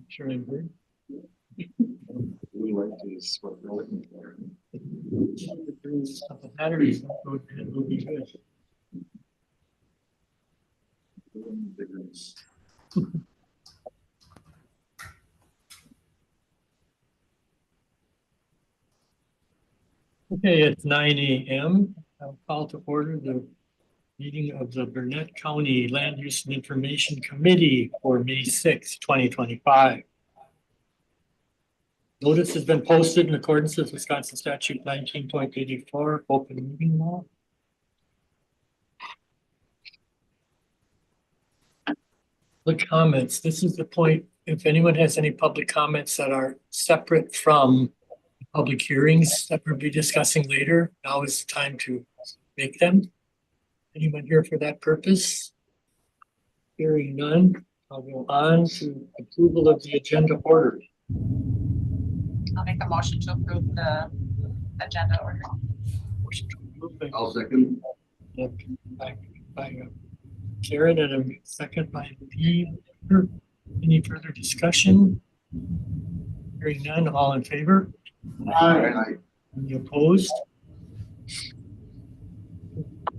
Sure, I'm good. We like to sweat the written there. The batteries will be good. Okay, it's 9 a.m. I'll call to order the meeting of the Burnett County Land Use and Information Committee for May 6, 2025. Notice has been posted in accordance with Wisconsin Statute 19.84, open meeting law. The comments, this is the point, if anyone has any public comments that are separate from public hearings that we'll be discussing later, now is the time to make them. Anyone here for that purpose? Hearing none, I'll go on to approval of the agenda order. I'll make a motion to approve the agenda order. Motion to approve by- I'll second. by Karen and a second by Lee. Any further discussion? Hearing none, all in favor? Aye. Any opposed?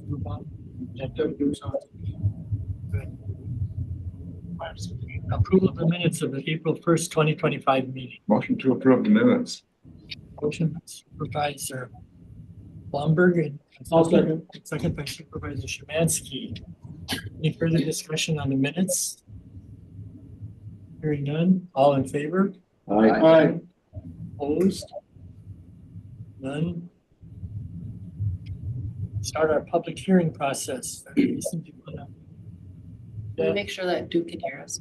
Move on. Good. Approval of the minutes of the April 1st, 2025 meeting. Motion to approve the minutes. Motion by Supervisor Blumberg and second by Supervisor Szymanski. Any further discussion on the minutes? Hearing none, all in favor? Aye. Opposed? None. Start our public hearing process. Yeah. Make sure that Duke can hear us.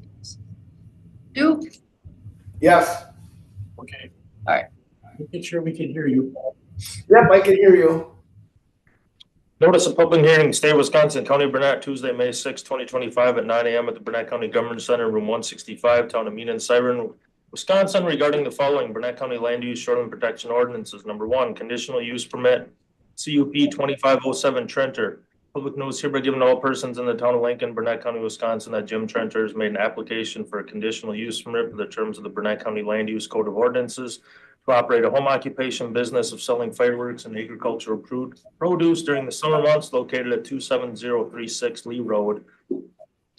Duke, Yes. Okay. All right. Making sure we can hear you. Yep, I can hear you. Notice of public hearing, State of Wisconsin, County of Burnett, Tuesday, May 6, 2025 at 9 a.m. at the Burnett County Government Center, Room 165, Town of Meehan, Siren, Wisconsin, regarding the following Burnett County Land Use Shoreline Protection Ordinances. Number 1, conditional use permit, CUP 2507 Trenter. Public notice hereby given to all persons in the town of Lincoln, Burnett County, Wisconsin, that Jim Trenter has made an application for a conditional use permit for the terms of the Burnett County Land Use Code of Ordinances to operate a home occupation business of selling fireworks and agricultural produce during the summer months, located at 27036 Lee Road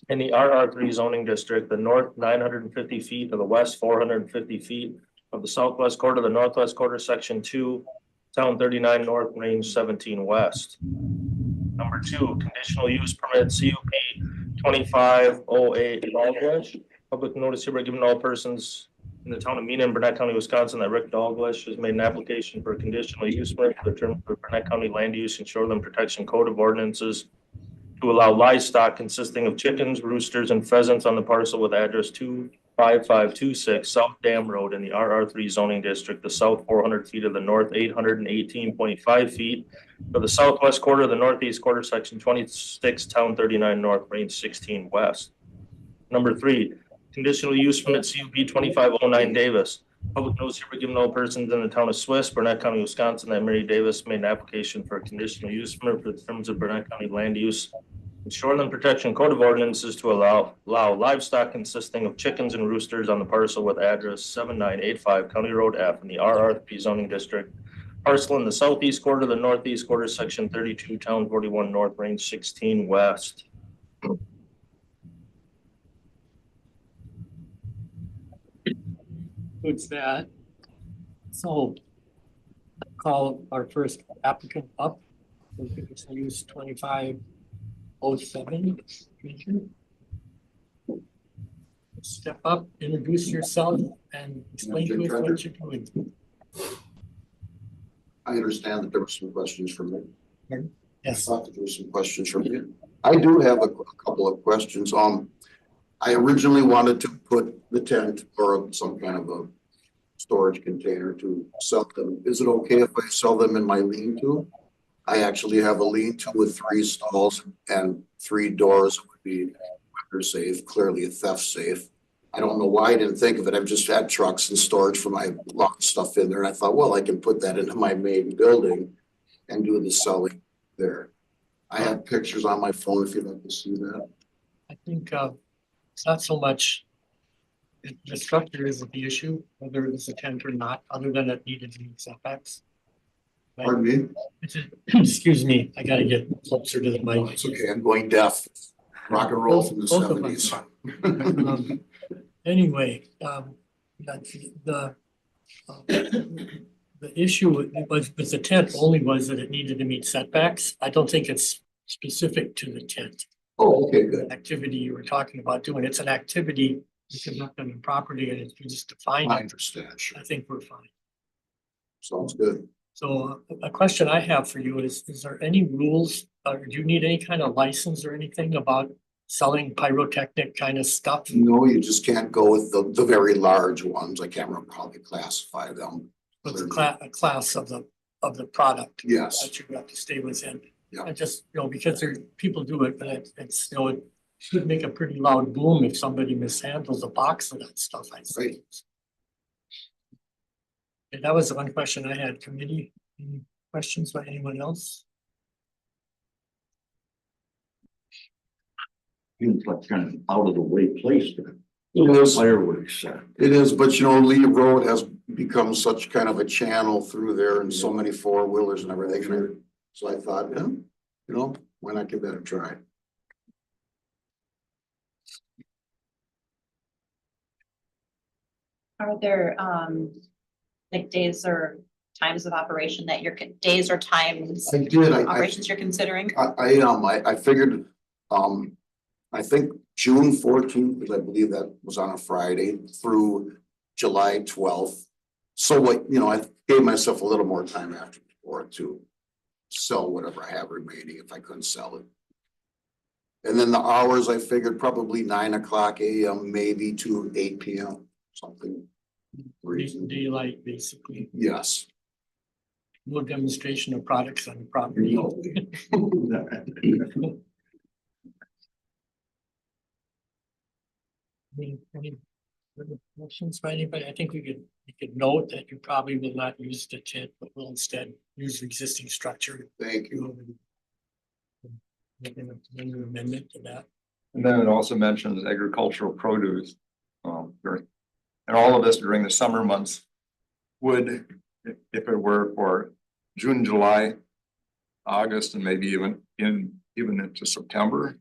in the RR3 zoning district, the north 950 feet of the west 450 feet of the southwest quarter, the northwest quarter, section 2, town 39 north, range 17 west. Number 2, conditional use permit CUP 2508 Dalglish. Public notice hereby given to all persons in the town of Meehan, Burnett County, Wisconsin, that Rick Dalglish has made an application for a conditional use permit for the term of the Burnett County Land Use and Shoreline Protection Code of Ordinances to allow livestock consisting of chickens, roosters, and pheasants on the parcel with address 25526 South Dam Road in the RR3 zoning district, the south 400 feet of the north 818.5 feet for the southwest quarter, the northeast quarter, section 26, town 39 north, range 16 west. Number 3, conditional use permit CUP 2509 Davis. Public notice hereby given to all persons in the town of Swiss, Burnett County, Wisconsin, that Mary Davis made an application for a conditional use permit for the terms of Burnett County Land Use and Shoreline Protection Code of Ordinances to allow livestock consisting of chickens and roosters on the parcel with address 7985 County Road F in the RR3 zoning district. Parcel in the southeast quarter, the northeast quarter, section 32, town 41 north, range 16 west. Who's that? So call our first applicant up. We can just use 2507. Step up, introduce yourself and explain to us what you're doing. I understand that there were some questions from me. I Yes. thought that there were some questions from you. I do have a couple of questions. I originally wanted to put the tent or some kind of a storage container to sell them. Is it okay if I sell them in my lean-to? I actually have a lean-to with 3 stalls and 3 doors. It would be winter safe, clearly a theft safe. I don't know why I didn't think of it. I've just had trucks and storage for my lawn stuff in there. And I thought, well, I can put that into my main building and do the selling there. I have pictures on my phone if you'd like to see that. I think, it's not so much the structure isn't the issue, whether it's a tent or not, other than it needed to meet setbacks. Pardon me? Excuse me, I gotta get closer to the mic. It's okay, I'm going deaf. Rock and roll from the Both of us. seventies. Anyway, that's the issue was with the tent only was that it needed to meet setbacks. I don't think it's specific to the tent. Oh, okay, good. Activity you were talking about doing. It's an activity you conduct on the property and it's just defined. I understand, sure. I think we're fine. Sounds good. So a question I have for you is there any rules, or do you need any kind of license or anything about selling pyrotechnic kind of stuff? No, you just can't go with the very large ones. I can't remember how they classify them. With a class of the product Yes, that you have to stay within? Yeah. I just, because there, people do it, but it's, it should make a pretty loud boom if somebody mishandles a box of that stuff, I think. Right. And that was the one question I had. Committee, any questions by anyone else? Seems like kind of out of the way place for it is. fireworks. It is, but Lee Road has become such kind of a channel through there and so many four-wheelers and everything. So I thought, why not give that a try? Are there, like days or times of operation that days or times I did, operations you're considering? I figured, I think June 14th, because I believe that was on a Friday, through July 12th. So I gave myself a little more time after before to sell whatever I have remaining if I couldn't sell it. And then the hours, I figured probably 9 o'clock AM, maybe to 8 PM, something. reasonable. Daylight, basically. Yes. No demonstration of products on the property. Any further questions by anybody? I think we could note that you probably will not use the tent, but will instead use the existing structure. Thank you. Make an amendment to that. And then it also mentions agricultural produce. And all of this during the summer months would, if it were for June, July, August, and maybe even into September,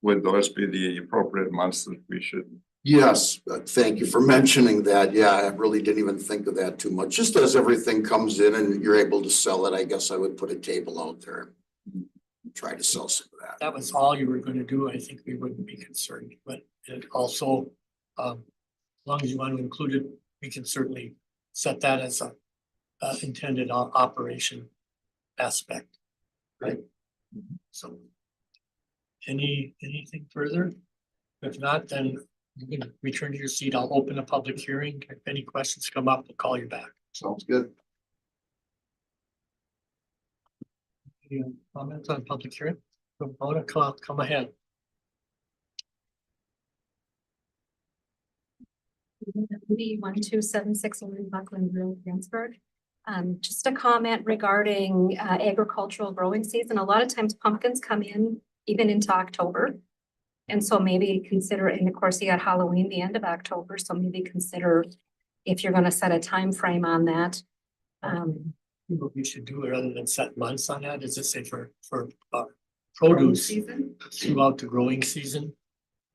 would those be the appropriate months that we should? Yes, thank you for mentioning that. Yeah, I really didn't even think of that too much. Just as everything comes in and you're able to sell it, I guess I would put a table out there. Try to sell some of that. That was all you were going to do. I think we wouldn't be concerned, but it also, as long as you want to include it, we can certainly set that as a intended operation aspect, right? So, anything further? If not, then you can return to your seat. I'll open a public hearing. If any questions come up, we'll call you back. Sounds good. Any comments on public hearing? Come ahead. B 12761 Buckland Road, Greensburg. Just a comment regarding agricultural growing season. A lot of times pumpkins come in even into October. And so maybe consider, and of course you got Halloween the end of October, so maybe consider if you're gonna set a time frame on that. What we should do rather than set months on that is just say for produce Season, throughout the growing season.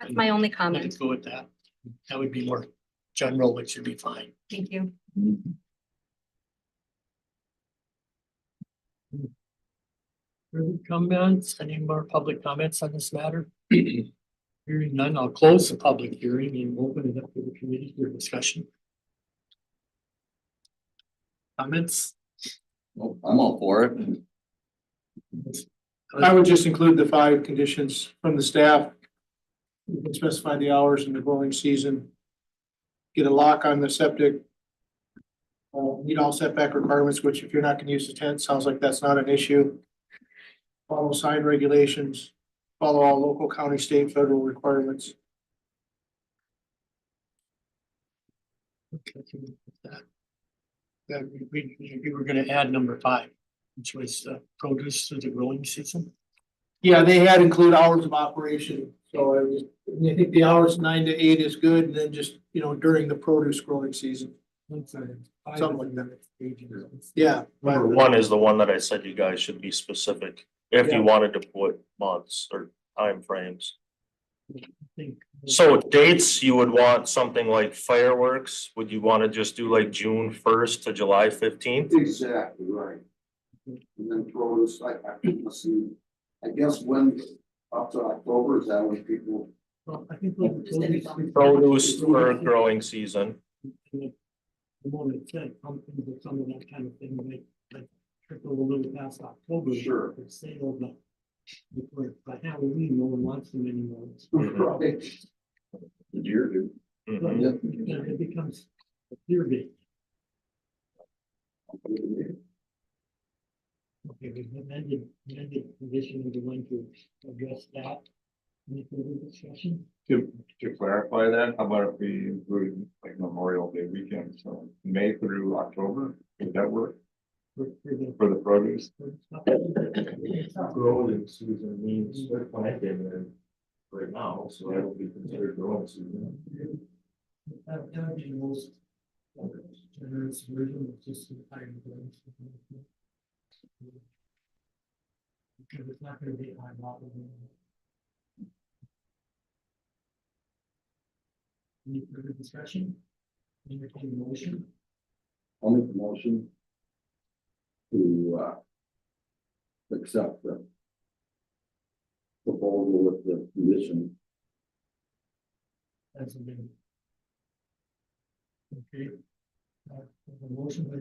that's my only Let's comment. go with that. That would be more general, which should be fine. Thank you. Further comments? Any more public comments on this matter? Hearing none, I'll close the public hearing and open it up to the committee for discussion. Comments? Well, I'm all for it. I would just include the 5 conditions from the staff. You can specify the hours in the growing season. Get a lock on the septic. Meet all setback requirements, which if you're not gonna use the tent, sounds like that's not an issue. Follow sign regulations, follow all local, county, state, federal requirements. Okay, that we were gonna add number 5. which was produce through the growing season. Yeah, they had include hours of operation, so I think the hours 9 to 8 is good, and then just, during the produce growing season. Something like that. Yeah. Number one is the one that I said you guys should be specific, if Yeah. you wanted to put months or timeframes. I think. So dates, you would want something like fireworks, would you wanna just do like June 1st to July 15th? Exactly, right. And then produce, let's see, I guess when, up to October, is that when people? Well, I think. Produce for growing season. The moment said, pumpkins or some of that kind of thing, like trickle a little past October. Sure. But say over. Before, by Halloween, no one wants them anymore. Right. The deer do. Mhm. It becomes a fear bait. Okay, we've amended condition of the one to address that. Any further discussion? To clarify that, how about if we include like Memorial Day weekend, so May through October, would that work For the. for the produce? Growing season means they're planted right now, so that will be considered growing season. That would be the most generous version of just the time. Because it's not gonna be high level. Any further discussion? Entertain the motion? I'll make the motion to, accept the proposal with the condition. As amended. Okay. The motion by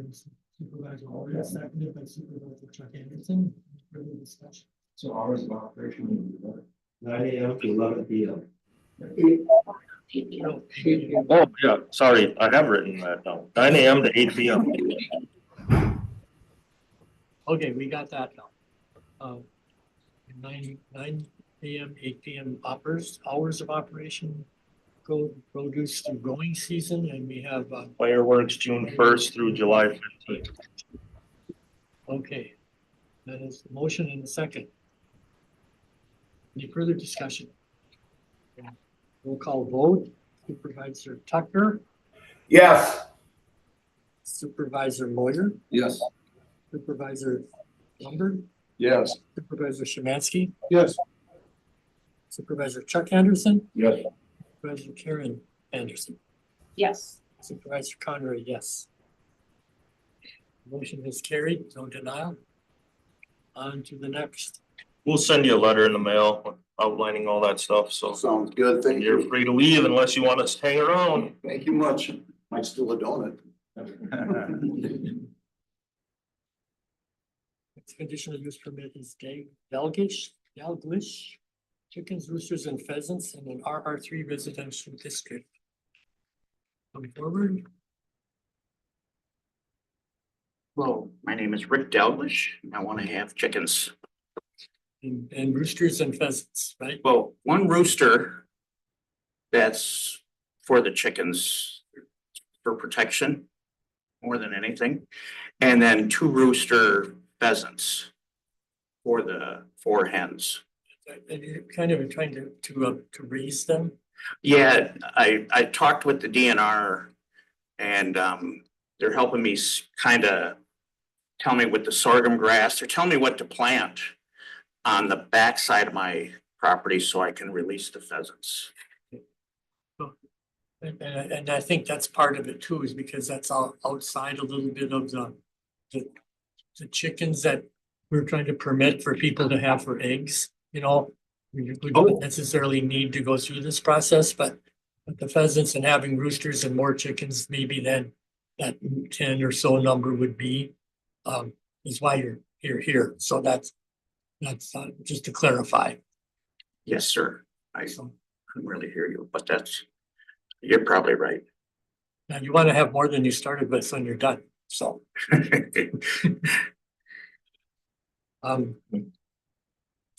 Supervisor Holden, seconded by Supervisor Chuck Anderson. Further discussion? So hours of operation. 9 AM to 11 PM. Oh, yeah, sorry, I have written that down, 9 AM to 8 PM. Okay, we got that now. 9 AM, 8 PM hours of operation. Produce through growing season, and we have, Fireworks June 1st through July 15th. okay. That is the motion and the second. Any further discussion? Roll call vote. Supervisor Tucker, Yes. Supervisor Moyer, Yes. Supervisor Lumber, Yes. Supervisor Szymanski, Yes. Supervisor Chuck Anderson, Yes. Supervisor Karen Anderson, Yes. Supervisor Conroy, yes. Motion is carried, no denial. On to the next. We'll send you a letter in the mail outlining all that stuff, so Sounds good, thank you're you. free to leave unless you want us to hang around. Thank you much. Might steal a donut. Next conditional use permit is Dalglish, chickens, roosters, and pheasants in an RR3 residential district. Come forward. Hello, my name is Rick Dalglish. I want to have chickens. And roosters and pheasants, right? Well, one rooster that's for the chickens for protection more than anything. And then 2 rooster pheasants for the 4 hens. And you're kind of trying to raise them. Yeah, I talked with the DNR and they're helping me kind of tell me with the sorghum grass. They're telling me what to plant on the back side of my property so I can release the pheasants. And I think that's part of it too, is because that's all outside a little bit of the chickens that we're trying to permit for people to have for eggs, you know. We don't necessarily need to go through this process, but the pheasants and having roosters and more chickens, maybe then that 10 or so number would be, is why you're here. So that's just to clarify. Yes, sir. I couldn't really hear you, but you're probably right. Now you want to have more than you started with when you're done, so.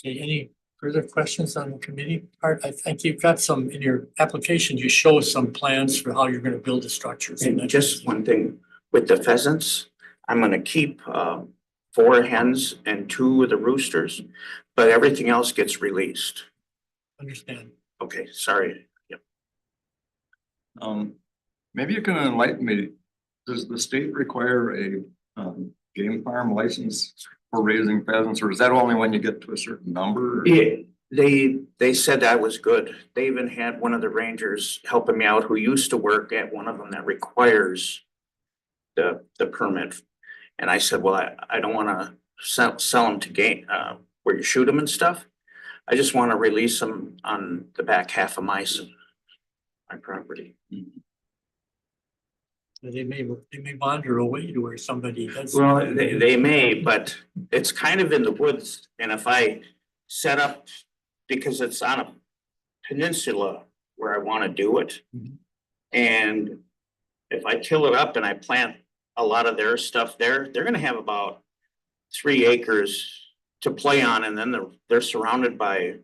Okay, any further questions on the committee part? I think you've got some in your application, you show some plans for how you're gonna build the structures. And just one thing with the pheasants, I'm gonna keep 4 hens and 2 of the roosters, but everything else gets released. Understand? Okay, sorry. Maybe you can enlighten me. Does the state require a game farm license for raising pheasants, or is that only when you get to a certain number? Yeah, they said that was good. They even had one of the rangers helping me out who used to work at one of them that requires the permit. And I said, well, I don't wanna sell them to game, where you shoot them and stuff. I just wanna release them on the back half of my property. They may wander away to where somebody does. Well, they may, but it's kind of in the woods, and if I set up, because it's on a peninsula where I wanna do it. Mhm. And if I till it up and I plant a lot of their stuff there, they're gonna have about 3 acres to play on, and then they're surrounded by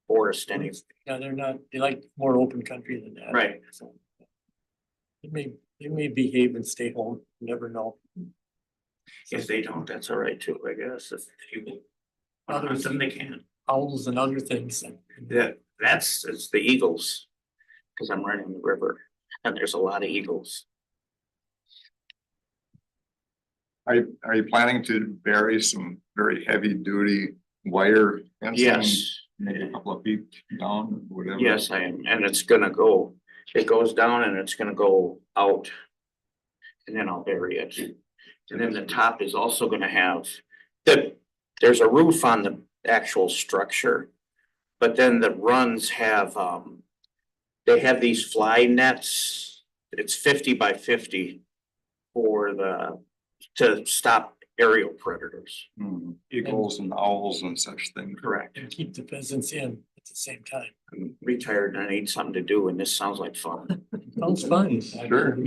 forest anyway. Yeah, they're not, they like more open country than that. Right. So they may behave and stay home, you never know. If they don't, that's all right too, I guess, if you Others- then they can. Owls and other things. It's the eagles, cause I'm right on the river, and there's a lot of eagles. Are you planning to bury some very heavy duty wire? fencing, Yes, Maybe a couple of feet down, whatever? yes, I am, and it's gonna go, it goes down and it's gonna go out. And then I'll bury it. And then the top is also gonna have, there's a roof on the actual structure. But then the runs have, they have these fly nets, it's 50 by 50 to stop aerial predators. Eagles and owls and such things. Correct. And keep the pheasants in at the same time. I'm retired and I need something to do, and this sounds like fun. Sounds fun. Sure.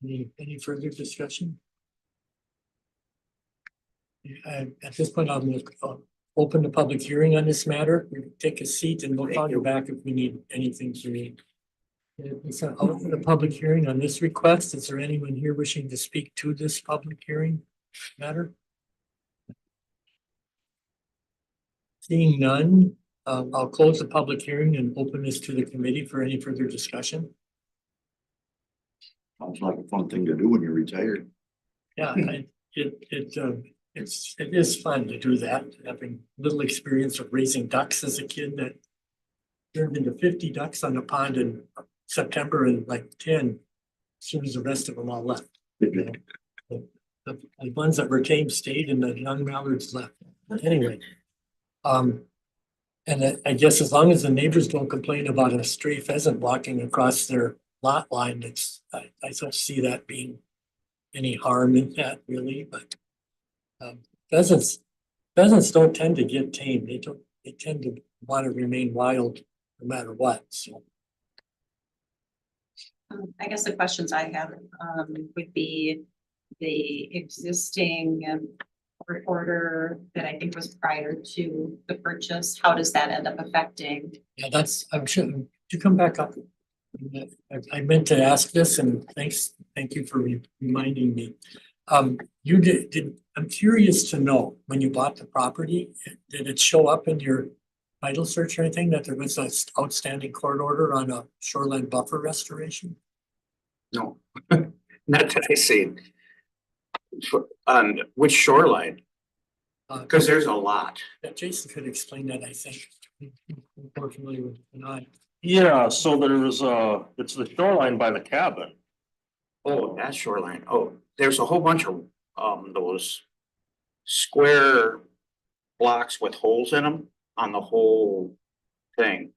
Any further discussion? At this point, I'm gonna open the public hearing on this matter. We can take a seat and we'll call you back if we need anything to read. So I'll open the public hearing on this request. Is there anyone here wishing to speak to this public hearing matter? Seeing none, I'll close the public hearing and open this to the committee for any further discussion. Sounds like a fun thing to do when you're retired. Yeah, it is fun to do that, having little experience of raising ducks as a kid that turned into 50 ducks on a pond in September and like 10, as soon as the rest of them all left. You know, the ones that were tame stayed and the young mallards left. But anyway, and I guess as long as the neighbors don't complain about a stray pheasant walking across their lot line, I don't see that being any harm in that really, but pheasants don't tend to get tamed. They tend to want to remain wild no matter what, so. I guess the questions I have would be the existing court order that I think was prior to the purchase. How does that end up affecting? Yeah, I'm sure, to come back up. I meant to ask this and thank you for reminding me. You I'm curious to know, when you bought the property, did it show up in your title search or anything that there was an outstanding court order on a shoreline buffer restoration? No, not that I see. On which shoreline? Cause there's a lot. Yeah, Jason could explain that, I think. Unfortunately, with an eye. Yeah, so there's it's the shoreline by the cabin. Oh, that shoreline. Oh, there's a whole bunch of those square blocks with holes in them on the whole thing.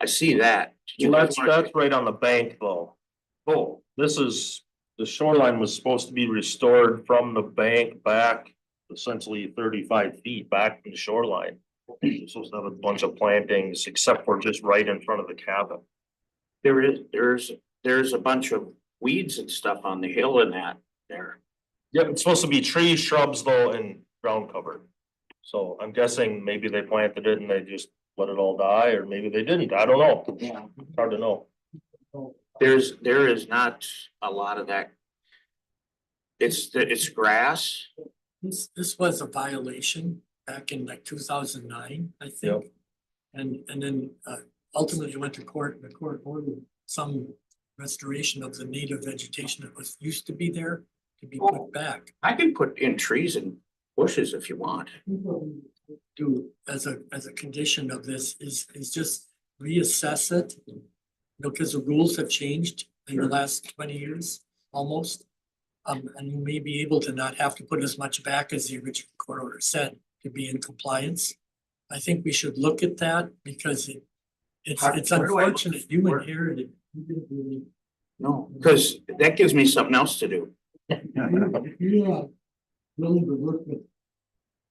I see that. Did you Well, guys that's right on the bank though. Oh, The shoreline was supposed to be restored from the bank back essentially 35 feet back from the shoreline. It's supposed to have a bunch of plantings except for just right in front of the cabin. there's a bunch of weeds and stuff on the hill in that there. Yep, it's supposed to be trees, shrubs though, and ground cover. So I'm guessing maybe they planted it and they just let it all die, or maybe they didn't. I don't know. Yeah. Hard to know. There is not a lot of that It's grass. This was a violation back in like 2009, I think. And then ultimately went to court and the court ordered some restoration of the native vegetation that was used to be there to be put back. I can put in trees and bushes if you want. Do as a condition of this is just reassess it. You know, because the rules have changed in the last 20 years, almost. And you may be able to not have to put as much back as the original court order said to be in compliance. I think we should look at that because it's Where do I look unfortunate you for it? inherited. You didn't really. No, because that gives me something else to do. If you're willing to work with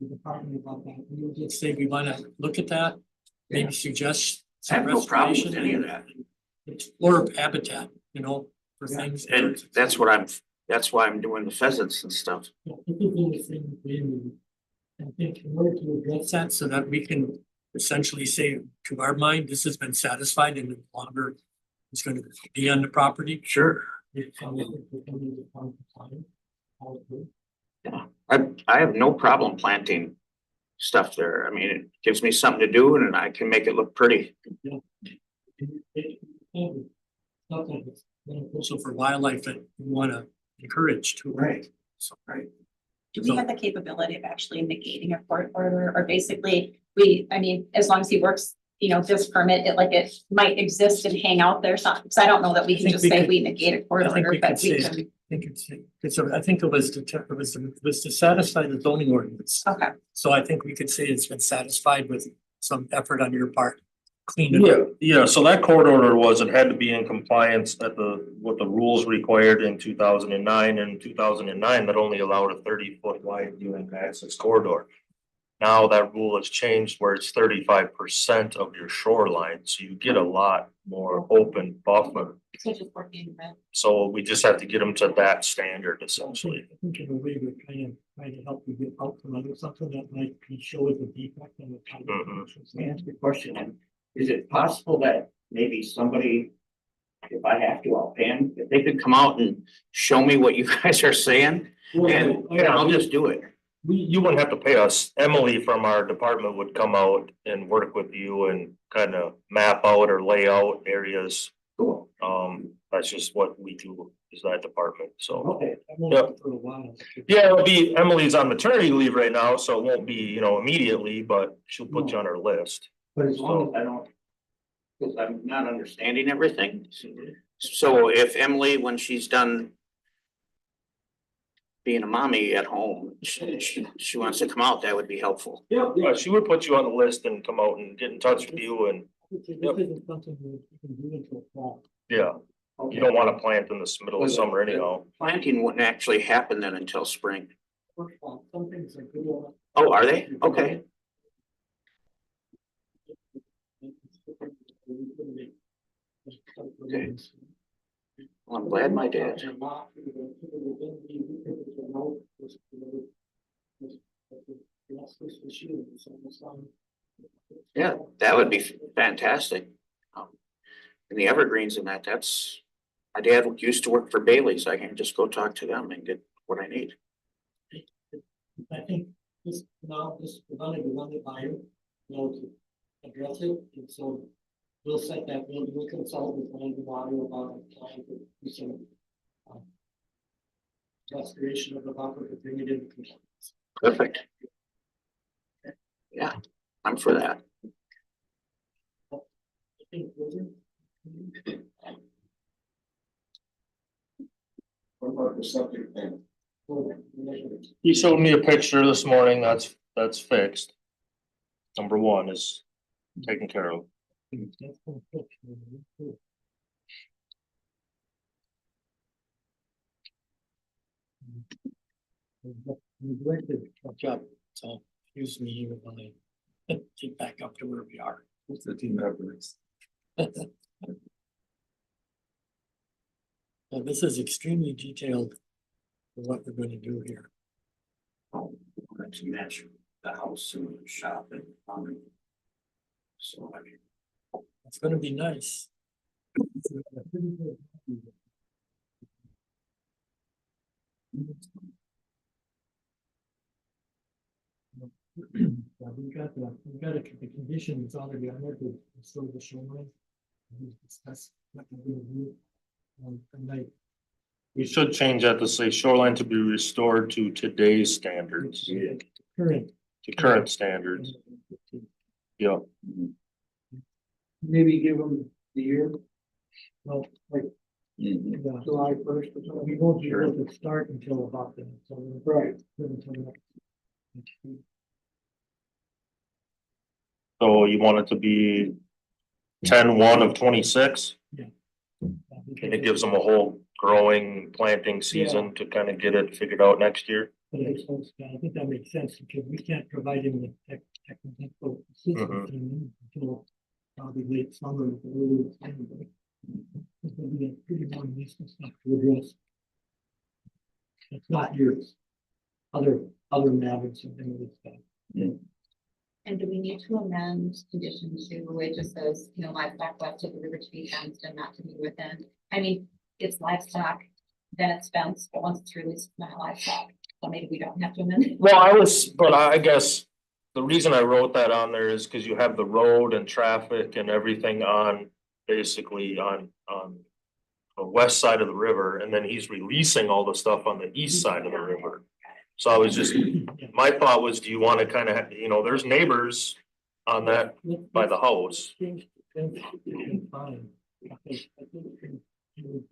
the department about that, we'll just say we wanna look at that, maybe suggest. I have some no problem with restoration any of that. Explore habitat, you know, for things. And that's why I'm doing the pheasants and stuff. Yeah, it could be the same thing. I think in order to address that so that we can essentially say, to our mind, this has been satisfied and no longer is going to be on the property. Sure. It's on the time. I have no problem planting stuff there. I mean, it gives me something to do and I can make it look pretty. Something that's beneficial for wildlife that we want to encourage to. Right. So, right. Do we have the capability of actually negating a court order or basically I mean, as long as he works, you know, this permit, it might exist and hang out there. So I don't know that we I can think just we say could- we negate a court I think order, we but could we say, can, I think it was to satisfy the zoning ordinance. okay. So I think we could say it's been satisfied with some effort on your part. Clean it up. Yeah, so that court order it had to be in compliance what the rules required in 2009. And 2009, that only allowed a 30-foot wide UN access corridor. Now that rule has changed where it's 35% of your shoreline, so you get a lot more open buffer. So just working with. So we just have to get them to that standard essentially. I think in a way we're trying to help you get out from under something that might show as a defect in the. Mhm. May I ask a question? And is it possible that maybe somebody, if I have to, I'll pay them? If they could come out and show me what you guys are saying and I'll just do it. You wouldn't have to pay us. Emily from our department would come out and work with you and kind of map out or lay out areas. Cool. That's just what we do is that department, so. Okay. For a while. Yeah, it'll be, Emily's on maternity leave right now, so it won't be, immediately, but she'll put you on her list. But as long as I don't, Because I'm not understanding everything. So if Emily, when she's done being a mommy at home, she wants to come out, that would be helpful. Yeah, she would put you on the list and come out and get in touch with you and, This isn't something we can do until fall. yeah, you don't want to plant in the middle of summer anyhow. Planting wouldn't actually happen then until spring. Some things are good. Oh, are they? Okay. Okay. Well, I'm glad my dad. Yeah, that would be fantastic. And the evergreens and that's, my dad used to work for Bailey's. I can just go talk to them and get what I need. I think this, now, this, we're gonna run it by you, to address it, and so we'll set that, we'll consult with Land and Water about trying to do some restoration of the buffer to bring it into compliance. Perfect. Yeah, I'm for that. I think we're- What about the septic tank? He showed me a picture this morning, that's fixed. Number one is taken care of. Neglected catch up, so excuse me when I get back up to where we are. It's the team efforts. So this is extremely detailed for what we're going to do here. let's match the house and the shop and plumbing. So I mean, It's gonna be nice. The conditions already on there to restore the shoreline. We discussed what we're gonna do. Tonight, We should change that to say shoreline to be restored to today's standards, current. to current standards. Yeah, Maybe give them the year, Well, like, Mhm. July 1st or we something. won't be able to start until about then, so. Right. so you want it to be 10-1 of 26, and it gives them a whole growing, planting season to kind of get it figured out next year. But I suppose, I think that makes sense because we can't provide him with technical assistance until probably late summer, early spring. It's gonna be a pretty long list of stuff to address. It's not yours. Other matters and things like that. And do we need to amend condition two, where it just says, livestock west of the river to be fenced and not to be within? I mean, it's livestock, then it's fenced, but once it's released, it's not livestock. So maybe we don't have to amend it. Well, but I guess the reason I wrote that on there is because you have the road and traffic and everything on, basically on the west side of the river, and then he's releasing all the stuff on the east side of the river. So I was just, my thought was, do you want to kind of, there's neighbors on that by the house. Things fine. I think it was,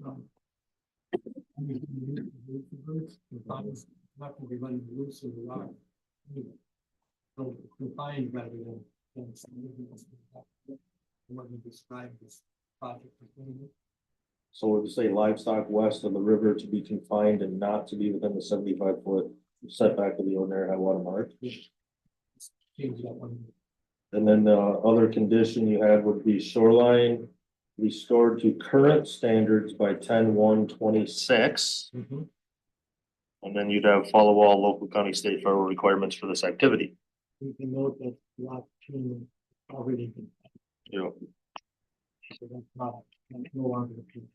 not gonna be running loose in the rock. So confined rather than what we described this project. So we'll say livestock west of the river to be confined and not to be within the 75-foot setback of the ordinary high water mark. Change that one. And then the other condition you had would be shoreline restored to current standards by 10/1/26. And then you'd have follow all local, county, state, federal requirements for this activity. We can note that lot two already been. Yeah. So that's not, no longer the case.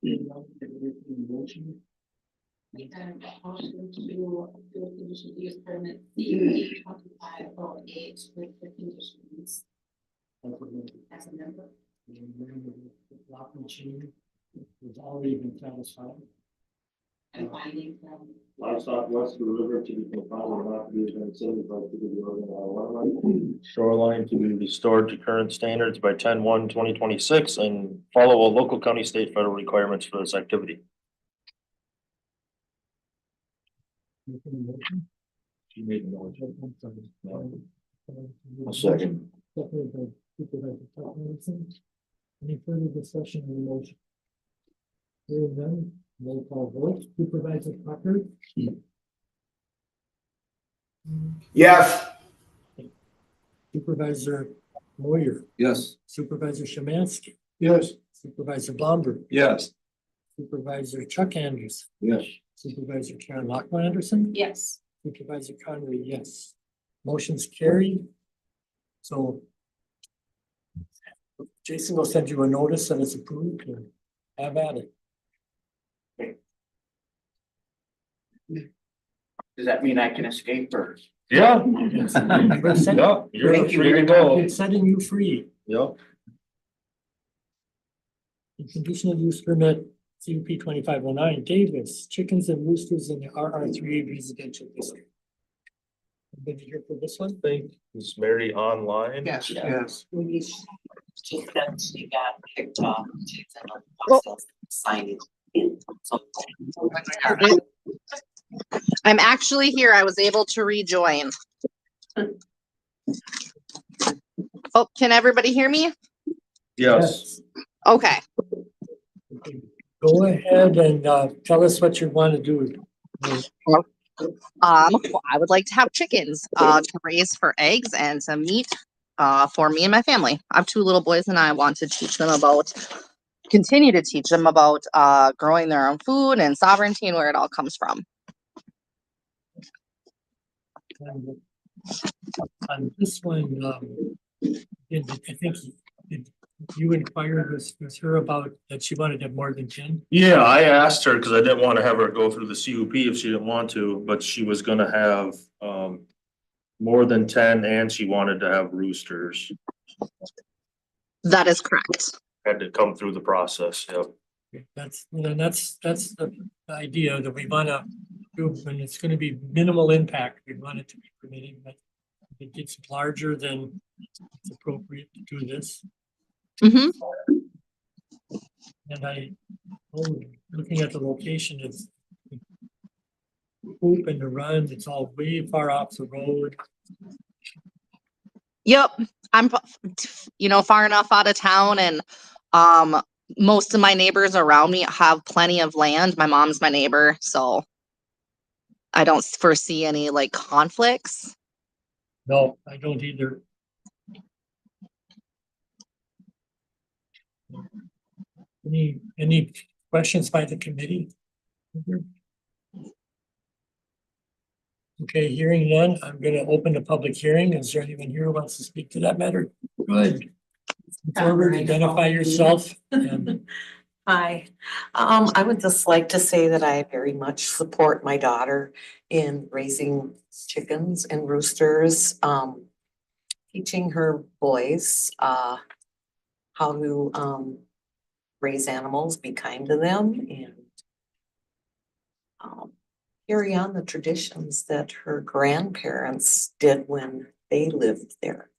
And motion to do a conditional use permit, CUP 2508 with the conditions as a member. Lot machine was already been satisfied. And finding from. Livestock west of the river to be confined and not to be within 75 feet of the ordinary high water mark. Shoreline to be restored to current standards by 10/1/2026 and follow all local, county, state, federal requirements for this activity. She made a motion. A second. Any further discussion on the motion? Hearing none, roll call vote. Supervisor Tucker, Yes. Supervisor Moyer, Yes. Supervisor Szymanski, Yes. Supervisor Blomberg, Yes. Supervisor Chuck Anderson, Yes. Supervisor Karen Lockman Anderson, Yes. Supervisor Conley, yes. Motion's carried. So Jason will send you a notice that it's approved and have at it. Does that mean I can escape or? Yeah. Yes. Yeah, you're Thank you free to very go. It's setting you free. Yeah. The conditional use permit, CUP 2509, Davis, chickens and roosters in the RR3 residential district. Anybody here for this one? Think, is Mary online? Yes. We just that she got picked off. She's in the process of signing in. So- I'm actually here. I was able to rejoin. Oh, can everybody hear me? Yes. Okay. Go ahead and tell us what you want to do. I would like to have chickens to raise for eggs and some meat for me and my family. I have two little boys and I want to continue to teach them about growing their own food and sovereignty and where it all comes from. On this one, I think you inquired with her about that she wanted to have more than 10. Yeah, I asked her, cause I didn't wanna have her go through the CUP if she didn't want to, but she was gonna have, more than 10 and she wanted to have roosters. That is correct. Had to come through the process, yep. That's the idea that we wanna do, and it's gonna be minimal impact. We want it to be permitted, but if it gets larger, then it's appropriate to do this. Hmm. And looking at the location, it's hoop and the run, it's all way far off the road. Yep, I'm, far enough out of town and, most of my neighbors around me have plenty of land. My mom's my neighbor, so I don't foresee any like conflicts. No, I don't either. Any questions by the committee? Okay, hearing none, I'm gonna open the public hearing. Is there anyone here who wants to speak to that matter? Good. Forward, identify yourself. And Hi, I would just like to say that I very much support my daughter in raising chickens and roosters, teaching her boys, how to, raise animals, be kind to them, and carry on the traditions that her grandparents did when they lived there.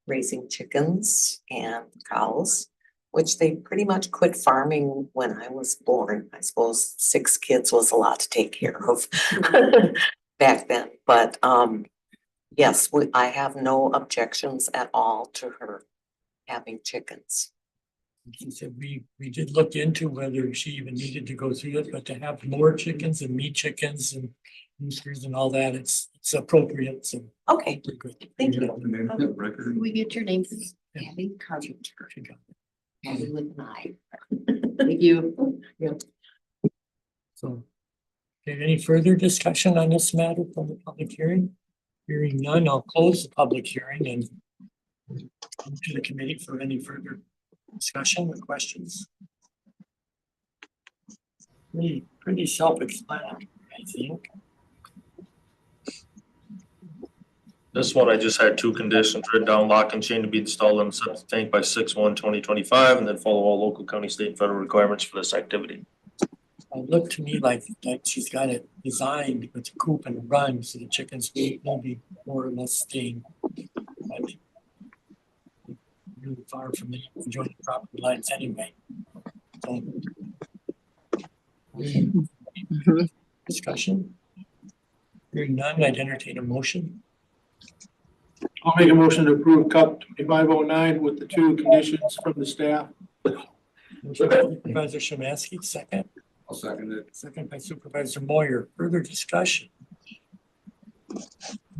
Raising chickens and cows, which they pretty much quit farming when I was born. I suppose 6 kids was a lot to take care of back then, but yes, I have no objections at all to her having chickens. she said we did look into whether she even needed to go through it, but to have more chickens and meat chickens and roosters and all that, it's appropriate, so. Okay, we're good. thank you. Can we get your name, please? Abby Carpenter. She got it. Abby with an I. Thank you. So, okay, any further discussion on this matter from the public hearing? Hearing none, I'll close the public hearing and come to the committee for any further discussion or questions. Pretty self-explanatory, I think. This one, I just had 2 conditions written down: lock and chain to be installed on the septic tank by 6/1/2025, and then follow all local, county, state, and federal requirements for this activity. It looked to me like she's got it designed with the coop and the run, so the chickens will be more or less staying. But really far from the adjoining property lines anyway. So, discussion? Hearing none, I'd entertain a motion. I'll make a motion to approve CUP 2509 with the 2 conditions from the staff. Supervisor Szymanski, second. I'll second it. Second by Supervisor Moyer. Further discussion?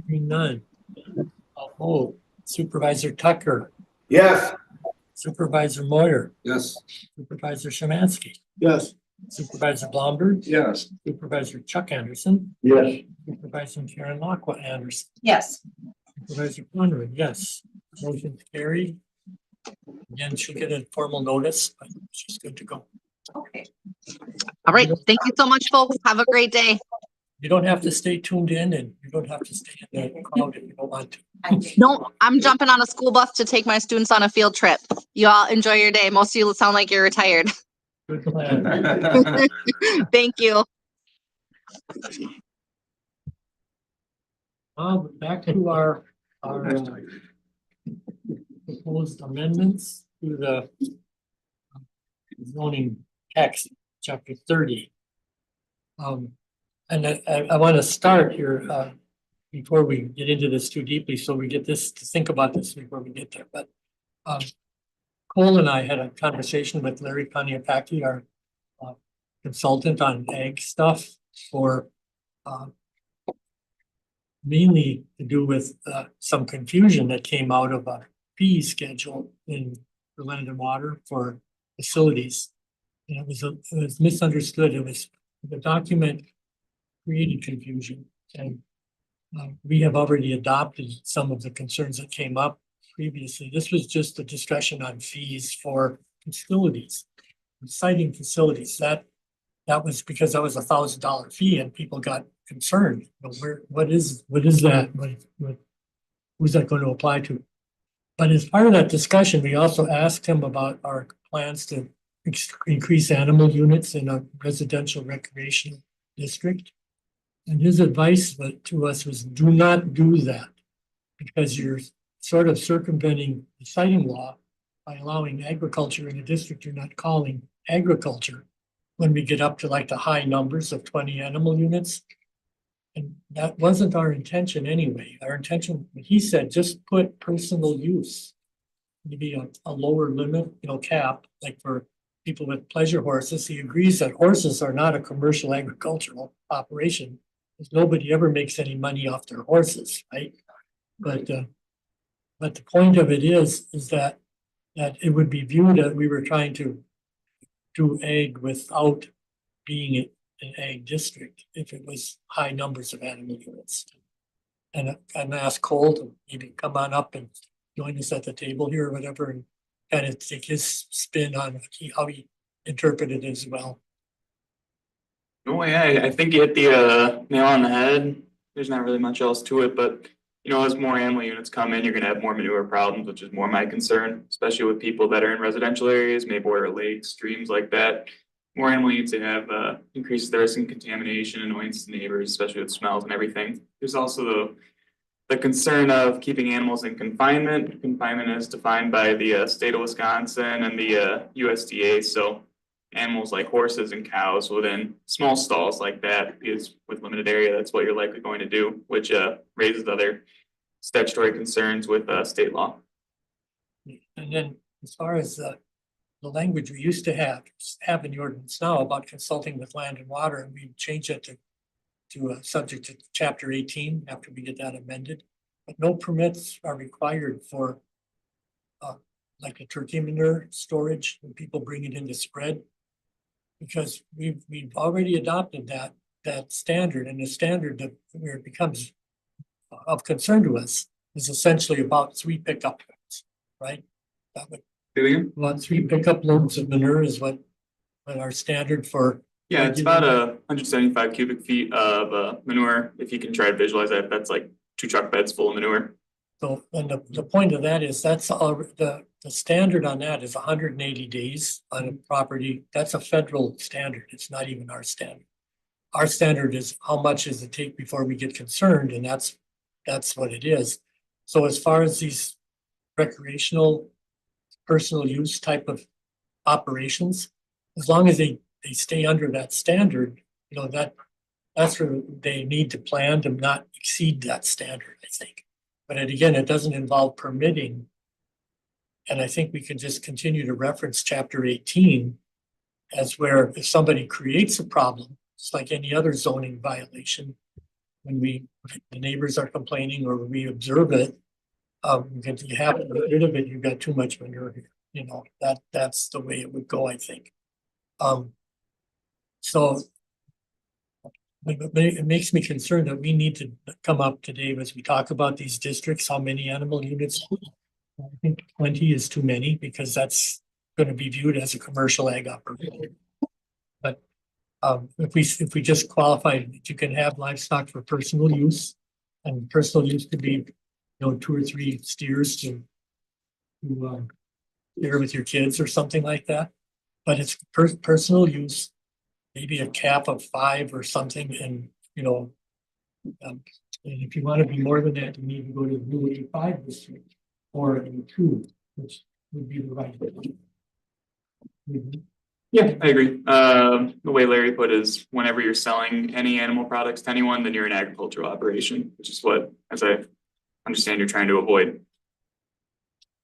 Hearing none. I'll vote. Supervisor Tucker, Yes. Supervisor Moyer, Yes. Supervisor Szymanski, Yes. Supervisor Blomberg, Yes. Supervisor Chuck Anderson, Yes. Supervisor Karen Lockwell Anderson, Yes, Supervisor Conrad, yes. Motion carried. Again, she'll get a formal notice, but she's good to go. okay. All right. Thank you so much, folks. Have a great day. You don't have to stay tuned in and you don't have to stay in the crowd if you don't want to. No, I'm jumping on a school bus to take my students on a field trip. You all enjoy your day. Most of you sound like you're retired. Good plan. Thank you. Back to our proposed amendments to the zoning text, chapter 30. And I want to start here before we get into this too deeply, so we get this to think about this before we get there. But Cole and I had a conversation with Larry Kaniapaki, our consultant on ag stuff, for mainly to do with some confusion that came out of a fee schedule in the Land and Water for facilities. And it was misunderstood. It was the document created confusion, and We have already adopted some of the concerns that came up previously. This was just a discussion on fees for facilities, citing facilities. That was because that was $1,000 fee and people got concerned. What is that? Who's that going to apply to? But as part of that discussion, we also asked him about our plans to increase animal units in a residential recreational district. And his advice to us was do not do that because you're sort of circumventing the siting law by allowing agriculture in a district you're not calling agriculture when we get up to like the high numbers of 20 animal units. And that wasn't our intention anyway. Our intention, he said, just put personal use. Maybe a lower limit, cap, like for people with pleasure horses. He agrees that horses are not a commercial agricultural operation. Because nobody ever makes any money off their horses, right? But the point of it is that it would be viewed that we were trying to do ag without being an ag district if it was high numbers of animal units. And ask Cole to maybe come on up and join us at the table here or whatever and kind of take his spin on how he interpreted it as well. No, yeah, I think you hit the nail on the head. There's not really much else to it, but as more animal units come in, you're gonna have more manure problems, which is more my concern, especially with people that are in residential areas, may border lakes, streams like that. More animal units they have increases the risk of contamination, annoyance to neighbors, especially with smells and everything. There's also the concern of keeping animals in confinement. Confinement is defined by the state of Wisconsin and the USDA. So animals like horses and cows within small stalls like that, because with limited area, that's what you're likely going to do, which raises other statutory concerns with state law. And then as far as the language we used to have in the ordinance now about consulting with Land and Water, and we changed it to a subject to chapter 18 after we get that amended. But no permits are required for like a turkey manure storage when people bring it in to spread. Because we've already adopted that standard, and the standard that where it becomes of concern to us is essentially about 3 pickup loads, right? That would about 3 pickup loads of manure is what our standard for. Yeah, it's about 175 cubic feet of manure. If you can try to visualize that, that's like 2 truck beds full of manure. So, and the point of that is that's all the standard on that is 180 days on a property. That's a federal standard. It's not even our standard. Our standard is how much does it take before we get concerned, and that's what it is. So as far as these recreational personal use type of operations, as long as they stay under that standard, that's where they need to plan to not exceed that standard, I think. But again, it doesn't involve permitting. And I think we can just continue to reference chapter 18 as where if somebody creates a problem, it's like any other zoning violation, when the neighbors are complaining or we observe it, you have to get rid of it, you've got too much manure here. That's the way it would go, I think. So it makes me concerned that we need to come up today as we talk about these districts, how many animal units. I think 20 is too many because that's going to be viewed as a commercial ag operation. But if we just qualify that you can have livestock for personal use, and personal use could be 2 or 3 steers to share with your kids or something like that. But it's personal use, maybe a cap of 5 or something, and and if you want to be more than that, you need to go to the new 85 district or in 2, which would be the right way. Yeah, I agree. The way Larry put it is whenever you're selling any animal products to anyone, then you're an agricultural operation, which is what, as I understand, you're trying to avoid.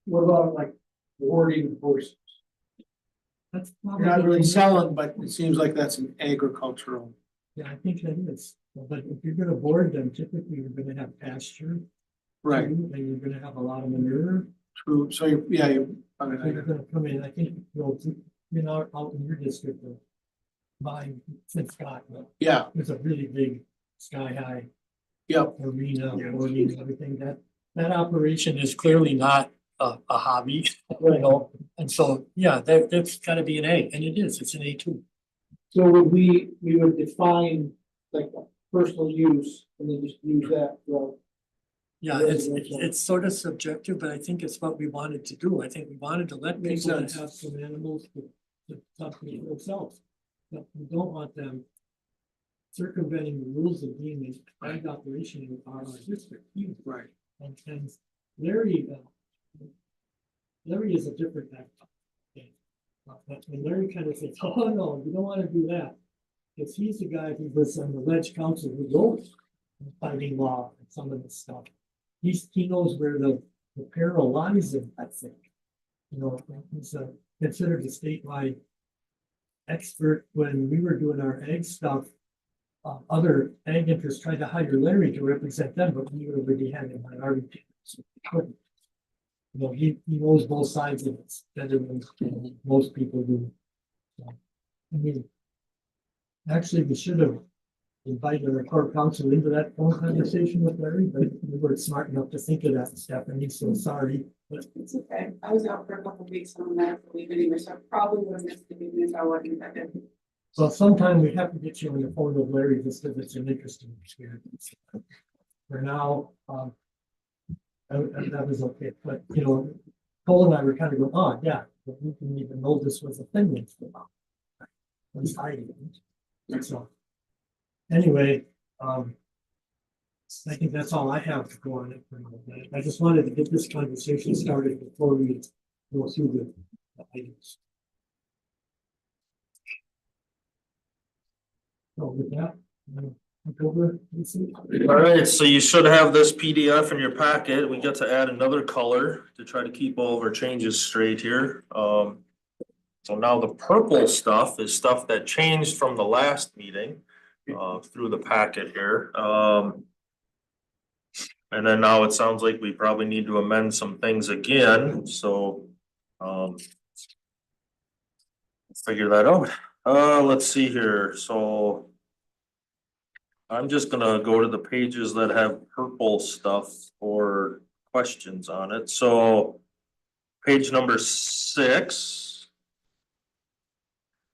What about like boarding horses? That's You're not really selling, but it seems like that's an agricultural. Yeah, I think that is. But if you're going to board them, typically you're going to have pasture. Right. And you're going to have a lot of manure. True. So you're So you're going to come in, I think, out in your district, buying Scott. Yeah. There's a really big sky high Yep. Arena, boarding, everything, that operation is clearly not a hobby, you know? And so, yeah, that's gotta be an A, and it is, it's an A2. So would we would define like personal use and then just use that, well, Yeah, it's sort of subjective, but I think it's what we wanted to do. I think we wanted to let Makes people that sense. have some animals to accompany themselves. But we don't want them circumventing the rules of being a flag operation in our district. right? And Larry is a different type. And Larry kind of says, oh, no, you don't want to do that. Because he's the guy who was on the ledge council who wrote fighting law and some of this stuff. He knows where the peril lies in, I think. You know, he's considered a statewide expert. When we were doing our ag stuff, other ag interests tried to hire Larry to represent them, but we already had him on our team, so we couldn't. You know, he knows both sides of it better than most people do. So, I mean, actually, we should have invited our core council into that phone conversation with Larry, but we weren't smart enough to think of that, Stephanie, so sorry. But It's okay. I was out for a couple of weeks on that leave anyway, so I probably would have missed the meeting if I wasn't back in. so sometime we have to get you on the phone with Larry just because it's an interesting experience. For now, that was okay, but you know, Cole and I were kind of going, oh, yeah, but we didn't even know this was a thing. It's about. At least I didn't. So. Anyway, I think that's all I have to go on it for now. I just wanted to get this conversation started before we go through the items. So with that, look over and see. All right, so you should have this PDF in your packet. We get to add another color to try to keep all of our changes straight here. So now the purple stuff is stuff that changed from the last meeting through the packet here. And then now it sounds like we probably need to amend some things again, so figure that out. Let's see here, so I'm just gonna go to the pages that have purple stuff or questions on it. So page number 6.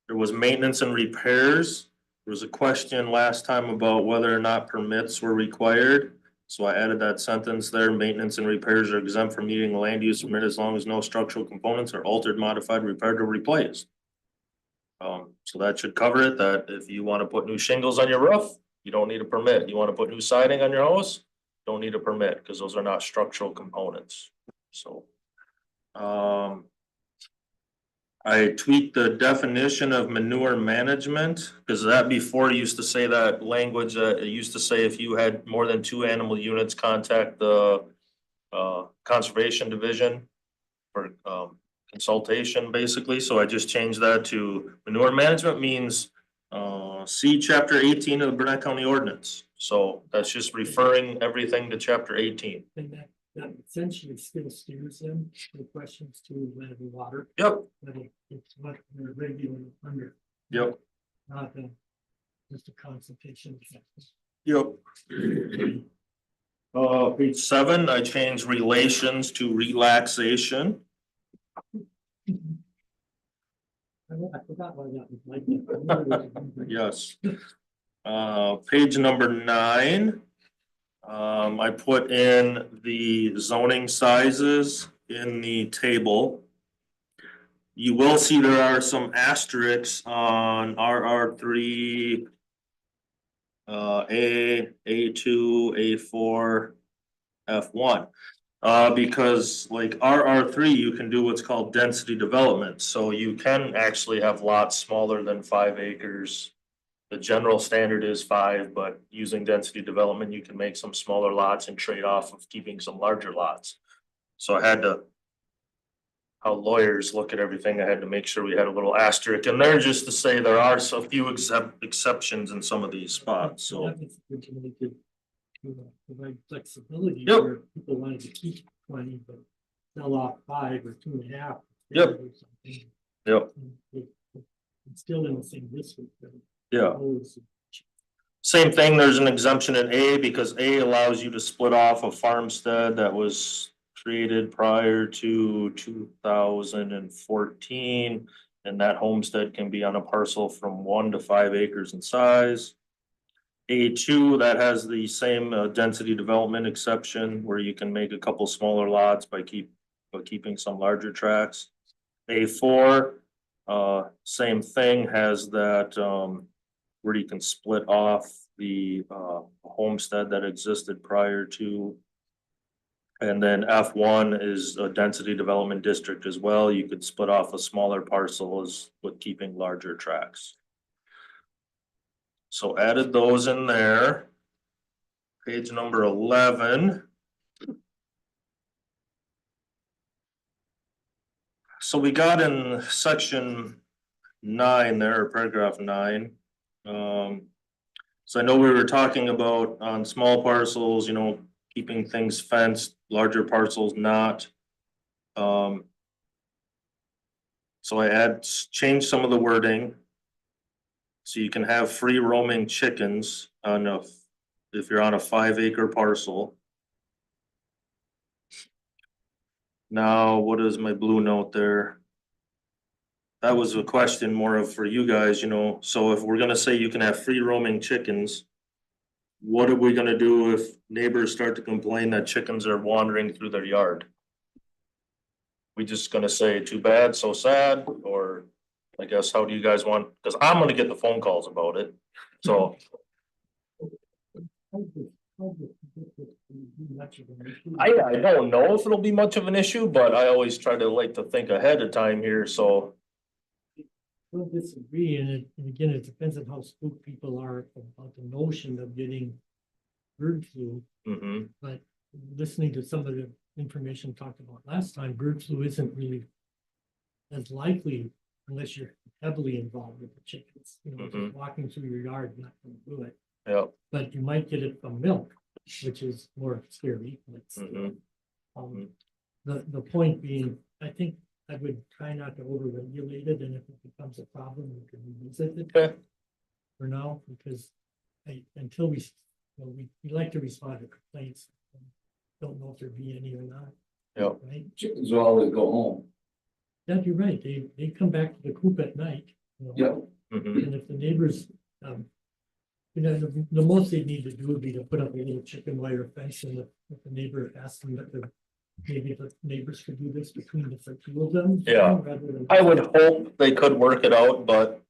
There was maintenance and repairs. There was a question last time about whether or not permits were required. So I added that sentence there, maintenance and repairs are exempt from meeting the land use permit as long as no structural components are altered, modified, repaired, or replaced. So that should cover it, that if you want to put new shingles on your roof, you don't need a permit. You want to put new siding on your house, don't need a permit, because those are not structural components. So, I tweaked the definition of manure management, because that before used to say that language, it used to say if you had more than 2 animal units, contact the conservation division for consultation, basically. So I just changed that to manure management means see chapter 18 of the Burnett County ordinance. So that's just referring everything to chapter 18. And that essentially still steers them the questions to land and water. Yep. But it's what we're regular under. Yep. Not just a consultation. Yep. Page 7, I changed relations to relaxation. I forgot why that was like that. Yes. Page number 9. I put in the zoning sizes in the table. You will see there are some asterisks on RR3, A, A2, A4, F1. Because like RR3, you can do what's called density development, so you can actually have lots smaller than 5 acres. The general standard is 5, but using density development, you can make some smaller lots and trade off of keeping some larger lots. So I had to, how lawyers look at everything, I had to make sure we had a little asterisk in there just to say there are so few exceptions in some of these spots, so. That was originally to provide flexibility. Yep. Where people wanted to keep 20, but sell off 5 or 2.5. Yep. or something. Yep. It's still in the same district. but Yeah. always- Same thing, there's an exemption in A because A allows you to split off a farmstead that was created prior to 2014. And that homestead can be on a parcel from 1 to 5 acres in size. A2, that has the same density development exception where you can make a couple smaller lots by keeping some larger tracts. A4, same thing, has that where you can split off the homestead that existed prior to. And then F1 is a density development district as well. You could split off a smaller parcel as with keeping larger tracts. So added those in there. Page number 11. So we got in section 9 there, or paragraph 9. So I know we were talking about on small parcels, you know, keeping things fenced, larger parcels not. So I changed some of the wording. So you can have free roaming chickens on if you're on a 5-acre parcel. Now, what is my blue note there? That was a question more of for you guys, you know, so if we're gonna say you can have free roaming chickens, what are we gonna do if neighbors start to complain that chickens are wandering through their yard? We just gonna say too bad, so sad, or I guess how do you guys want, because I'm gonna get the phone calls about it, so. I don't know if it'll be much of an issue, but I always try to like to think ahead of time here, so. Don't disagree, and again, it depends on how spooked people are about the notion of getting bird flu. Mm-hmm. But listening to some of the information talked about last time, bird flu isn't really as likely unless you're heavily involved with the chickens. You know, just walking through your yard, not gonna do it. Yeah. But you might get it from milk, which is more scary. The point being, I think I would try not to overregulate it, and if it becomes a problem, we can revisit it. Okay. For now, because until we like to respond to complaints. Don't know if there'd be any or not. Yeah. Right? Chickens will always go home. Yeah, you're right. They come back to the coop at night. You know? Yeah. And if the neighbors, you know, the most they need to do would be to put up a little chicken wire fence, and if the neighbor asks them that maybe the neighbors could do this between the two of them. Yeah. rather than- I would hope they could work it out, but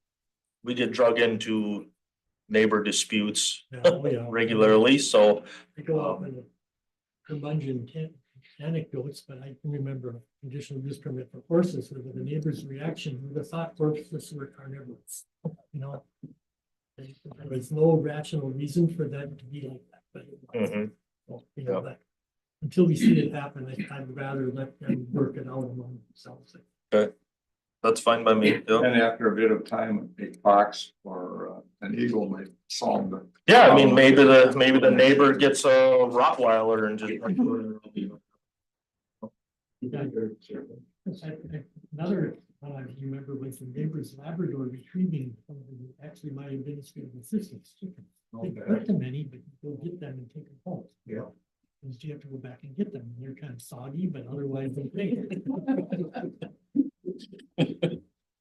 we get drug into neighbor disputes Yeah, oh, yeah. regularly, so. They go off in the curmudgeon anecdotes, but I can remember a conditional use permit for horses where the neighbor's reaction, who the thought horses were carnivorous, you know. There was no rational reason for them to be like that, but it was. Well, you know, but until we see it happen, I'd rather let them work it out among themselves. Okay, that's fine by me. Yeah. And after a bit of time, a fox or an eagle might solve the. Yeah, I mean, maybe the neighbor gets a Rottweiler and just. Another one I remember was the neighbor's Labrador retrieving, actually my administrative assistant's chickens. They put them many, but you go get them and take them home. Yeah. Because you have to go back and get them. They're kind of soggy, but otherwise okay.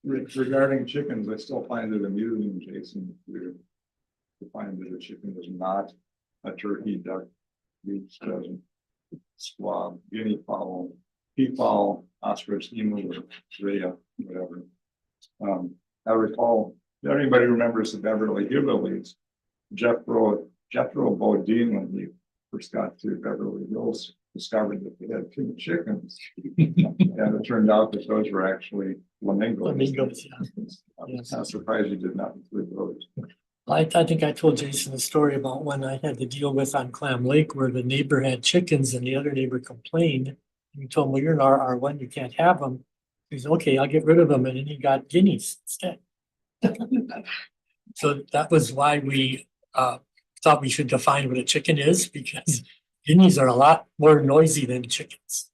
Regarding chickens, I still find it amusing, Jason, to find that a chicken is not a turkey, duck, goose, pheasant, squab, guinea fowl, peafowl, ostrich, emu, rhea, whatever. I recall, if anybody remembers the Beverly Hillbillies, Jethro Bodine, when he first got to Beverly Hills, discovered that they had 2 chickens. And it turned out that those were actually flamingos. Flamingos, yeah. I was kind of surprised you did not include those. I think I told Jason a story about when I had to deal with on Clam Lake where the neighbor had chickens and the other neighbor complained. And he told him, well, you're in R1, you can't have them. He said, okay, I'll get rid of them. And then he got guineas instead. So that was why we thought we should define what a chicken is, because guineas are a lot more noisy than chickens.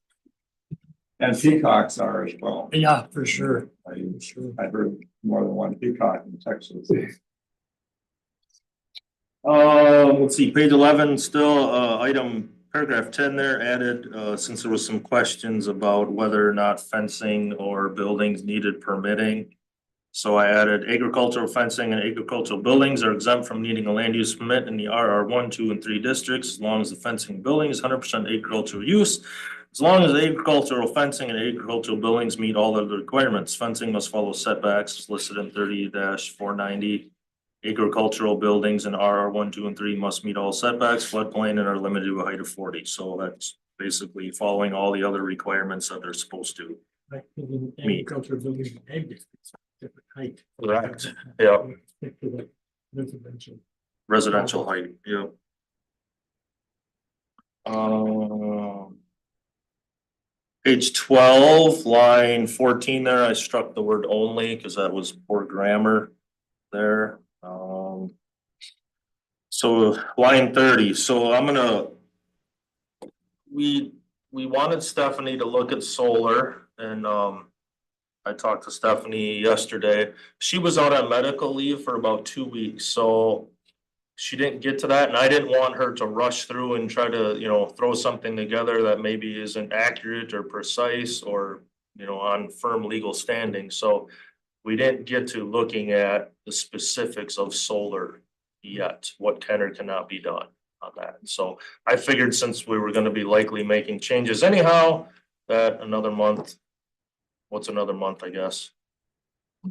And peacocks are as well. Yeah, for sure. I heard more than one peacock in Texas. Let's see, page 11, still, item paragraph 10 there added, since there was some questions about whether or not fencing or buildings needed permitting. So I added agricultural fencing and agricultural buildings are exempt from needing a land use permit in the RR 1, 2, and 3 districts, as long as the fencing and building is 100% agricultural use. As long as agricultural fencing and agricultural buildings meet all of the requirements, fencing must follow setbacks listed in 30-490. Agricultural buildings in RR 1, 2, and 3 must meet all setbacks, floodplain, and are limited to a height of 40. So that's basically following all the other requirements that they're supposed to. Right, in Me. agriculture buildings and ag districts, different height. Correct. Yeah. Stick to the residential. Residential height, yeah. Page 12, line 14 there, I struck the word only because that was poor grammar there. So line 30, so I'm gonna. We wanted Stephanie to look at solar and I talked to Stephanie yesterday. She was out on medical leave for about 2 weeks, so she didn't get to that, and I didn't want her to rush through and try to, you know, throw something together that maybe isn't accurate or precise or, you know, on firm legal standing. So we didn't get to looking at the specifics of solar yet, what can or cannot be done on that. So I figured since we were gonna be likely making changes anyhow, that another month, what's another month, I guess,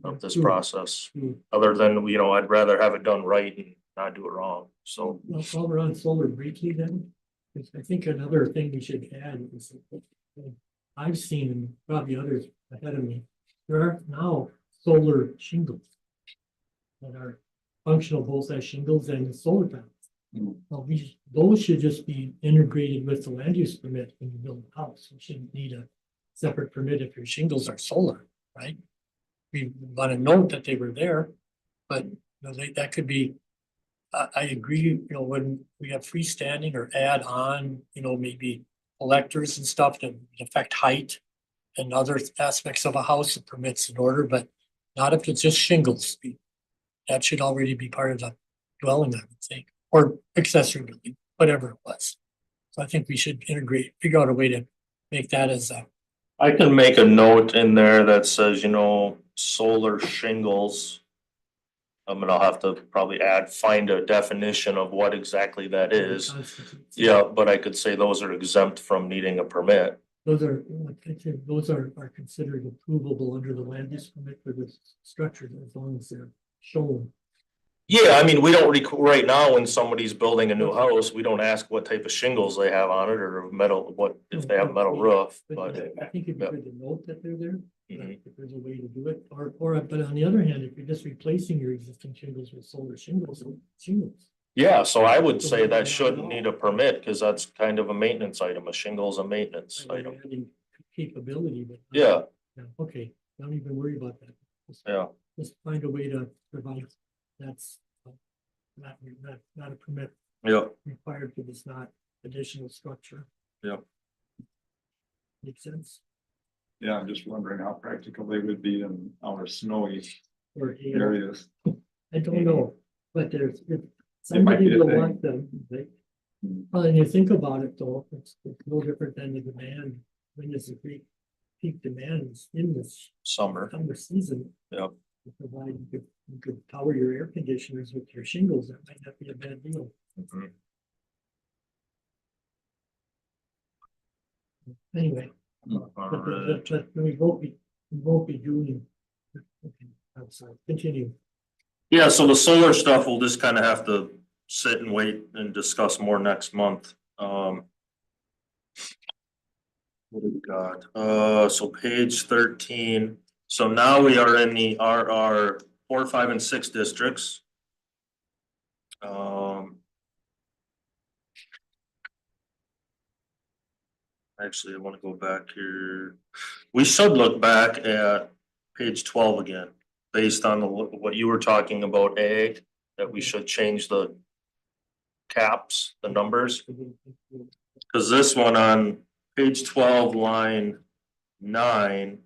of this process, other than, you know, I'd rather have it done right and not do it wrong, so. Well, while we're on solar briefly then, 'cause I think another thing we should add is that I've seen, and probably others ahead of me, there are now solar shingles that are functional both as shingles and as solar panels. Well, those should just be integrated with the land use permit when you build a house. You shouldn't need a separate permit if your shingles are solar, right? We want to note that they were there, but you know, that could be. I agree, you know, when we have freestanding or add on, you know, maybe collectors and stuff that affect height and other aspects of a house, it permits an order, but not if it's just shingles. That should already be part of the dwelling, I would think, or accessory building, whatever it was. So I think we should figure out a way to make that as a. I can make a note in there that says, you know, solar shingles. I'll have to probably find a definition of what exactly that is. Yeah, but I could say those are exempt from needing a permit. Those are, I think those are considered approvable under the land use permit for this structure as long as they're shown. Yeah, I mean, we don't right now, when somebody's building a new house, we don't ask what type of shingles they have on it or metal, what if they have a metal roof, but. I think it'd be good to note that they're there, Mhm. if there's a way to do it, or, but on the other hand, if you're just replacing your existing shingles with solar shingles. Yeah, so I would say that shouldn't need a permit, cause that's kind of a maintenance item, a shingle's a maintenance item. Adding capability, but. Yeah, Okay, don't even worry about that. yeah, Just find a way to provide, that's not a permit yeah, required for this not additional structure. yeah. Makes sense? Yeah, I'm just wondering how practical they would be in our snowy Or, you know, areas. I don't know, but there's, if It might be somebody a will thing. want them, well, and you think about it though, it's no different than the demand. When there's a great peak demands in this Summer, summer season. Yep. Provide, you could power your air conditioners with your shingles, that might not be a bad deal. Mhm. Anyway. Alright. But we won't be doing. Okay, I'm sorry, continue. Yeah, so the solar stuff, we'll just kind of have to sit and wait and discuss more next month. What do we got? So page 13. So now we are in the RR 4, 5, and 6 districts. Actually, I want to go back here. We should look back at page 12 again, based on what you were talking about, ag, that we should change the caps, the numbers. Cause this one on page 12, line 9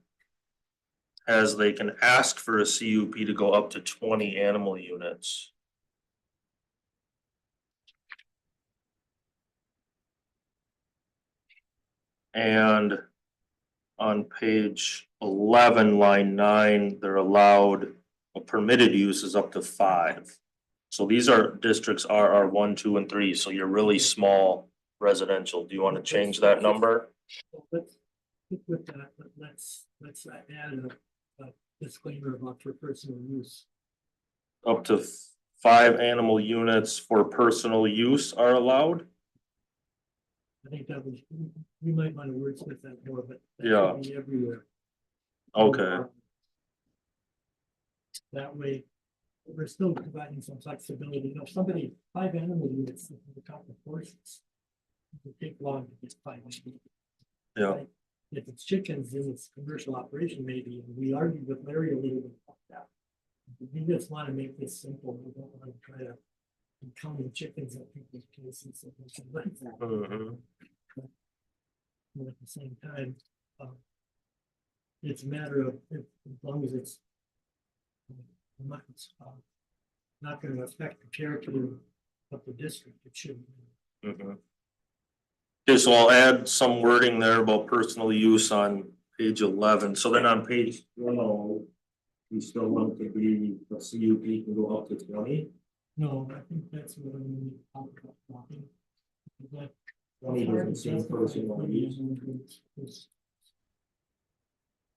has they can ask for a CUP to go up to 20 animal units. And on page 11, line 9, they're allowed, a permitted use is up to 5. So these are districts RR 1, 2, and 3, so you're really small residential. Do you want to change that number? Let's stick with that, but let's add a disclaimer about for personal use. Up to 5 animal units for personal use are allowed? I think that was, we might want to wordsmith that more, but. that Yeah. should be everywhere. Okay, That way, we're still providing some flexibility. You know, if somebody, 5 animal units, in the top of horses. It would take long to get 5 animal units. yeah, Right? If it's chickens, then it's commercial operation maybe, and we argued with Larry a little bit about that. We just want to make this simple. We don't want to try to be counting chickens at people's places and things like that. mhm, But at the same time, it's a matter of, as long as it's not, not going to affect the character of the district, it shouldn't. mhm. Okay, so I'll add some wording there about personal use on page 11. So then on page 12, we still want to be, the CUP can go up to 20. No, I think that's what I'm going to talk about. Talking. That- 20 doesn't seem personal use.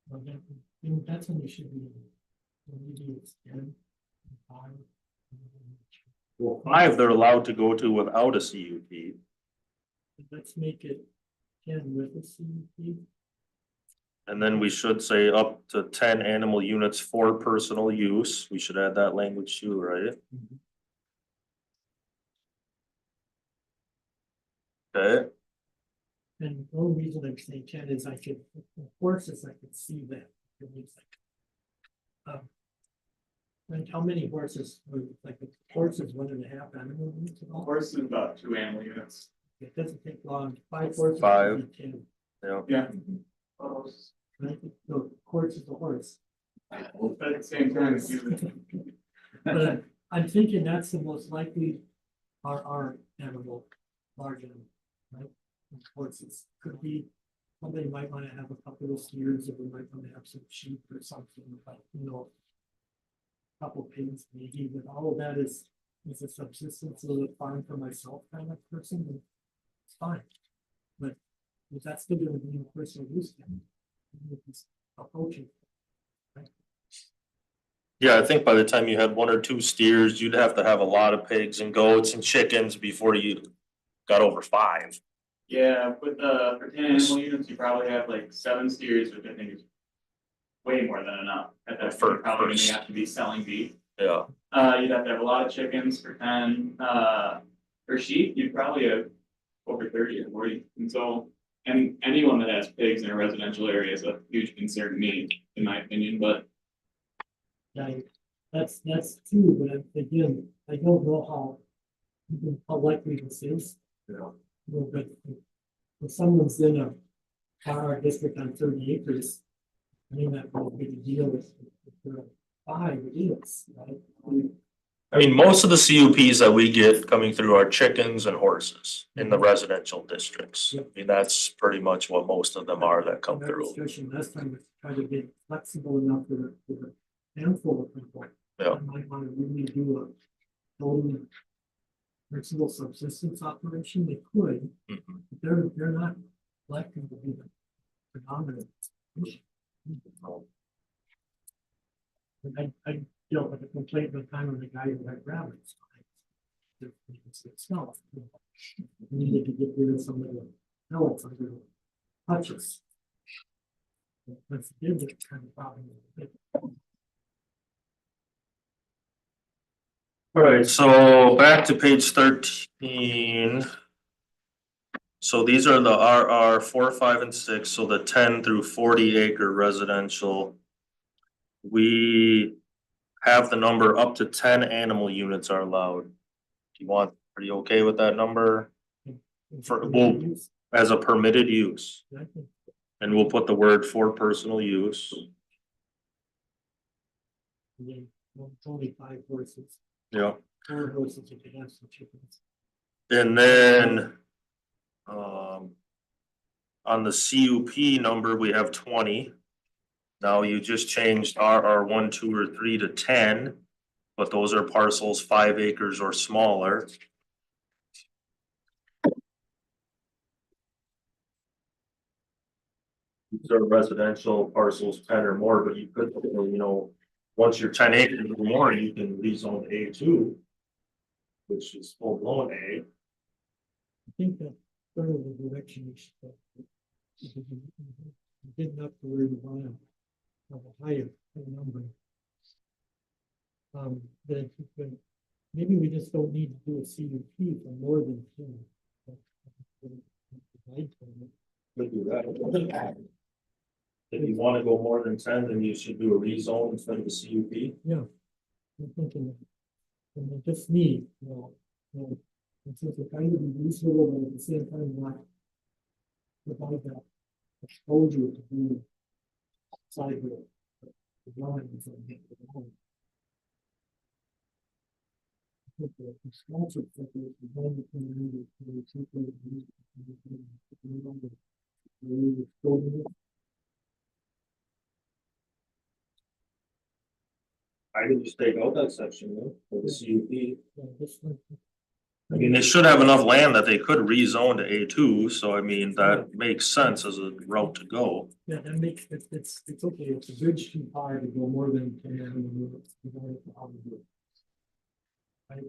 Well, that's when you should be. Maybe it's 10, 5. Well, 5 they're allowed to go to without a CUP. Let's make it 10 with a CUP. And then we should say up to 10 animal units for personal use. We should add that language too, right? Okay, And the only reason I'm saying 10 is I could, horses, I could see that. It means like, and how many horses, like the horses, 1.5 animal units at all? Horse is about 2 animal units. It doesn't take long, 5 horses. 5. would be 10, yeah. Yeah. right? No, horse is a horse. At the same time, But I'm thinking that's the most likely our animal, large animal, right? Horses could be, somebody might want to have a couple of steers, or we might want to have some sheep or something, but you know. Couple pigs maybe, but all of that is a subsistence of the farm for myself kind of person, and it's fine. But that's still gonna be a personal use then. It's approaching. Yeah, I think by the time you had 1 or 2 steers, you'd have to have a lot of pigs and goats and chickens before you got over 5. yeah, with for 10 animal units, you probably have like 7 steers, which I think is way more than enough. At that For point, probably first. you have to be selling beef. Yeah, You'd have to have a lot of chickens for 10, for sheep, you'd probably have over 30 or 40, and so. And anyone that has pigs in a residential area is a huge concern to me, in my opinion, but Yeah, that's true, but again, I don't know how likely this is. Yeah. You know, but if someone's in a our district on 30 acres, I mean, that will be the deal with the 5 units, right? I mean, most of the CUPs that we get coming through are chickens and horses in the residential districts. I mean, that's pretty much what most of them are that come Our through. discussion last time was trying to get flexible enough for the handful of people. Yeah. That might want to really do a total personal subsistence operation, they could, Mhm. but they're not likely to be the predominant. I dealt with a complaint one time on the guy who had rabbits. It's not. We needed to get rid of some of the pellets under the hutches. That's the kind of problem. All right, so back to page 13. So these are the RR 4, 5, and 6, so the 10 through 40 acre residential. We have the number up to 10 animal units are allowed. Do you want, are you okay with that number? For, well, as a permitted use, and we'll put the word for personal use. It's only 5 horses, Yeah, 4 horses if you have some chickens. and then. On the CUP number, we have 20. Now you just changed RR 1, 2, or 3 to 10, but those are parcels 5 acres or smaller. These are residential parcels 10 or more, but you could, once you're 10 acres or more, you can rezone A2, which is full blown A. I think that sort of the direction we should go. Getting up to where you want to have a higher number. But maybe we just don't need to do a CUP for more than 10. Could do that. If you wanna go more than 10, then you should do a rezone instead of a CUP. Yeah. I'm thinking, and just me, it's just a kind of reasonable, but at the same time, not provide that exposure to be outside the lines and get the home. I think the sponsor that is the one that can really, take it, I can just take out that section, for the CUP. This one, I mean, they should have enough land that they could rezone to A2, so I mean, that makes sense as a route to go. yeah, that makes, it's okay, it's a bridge too far to go more than 10 minutes. Right?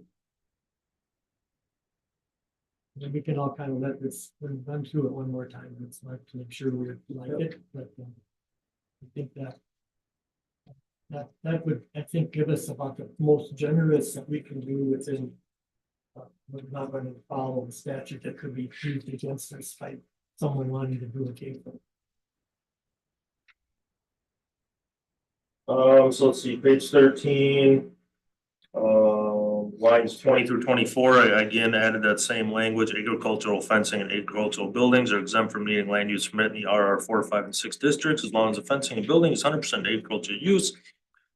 Then we can all kind of let this, run through it one more time, it's not to make sure we like it, but I think that would, I think, give us about the most generous that we can do within. We're not going to follow the statute that could be used against us by someone wanting to do a case. So let's see, page 13. Lines 20 through 24, I again added that same language. Agricultural fencing and agricultural buildings are exempt from needing land use permit in the RR 4, 5, and 6 districts as long as the fencing and building is 100% agricultural use.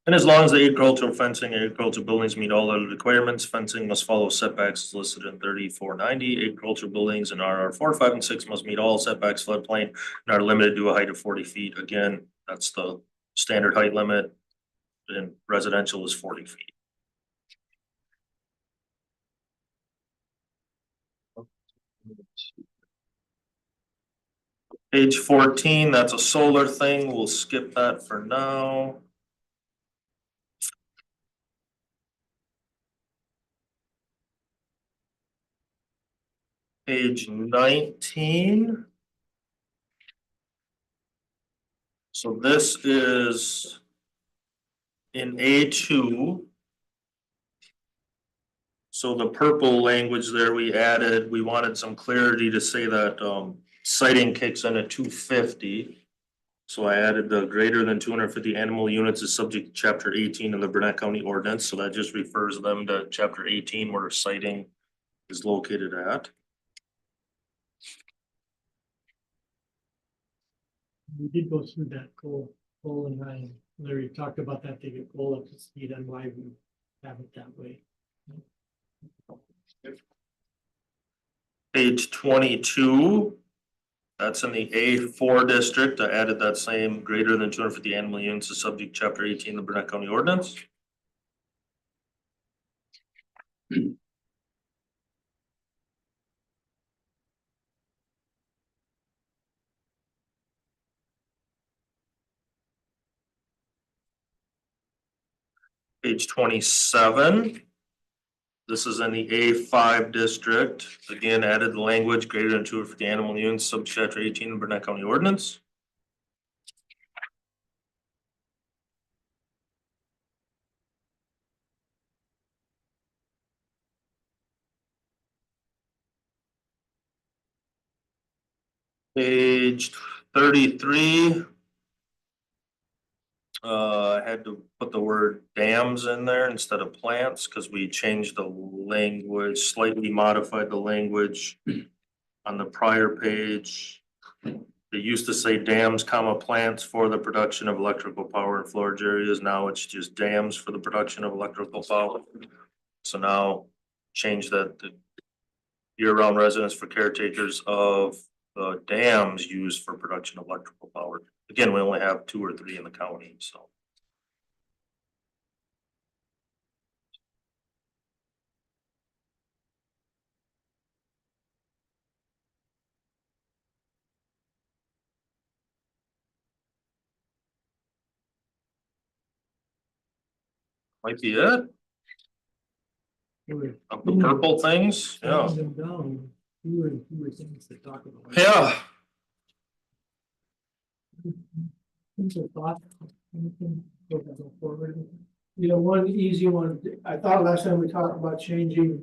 And as long as the agricultural fencing and agricultural buildings meet all other requirements, fencing must follow setbacks as listed in 3490. Agricultural buildings in RR 4, 5, and 6 must meet all setbacks floodplain and are limited to a height of 40 feet. Again, that's the standard height limit. And residential is 40 feet. Page 14, that's a solar thing. We'll skip that for now. Page 19. So this is in A2. So the purple language there we added, we wanted some clarity to say that sighting kicks in at 250. So I added the greater than 250 animal units is subject to chapter 18 of the Burnett County ordinance. So that just refers them to chapter 18 where sighting is located at. We did go through that Cole and Ryan, Larry talked about that to get Cole up to speed on why we have it that way. Page 22, that's in the A4 district. I added that same greater than 250 animal units is subject to chapter 18 of the Burnett County ordinance. Page 27. This is in the A5 district. Again, added the language greater than 250 animal units, subject to chapter 18 of Burnett County ordinance. Page 33. I had to put the word dams in there instead of plants because we changed the language, slightly modified the language on the prior page. It used to say dams, comma, plants for the production of electrical power in flood areas. Now it's just dams for the production of electrical power. So now change that to year-round residents for caretakers of the dams used for production of electrical power. Again, we only have 2 or 3 in the county, so. Might be it. Of the purple things, yeah. Them down, fewer and fewer things to talk about. Yeah. Things are thought, anything go forward. One easy one, I thought last time we talked about changing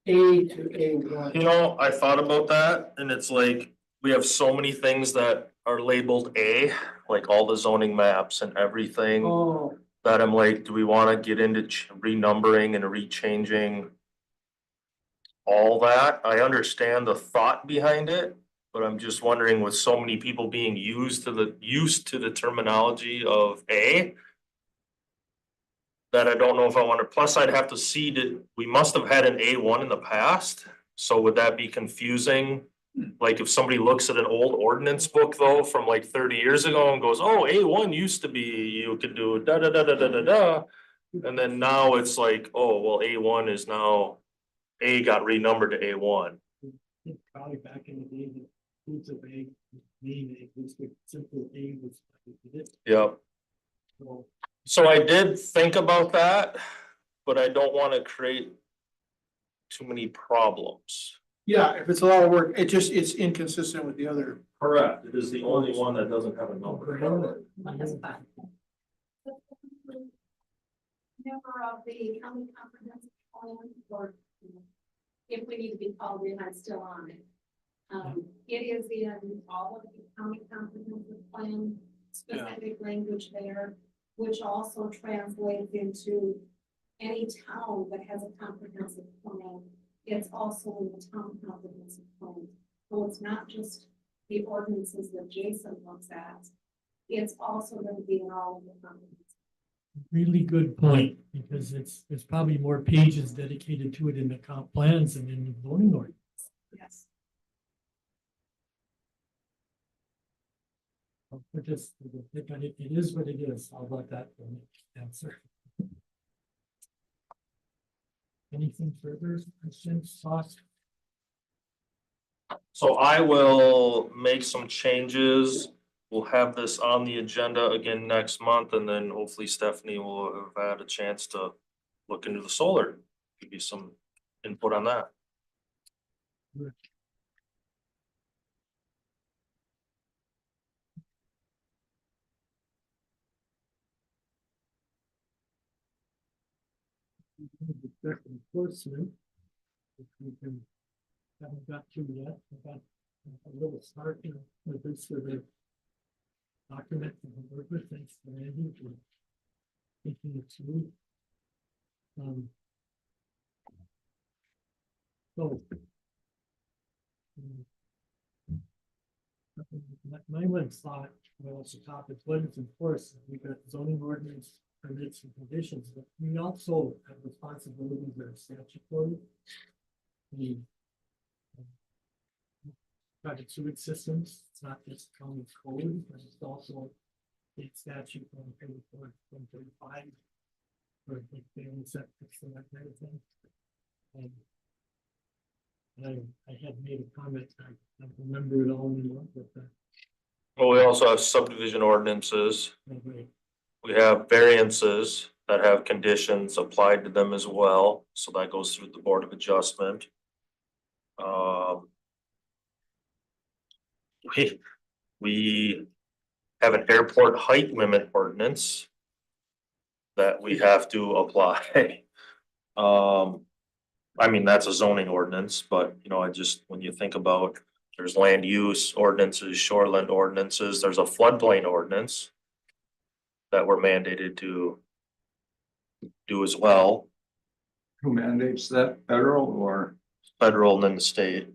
A to A1. You know, I thought about that and it's like, we have so many things that are labeled A, like all the zoning maps and everything. Oh, That I'm like, do we wanna get into renumbering and rechanging? All that, I understand the thought behind it, but I'm just wondering with so many people being used to the terminology of A. That I don't know if I wanna, plus I'd have to see that, we must have had an A1 in the past, so would that be confusing? Like if somebody looks at an old ordinance book though, from like 30 years ago and goes, oh, A1 used to be, you could do da da da da da da da. And then now it's like, oh, well, A1 is now, A got renumbered to A1. Probably back in the day, the foods of egg, main egg, was the simple A was. Yep. So I did think about that, but I don't wanna create too many problems. yeah, if it's a lot of work, it's inconsistent with the other. Correct, it is the only one that doesn't have a number. That's fine. Member of the county comprehensive plan, or if we need to be called in, I'm still on it. It is in all of the county comprehensive plan, specific language there, which also translates into any town that has a comprehensive plan. It's also in the town comprehensive plan. So it's not just the ordinances that Jason looks at. It's also going to be in all of the comprehensive. Really good point, because there's probably more pages dedicated to it in the comp plans than in the zoning ordinance. Yes. But just, it is what it is. How about that for an answer? Anything further, questions, thoughts? So I will make some changes. We'll have this on the agenda again next month, and then hopefully Stephanie will have had a chance to look into the solar. Give you some input on that. Enforcement, which we haven't got to yet. I got a little start with this with a document to work with. Thanks to Andy for thinking it through. So. My one thought, well, it's a topic, what is enforced? We got zoning ordinance, permits and conditions, but we also have responsibilities that are statutory. The private sewage systems, it's not just county code, but it's also state statute 134, 135. For like family septics and that kind of thing. I had made a comment, I don't remember it all anymore, but Well, we also have subdivision ordinances. anyway. We have variances that have conditions applied to them as well, so that goes through the Board of Adjustment. We have an airport height limit ordinance that we have to apply. I mean, that's a zoning ordinance, but you know, when you think about, there's land use ordinances, shoreland ordinances, there's a floodplain ordinance that we're mandated to do as well, Who mandates that, federal or? federal and then the state.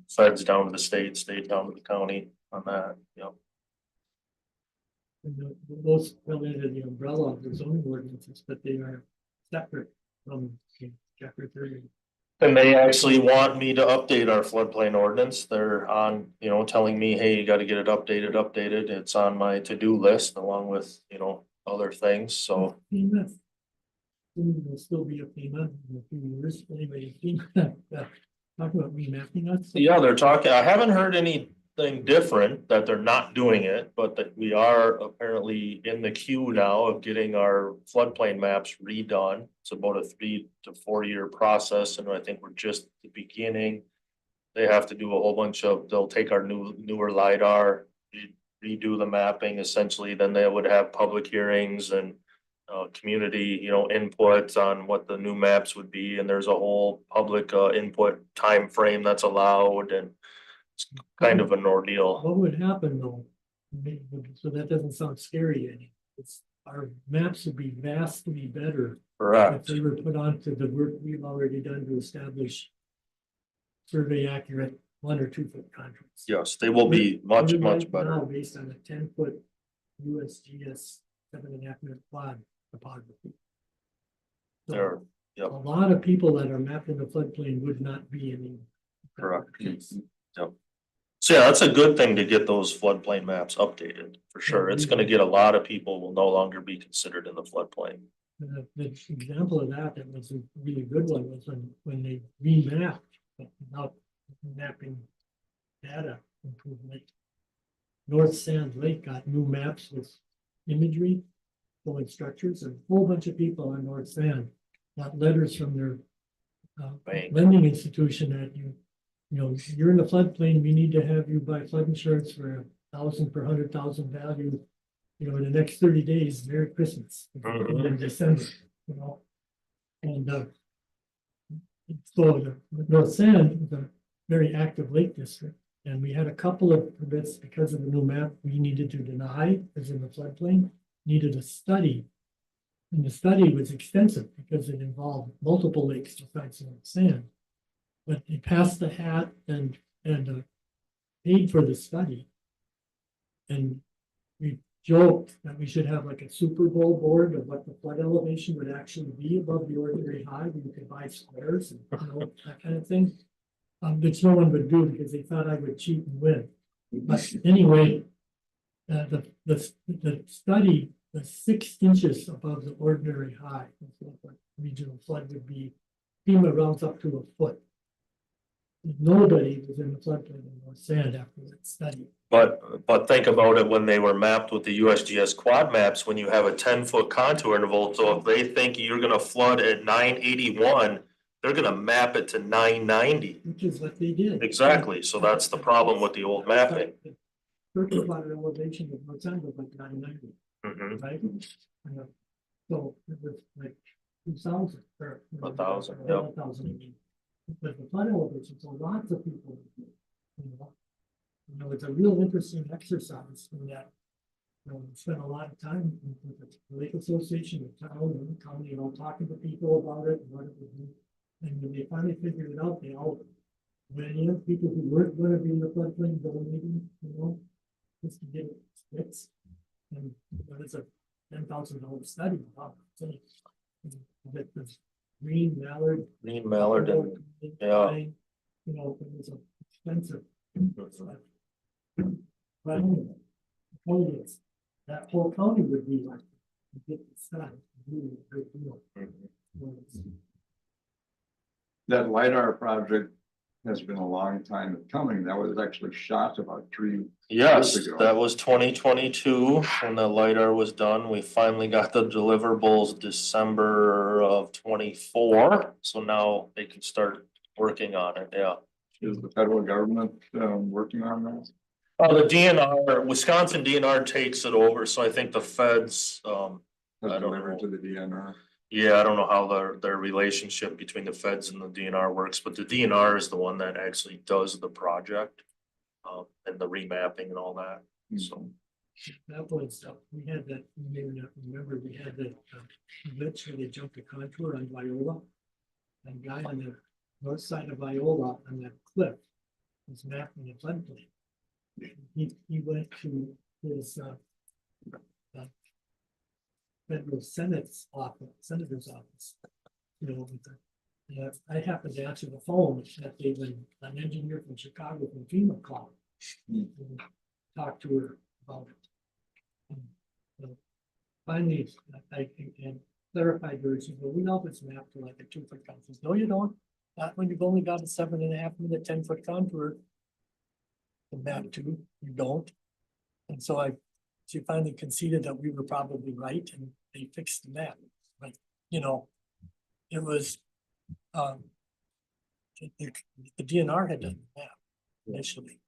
Feds down to the state, state down to the county on that, you know. And those fell under the umbrella of the zoning ordinances, but they are separate from chapter 30. And they actually want me to update our floodplain ordinance. They're on, telling me, hey, you gotta get it updated. It's on my to-do list along with, other things, so. FEMA. Will still be a FEMA in a few years, anyway, FEMA, talk about remapping us. Yeah, they're talking, I haven't heard anything different that they're not doing it, but that we are apparently in the queue now of getting our floodplain maps redone. It's about a 3 to 4 year process, and I think we're just at the beginning. They have to do a whole bunch of, they'll take our newer LiDAR, redo the mapping essentially, then they would have public hearings and community, input on what the new maps would be, and there's a whole public input time frame that's allowed, and it's kind of an ordeal. What would happen though? So that doesn't sound scary any. It's, our maps would be vastly better if Correct. they were put onto the work we've already done to establish survey accurate 1 or 2 foot contracts. Yes, they will be much, We're much right better. now based on a 10-foot USGS 7.5 minute quad topography. So There, yep. a lot of people that are mapped in the floodplain would not be any. Correct. Yep. So yeah, that's a good thing to get those floodplain maps updated, for sure. It's gonna get a lot of people will no longer be considered in the floodplain. The example of that was a really good one was when they remapped, but without mapping data improvement. North Sand Lake got new maps with imagery, showing structures, and a whole bunch of people on North Sand got letters from their Bank. lending institution that you're in the floodplain, we need to have you buy flood insurance for 1,000 per 100,000 value. In the next 30 days, Merry Christmas. In December, And so the North Sand is a very active lake district. And we had a couple of permits because of the new map we needed to deny, as in the floodplain, needed a study. And the study was extensive because it involved multiple lakes besides North Sand. But they passed the hat and paid for the study. And we joked that we should have like a Super Bowl board of what the flood elevation would actually be above the ordinary high, where you could buy squares and that kind of thing. Which no one would do because they thought I would cheat and win. But anyway, the study was 6 inches above the ordinary high. Regional flood would be, FEMA rounds up to a foot. Nobody was in the floodplain in North Sand after that study. But think about it when they were mapped with the USGS quad maps, when you have a 10-foot contour interval, so if they think you're gonna flood at 981, they're gonna map it to 990. Which is what they did. Exactly, so that's the problem with the old mapping. First water elevation of North Sand was like 990, Mhm. right? So it was like 2,000 or 1,000, yeah. 1,000 I mean. But the flood elevation, so lots of people. It's a real interesting exercise in that. We spent a lot of time with the Lake Association, the town, and the county, talking to people about it and what it would do. And when they finally figured it out, they all went in, people who weren't gonna be in the floodplain donating, just to get it fixed. And it's a $10,000 study. Wow. So, that the green mallard. And yeah. It was expensive. But anyway, the point is, that whole county would be like, to get this done, really a great deal. That LiDAR project has been a long time coming. That was actually shot about 3 Yes, years ago. that was 2022 when the LiDAR was done. We finally got the deliverables December of 24. So now they can start working on it, yeah. Is the federal government working on that? The DNR, Wisconsin DNR takes it over, so I think the feds, I don't Delivered know. to the DNR. Yeah, I don't know how their relationship between the feds and the DNR works, but the DNR is the one that actually does the project. And the remapping and all that, so. That was, we had that, you may not remember, we had that glitch where they jumped the contour on Viola. And guy on the north side of Viola on that cliff was mapping the floodplain. He went to his federal senator's office, with the Yeah, I happened to answer the phone that day when an engineer from Chicago from FEMA called. And talked to her about it. And finally, I and clarified her, she said, well, we know if it's mapped to like a 2-foot contour. I said, no, you don't. Not when you've only got a 7.5 minute 10-foot contour. The map to, you don't. And so she finally conceded that we were probably right and they fixed the map. But, you know, it was, the DNR had done the map initially.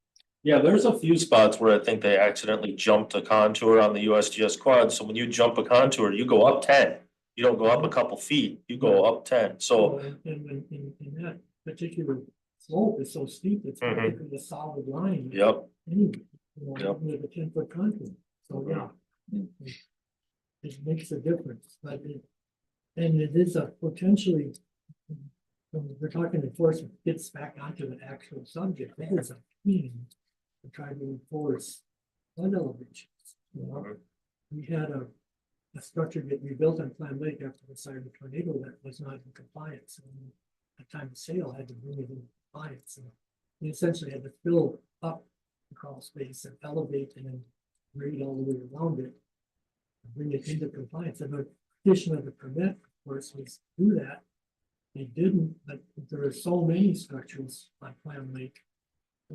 Yeah, there's a few spots where I think they accidentally jumped a contour on the USGS quad. So when you jump a contour, you go up 10. You don't go up a couple feet, you go up 10. So In that particular slope is so steep, it's practically a solid line. yep, Anyway, you know, Yep. even with a 10-foot contour. So, yeah. It makes a difference, but and it is a potentially, when we're talking enforcement, gets back onto the actual subject. It is a theme to try to enforce flood elevations. You know, we had a structure get rebuilt on Clam Lake after the siren tornado that was not in compliance. And at time of sale, had to bring it in compliance. And we essentially had to fill up the crawl space and elevate and then grade all the way around it. Bring it into compliance. And the condition of the permit, of course, was to do that. They didn't, but there are so many structures on Clam Lake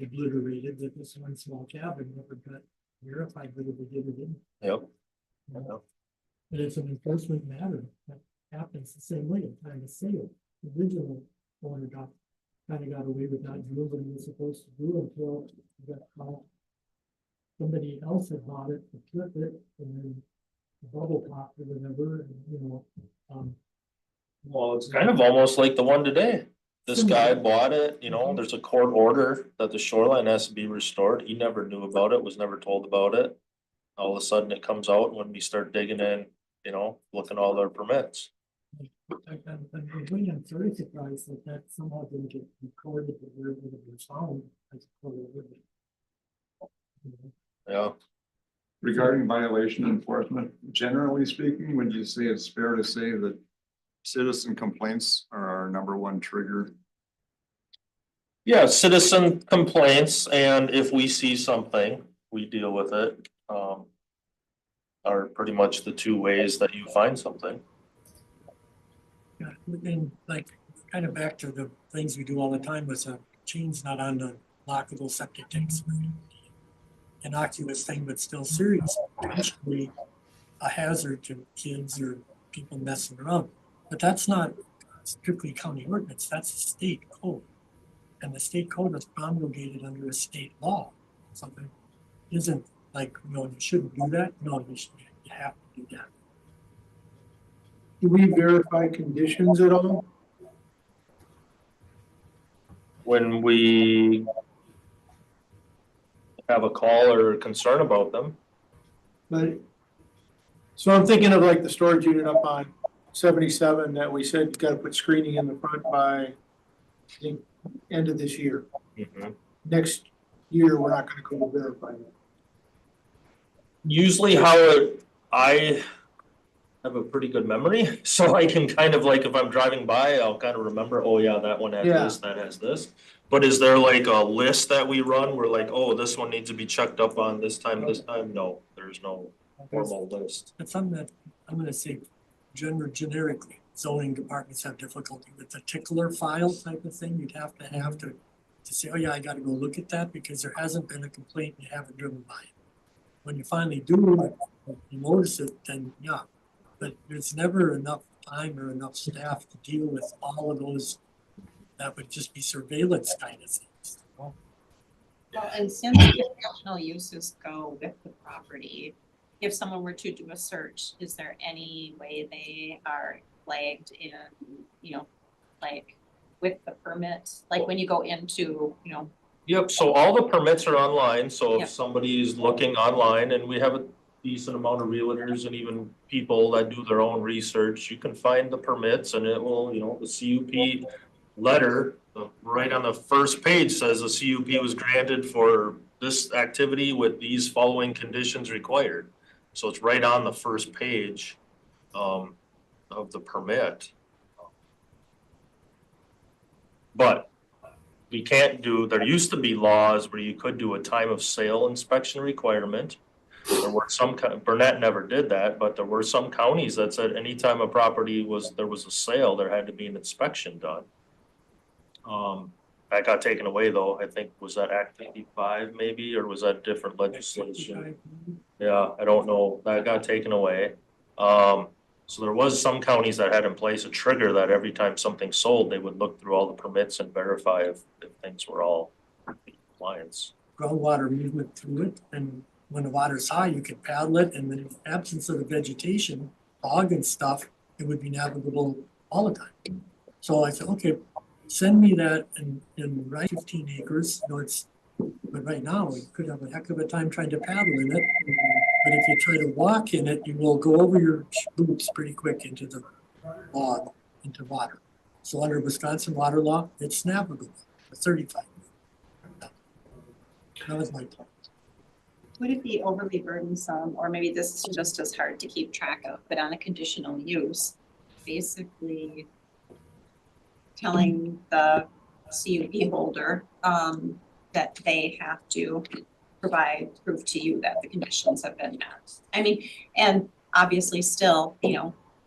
obliterated that this one small cabin never got verified whether they did or didn't. yep. But it's an enforcement matter that happens the same way at time of sale. The original owner kind of got away with not doing what he was supposed to do until he got caught. Somebody else had bought it, flipped it, and then the bubble popped or whatever, and you know, Well, it's kind of almost like the one today. This guy bought it, you know, there's a court order that the shoreline has to be restored. He never knew about it, was never told about it. All of a sudden it comes out when we start digging in, you know, looking at all their permits. I'm very surprised that somehow didn't get recorded where it was found as a court order. Yeah. Regarding violation enforcement, generally speaking, would you say it's fair to say that citizen complaints are our #1 trigger? Yeah, citizen complaints, and if we see something, we deal with it. Are pretty much the two ways that you find something. Yeah, and like kind of back to the things we do all the time with chains not on the lockable septic tanks. Innocuous thing, but still serious, potentially a hazard to kids or people messing around. But that's not strictly county ordinance, that's a state code. And the state code is promulgated under a state law. Something isn't like, no, you shouldn't do that. No, you have to do that. Do we verify conditions at all? When we have a call or concern about them. But, so I'm thinking of like the storage unit up on 77 that we said you gotta put screening in the front by, I think, end of this year. Next year, we're not gonna go verify that. Usually I have a pretty good memory, so I can kind of like, if I'm driving by, I'll kind of remember, oh yeah, that one has Yeah. this, that has this. But is there like a list that we run where like, oh, this one needs to be checked up on this time? No, there's no formal list. That's something that I'm gonna say generically, zoning departments have difficulty with the tickler file type of thing. You'd have to say, oh yeah, I gotta go look at that because there hasn't been a complaint and you haven't driven by it. When you finally do, you notice it, then yeah, but there's never enough time or enough staff to deal with all of those. That would just be surveillance kind of things. Well, and since recreational uses go with the property, if someone were to do a search, is there any way they are flagged in, you know, like with the permit, like when you go into, you know? Yep, so all the permits are online, so Yep. if somebody is looking online, and we have a decent amount of realtors and even people that do their own research, you can find the permits and it will, you know, the CUP letter, right on the first page says the CUP was granted for this activity with these following conditions required. So it's right on the first page of the permit. But we can't do, there used to be laws where you could do a time of sale inspection requirement. There were some, Burnett never did that, but there were some counties that said anytime a property there was a sale, there had to be an inspection done. That got taken away though, I think, was that Act 85 maybe, or was that different legislation? Yeah, I don't know, that got taken away. So there was some counties that had in place a trigger that every time something sold, they would look through all the permits and verify if things were all in compliance. Groundwater movement through it, and when the water's high, you could paddle it, and in the absence of the vegetation, fog and stuff, it would be navigable all the time. So I said, okay, send me that in right 15 acres, but right now, you could have a heck of a time trying to paddle in it. But if you try to walk in it, you will go over your boots pretty quick into the bog, into water. So under Wisconsin water law, it's navigable for 35. That was my point. Would it be overly burdensome, or maybe this is just as hard to keep track of, but on a conditional use, basically telling the CUP holder that they have to provide proof to you that the conditions have been met. I mean, and obviously still,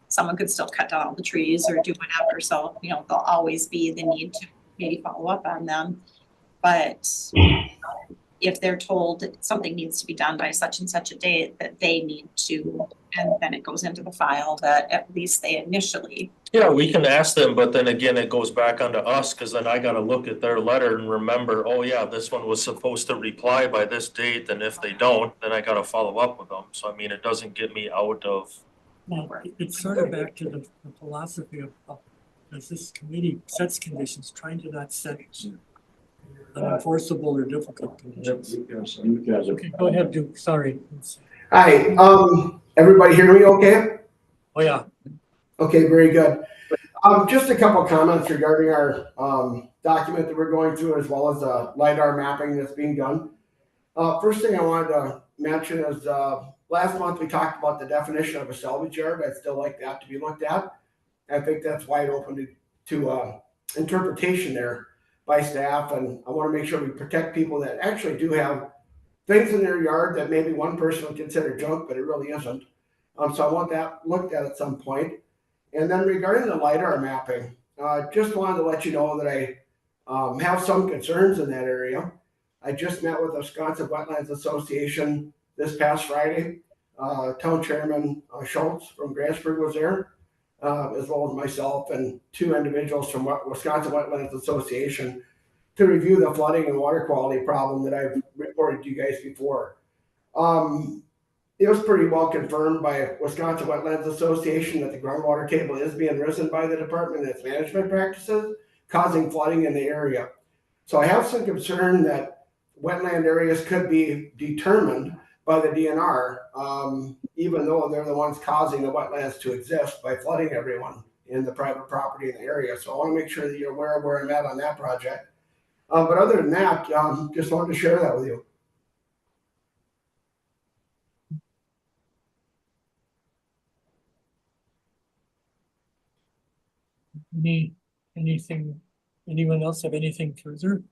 someone could still cut down all the trees or do whatever. So, there'll always be the need to maybe follow up on them. But if they're told that something needs to be done by such and such a date, that they need to, and then it goes into the file that at least they initially. Yeah, we can ask them, but then again, it goes back onto us, because then I gotta look at their letter and remember, oh yeah, this one was supposed to reply by this date, and if they don't, then I gotta follow up with them. So I mean, it doesn't get me out of. Well, it's sort of back to the philosophy of, as this committee sets conditions, trying to not set unenforceable or difficult conditions. Okay, go ahead, Duke, sorry. Hi, everybody hear me okay? Oh, yeah. Okay, very good. Just a couple of comments regarding our document that we're going through, as well as the LiDAR mapping that's being done. First thing I wanted to mention is last month we talked about the definition of a salvage yard. I'd still like that to be looked at. I think that's wide open to interpretation there by staff, and I want to make sure we protect people that actually do have things in their yard that maybe one person would consider junk, but it really isn't. So I want that looked at some point. And then regarding the LiDAR mapping, just wanted to let you know that I have some concerns in that area. I just met with the Wisconsin Wetlands Association this past Friday. Town Chairman Schultz from Grantsburg was there, as well as myself and two individuals from Wisconsin Wetlands Association to review the flooding and water quality problem that I've reported to you guys before. It was pretty well confirmed by Wisconsin Wetlands Association that the groundwater table is being risen by the department and its management practices, causing flooding in the area. So I have some concern that wetland areas could be determined by the DNR, even though they're the ones causing the wetlands to exist by flooding everyone in the private property in the area. So I want to make sure that you're aware of where I'm at on that project. But other than that, just wanted to share that with you. Anyone else have anything further?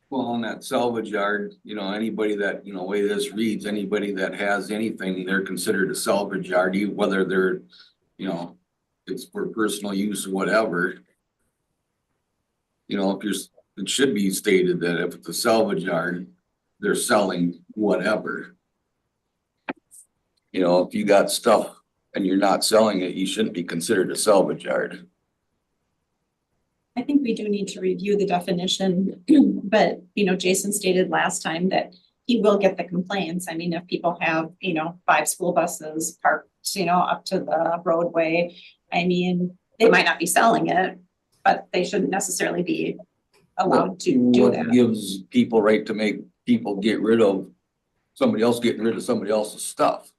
Well, on that salvage yard, anybody that, way this reads, anybody that has anything, they're considered a salvage yard, whether they're, it's for personal use or whatever. It should be stated that if it's a salvage yard, they're selling whatever. If you got stuff and you're not selling it, you shouldn't be considered a salvage yard. I think we do need to review the definition, but, Jason stated last time that he will get the complaints. I mean, if people have, 5 school buses parked, up to the roadway, I mean, they might not be selling it, but they shouldn't necessarily be allowed to do that. What gives people right to make people get rid of somebody else getting rid of somebody else's stuff?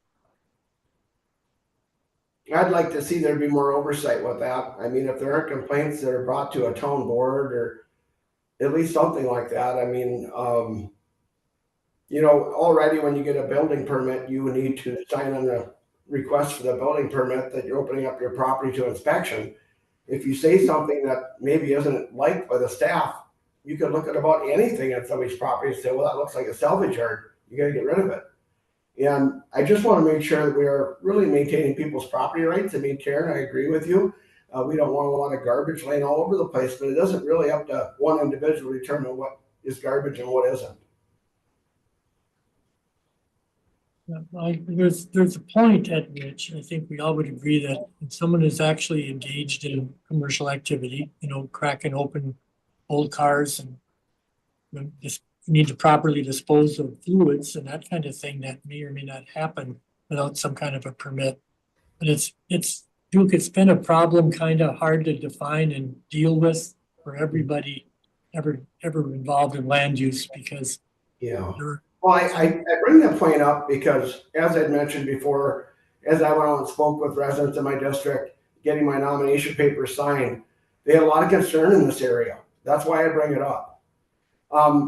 I'd like to see there be more oversight with that. I mean, if there are complaints that are brought to a town board or at least something like that, I mean, already when you get a building permit, you need to sign on the request for the building permit that you're opening up your property to inspection. if you say something that maybe isn't liked by the staff, you could look at about anything on somebody's property and say, well, that looks like a salvage yard. You gotta get rid of it. And I just want to make sure that we are really maintaining people's property rights. I mean, Karen, I agree with you. We don't want a lot of garbage laying all over the place, but it isn't really up to one individual to determine what is garbage and what isn't. There's a point at which I think we all would agree that if someone is actually engaged in commercial activity, you know, cracking open old cars and just need to properly dispose of fluids and that kind of thing, that may or may not happen without some kind of a permit. But it's Duke, it's been a problem, kind of hard to define and deal with for everybody ever involved in land use, because Well, I bring that point up because, as I'd mentioned before, as I went out and spoke with residents in my district, getting my nomination papers signed, they had a lot of concern in this area. That's why I bring it up.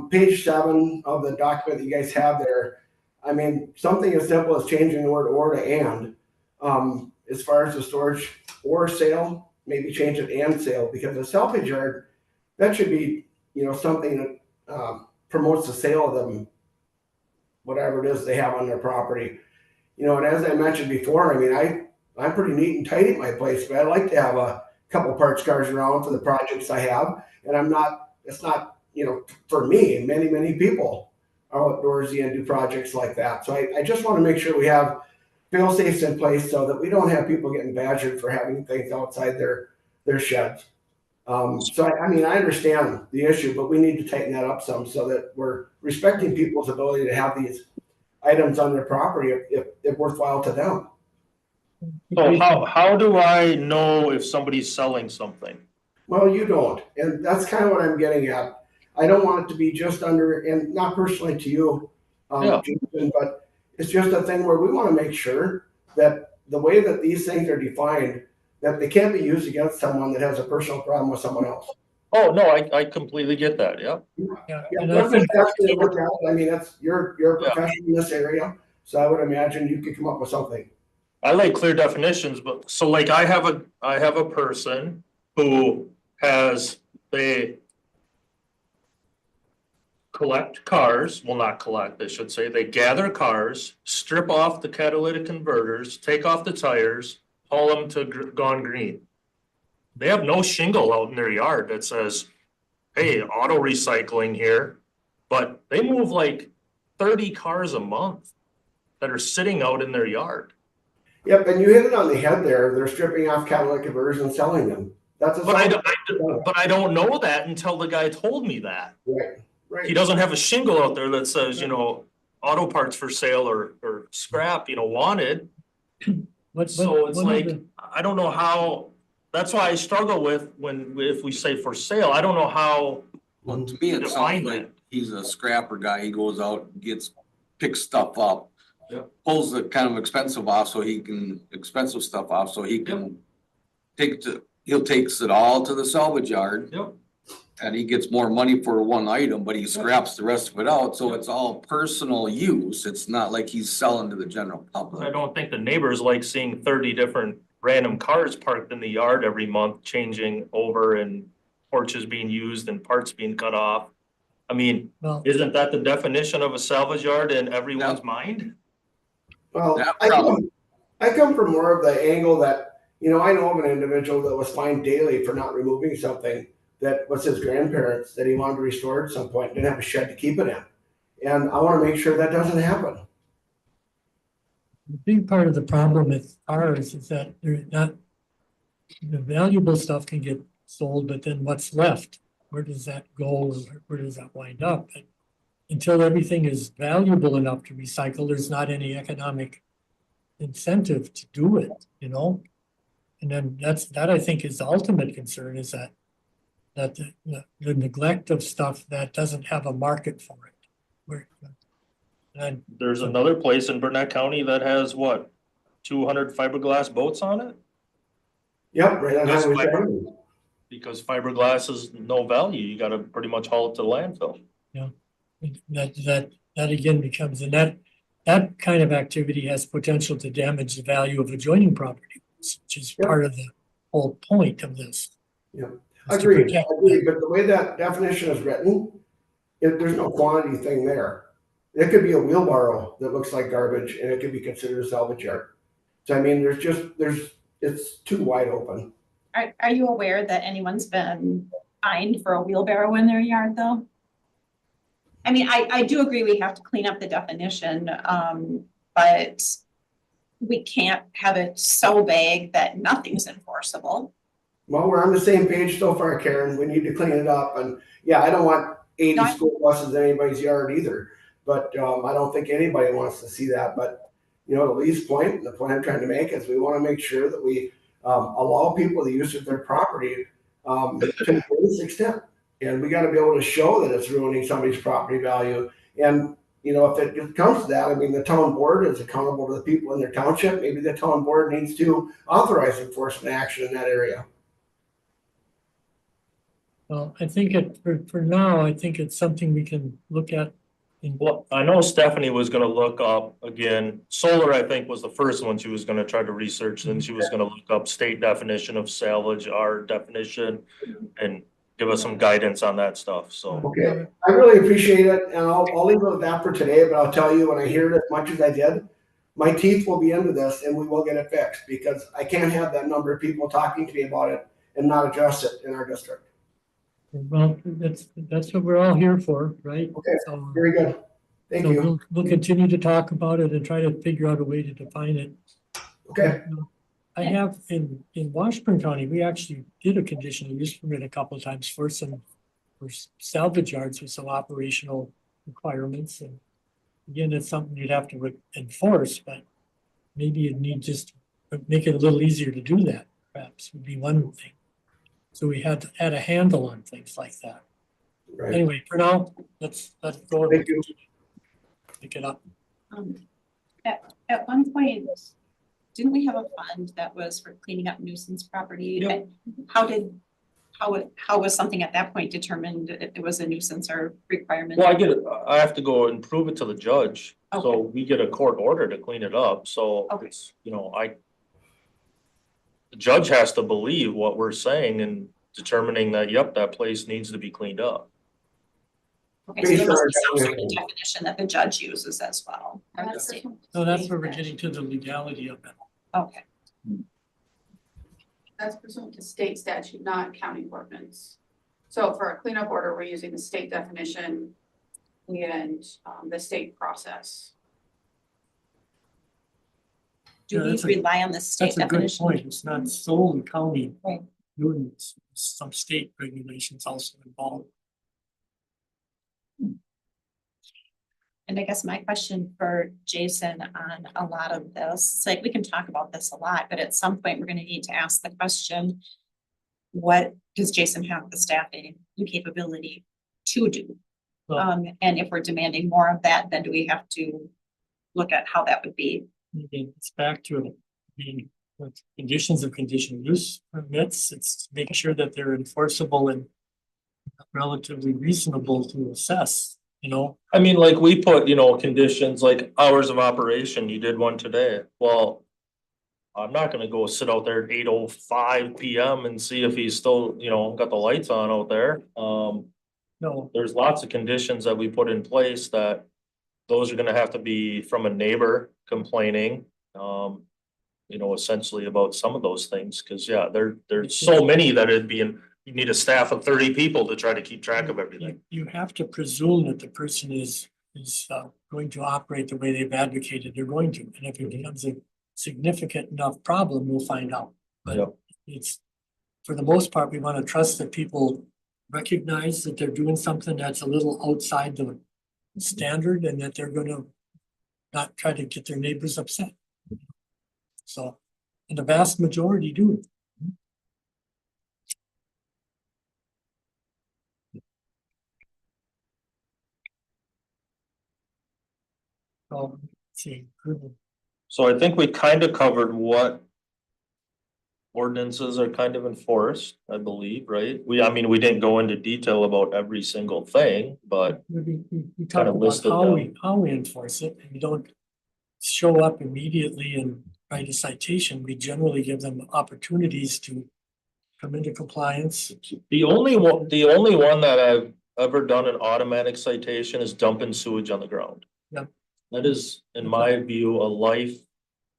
Page 7 of the document that you guys have there, I mean, something as simple as changing the word "or" to "and." As far as the storage or sale, maybe change it "and sale," because a salvage yard, that should be, you know, something that promotes the sale of them, whatever it is they have on their property. You know, and as I mentioned before, I mean, I'm pretty neat and tidy at my place, but I like to have a couple parts cars around for the projects I have. And it's not, you know, for me, many people are outdoorsy and do projects like that. So I just want to make sure we have fail safes in place so that we don't have people getting badgered for having things outside their sheds. So I mean, I understand the issue, but we need to tighten that up some so that we're respecting people's ability to have these items on their property if worthwhile to them. So how do I know if somebody's selling something? Well, you don't, and that's kind of what I'm getting at. I don't want it to be just under, and not personally to you, Jason, but it's just a thing where we want to make sure that the way that these things are defined, that they can't be used against someone that has a personal problem with someone else. Oh, no, I completely get that, yeah. Yeah, that's exactly what I mean, that's you're a professional in this area, so I would imagine you could come up with something. I like clear definitions, but so like I have a person who they collect cars, well, not collect, I should say, they gather cars, strip off the catalytic converters, take off the tires, haul them to Gone Green. They have no shingle out in their yard that says, hey, auto recycling here, but they move like 30 cars a month that are sitting out in their yard. Yep, and you hit it on the head there. They're stripping off catalytic converters and selling them. That's but I don't know that until the guy told me that. Right. He doesn't have a shingle out there that says, you know, auto parts for sale or scrap, you know, wanted. So it's like, I don't know how, that's why I struggle with if we say for sale, I don't know how. Well, to me, it sounds like he's a scrapper guy. He goes out, picks stuff up. Pulls the kind of expensive stuff off so he can he'll takes it all to the salvage yard. And he gets more money for one item, but he scraps the rest of it out, so it's all personal use. It's not like he's selling to the general public. I don't think the neighbors like seeing 30 different random cars parked in the yard every month, changing over and porches being used and parts being cut off. I mean, isn't that the definition of a salvage yard in everyone's mind? Well, I come from more of the angle that, you know, I know of an individual that was fined daily for not removing something that was his grandparents that he wanted to restore at some point, didn't have a shed to keep it in. And I want to make sure that doesn't happen. The big part of the problem with cars is that they're not, the valuable stuff can get sold, but then what's left? Where does that go? Where does that wind up? And until everything is valuable enough to recycle, there's not any economic incentive to do it, you know? And then that I think is the ultimate concern, is that the neglect of stuff that doesn't have a market for it. There's another place in Burnett County that has what, 200 fiberglass boats on it? Yep, right on Highway 70. Because fiberglass is no value, you gotta pretty much haul it to the landfill. Yeah, that again becomes, and that kind of activity has potential to damage the value of adjoining property, which is part of the whole point of this. Yeah. is to Agreed, protect agreed, but the way that definition is written, there's no quantity thing there. It could be a wheelbarrow that looks like garbage and it could be considered a salvage yard. So I mean, it's too wide open. Are you aware that anyone's been fined for a wheelbarrow in their yard though? I mean, I do agree we have to clean up the definition, but we can't have it so vague that nothing's enforceable. Well, we're on the same page so far, Karen. We need to clean it up. And yeah, I don't want 80 No, school buses in anybody's yard either. But I don't think anybody wants to see that. But you know, the least point, the point I'm trying to make is we want to make sure that we allow people the use of their property to the fullest extent. And we got to be able to show that it's ruining somebody's property value. And you know, if it comes to that, I mean, the town board is accountable to the people in their township. Maybe the town board needs to authorize enforcement action in that area. Well, I think for now, I think it's something we can look at. Well, I know Stephanie was gonna look up again, solar, I think, was the first one she was gonna try to research, then she was gonna look up state definition of salvage, our definition, and give us some guidance on that stuff, so. Okay, I really appreciate it, and I'll leave it with that for today, but I'll tell you, when I hear it as much as I did, my teeth will be into this and we will get it fixed, because I can't have that number of people talking to me about it and not address it in our district. Well, that's what we're all here for, right? Okay, So, very good. Thank so you. we'll continue to talk about it and try to figure out a way to define it. Okay. I have in Washburn County, we actually did a conditional use permit a couple of times for salvage yards with some operational requirements. And again, it's something you'd have to enforce, but maybe you'd need just to make it a little easier to do that, perhaps would be one thing. So we had to add a handle on things like that. Right. Anyway, for now, let's go. Thank you. Pick it up. At one point, didn't we have a fund that was for cleaning up nuisance property? Yep. How was something at that point determined if it was a nuisance or requirement? Well, I have to go and prove it to the judge, so we get a court order to clean it up, so it's, you know, the judge has to believe what we're saying and determining that, yep, that place needs to be cleaned up. Okay, so there must be some sort of definition that the judge uses as well. So that's where we're getting to the legality of it. Okay. That's pursuant to state statute, not county ordinance. So for a cleanup order, we're using the state definition and the state process. Do we rely on the state That's a good definition? point. It's not solely county Right. doing this. Some state regulations also involved. And I guess my question for Jason on a lot of this, it's like we can talk about this a lot, but at some point we're going to need to ask the question, what does Jason have the staffing and capability to do? Well, And if we're demanding more of that, then do we have to look at how that would be? again, it's back to the conditions of conditional use permits. It's making sure that they're enforceable and relatively reasonable to assess, you know? I mean, like we put, you know, conditions like hours of operation, you did one today, well, I'm not gonna go sit out there at 8:05 PM and see if he's still, you know, got the lights on out there. No, There's lots of conditions that we put in place that those are gonna have to be from a neighbor complaining. You know, essentially about some of those things, cause yeah, there's so many that it'd be you need a staff of 30 people to try to keep track of everything. you have to presume that the person is going to operate the way they've advocated they're going to. And if it becomes a significant enough problem, we'll find out. But Yep. it's, for the most part, we want to trust that people recognize that they're doing something that's a little outside the standard and that they're gonna not try to get their neighbors upset. So, and the vast majority do. Let's see. So I think we kind of covered what ordinances are kind of enforced, I believe, right? I mean, we didn't go into detail about every single thing, but We talk Kinda about listed how we enforce it, and we don't show up immediately and write a citation. We generally give them opportunities to come into compliance. The only one that I've ever done an automatic citation is dumping sewage on the ground. Yep. That is, in my view, a life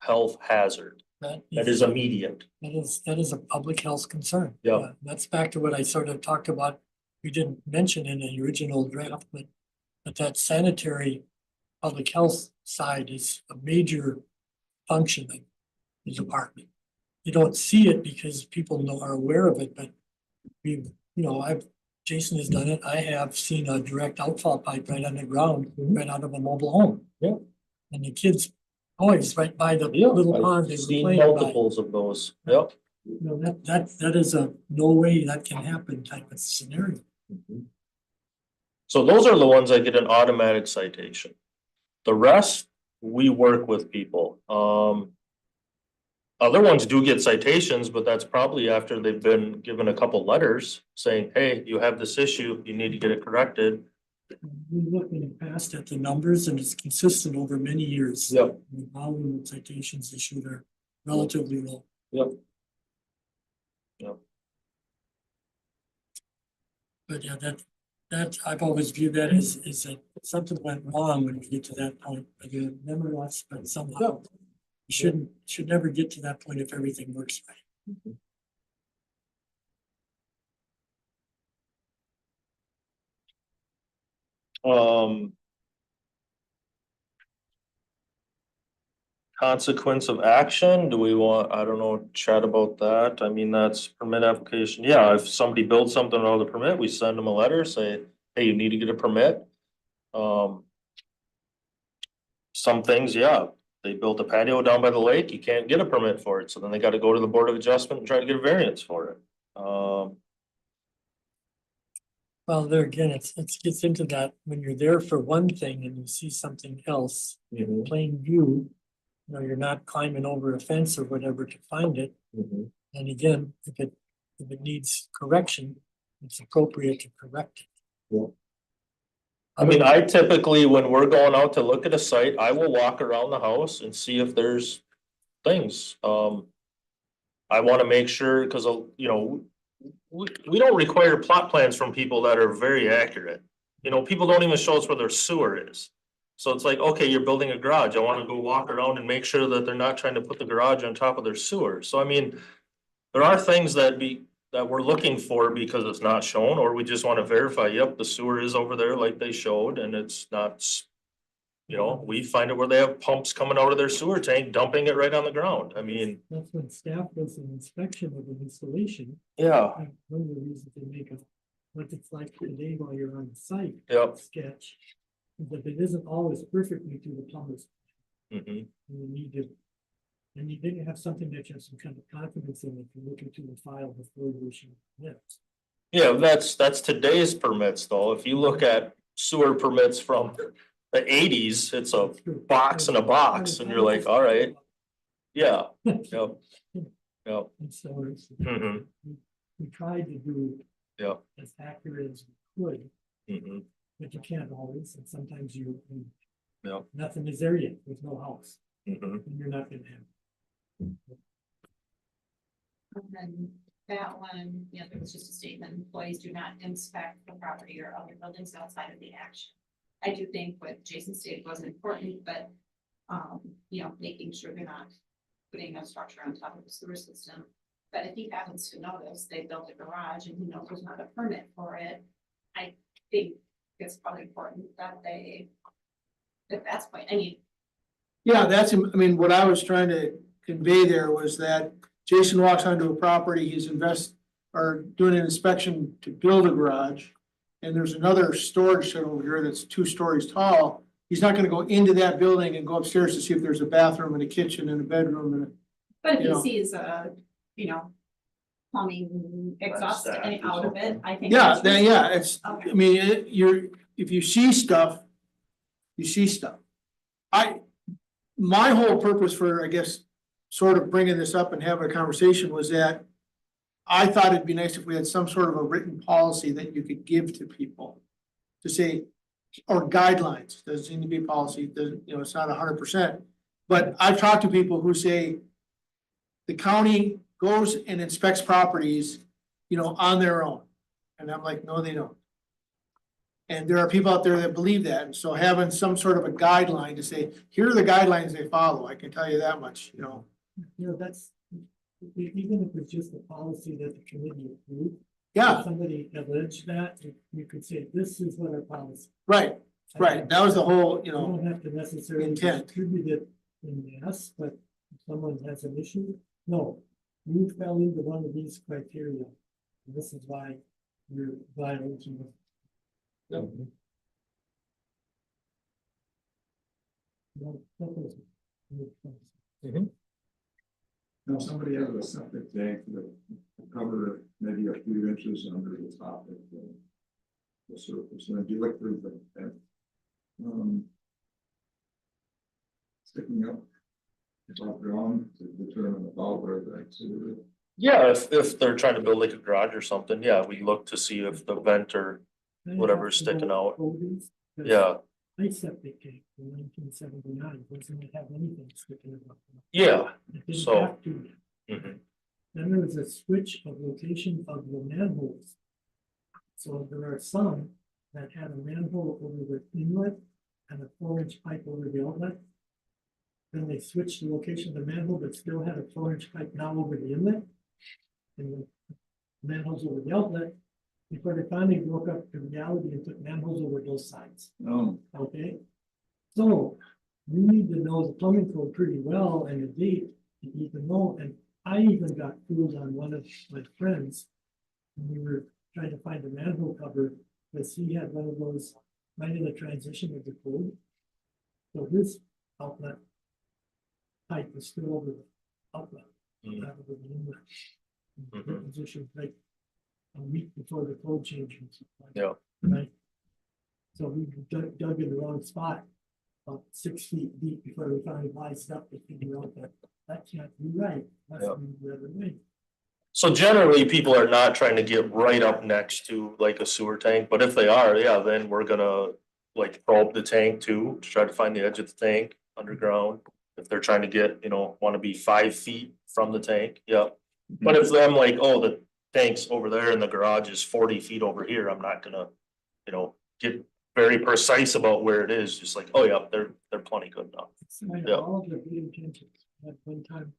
health hazard. That is immediate. That is a public health concern. Yeah. That's back to what I sort of talked about. We didn't mention in the original draft, but that sanitary public health side is a major function of the department. You don't see it because people are aware of it, but Jason has done it. I have seen a direct outfall pipe right on the ground, right out of a mobile home. Yeah. And the kids, always right by the little pond. I've seen multiples of those. Yep. That is a no way that can happen type of scenario. So those are the ones that get an automatic citation. The rest, we work with people. Other ones do get citations, but that's probably after they've been given a couple letters saying, hey, you have this issue, you need to get it corrected. We look in the past at the numbers and it's consistent over many years. Yep. The volume of citations issued are relatively low. Yep. Yep. But yeah, that I've always viewed that as that something went wrong when you get to that point. Again, never lost, but somehow you should never get to that point if everything works right. Consequence of action, do we want, I don't know, chat about that? I mean, that's permit application. Yeah, if somebody builds something without a permit, we send them a letter, say, hey, you need to get a permit. Some things, yeah, they built a patio down by the lake, you can't get a permit for it, so then they gotta go to the Board of Adjustment and try to get a variance for it. Well, there again, it gets into that when you're there for one thing and you see something else, plain view. You're not climbing over a fence or whatever to find it. And again, if it needs correction, it's appropriate to correct it. I mean, I typically, when we're going out to look at a site, I will walk around the house and see if there's things. I wanna make sure, cause we don't require plot plans from people that are very accurate. People don't even show us where their sewer is. So it's like, okay, you're building a garage. I wanna go walk around and make sure that they're not trying to put the garage on top of their sewer. So I mean, there are things that we're looking for because it's not shown, or we just wanna verify, yep, the sewer is over there like they showed and it's not. We find it where they have pumps coming out of their sewer tank, dumping it right on the ground. I mean. That's when staff does an inspection of an installation. Yeah. One of the reasons they make what it's like today while you're on the site. Yep. Sketch. But it isn't always perfectly to the plumber's. Mm-hmm. You need to, and you didn't have something that you have some kind of confidence in if you look into the file before you issue it. Yeah, that's today's permits though. If you look at sewer permits from the 80s, it's a box and a box and you're like, all right. Yeah. Yep. Yep. And so we tried to do as accurate as we could. But you can't always, and sometimes nothing is there yet, there's no house. And you're not gonna have. And then that one, there was just a statement, employees do not inspect the property or other buildings outside of the action. I do think what Jason stated was important, but making sure they're not putting a structure on top of the sewer system. But if he happens to notice they built a garage and he knows there's not a permit for it, I think it's probably important that that's point. Yeah, what I was trying to convey there was that Jason walks onto a property, he's doing an inspection to build a garage. And there's another storage shed over here that's 2 stories tall. He's not gonna go into that building and go upstairs to see if there's a bathroom and a kitchen and a bedroom But if he sees plumbing exhaust out of it, I think. it's, Okay. if you see stuff, you see stuff. My whole purpose for, I guess, sort of bringing this up and having a conversation was that I thought it'd be nice if we had some sort of a written policy that you could give to people to say, or guidelines, doesn't need to be policy, it's not 100%. But I've talked to people who say the county goes and inspects properties you know, on their own. And I'm like, no, they don't. And there are people out there that believe that, and so having some sort of a guideline to say, here are the guidelines they follow, I can tell you that much, you know. You know, that's, even if it's just a policy that the committee approved. Yeah. if Somebody alleged that, you could say, this is what our policy. Right, right, that was the whole, you You know, don't have to necessarily intent. distribute it in mass, but if someone has an issue, no, you fell into one of these criteria. And this is why you're violating it. No, that was- Now, somebody has a septic tank that cover maybe a few inches under the top of the surface, and if you look through the, sticking up above ground to determine about where the exit is. Yeah, if they're trying to build like a garage or something, yeah, we look to see if the vent or whatever is sticking out. Yeah, My septic tank in 1979 doesn't have anything sticking out. yeah, It didn't so. have to. Mhm. Then there was a switch of location of the manholes. So there are some that had a manhole over the inlet and a 4-inch pipe over the outlet. Then they switched the location of the manhole, but still had a 4-inch pipe now over the inlet. And the manholes over the outlet, before they finally broke up to reality and put manholes over both sides. Okay? So you need to know the plumbing code pretty well and the date to even know, and I even got fooled on one of my friends. When we were trying to find a manhole cover, because he had one of those right in the transition of the code. So his outlet pipe was still over the outlet. Not over the inlet. The position like a week before the code change. Yeah. Right? So we dug in the wrong spot, about 6 feet deep before we finally wised up to figure out that that can't be right. That's Yeah. the other way. So generally, people are not trying to get right up next to like a sewer tank, but if they are, yeah, then we're gonna like probe the tank too, to try to find the edge of the tank underground. If they're trying to get, wanna be 5 feet from the tank, yeah. But if I'm like, oh, the tank's over there and the garage is 40 feet over here, I'm not gonna, get very precise about where it is, just like, oh yeah, they're plenty good enough. Despite Yeah. all of the good intentions, at one time,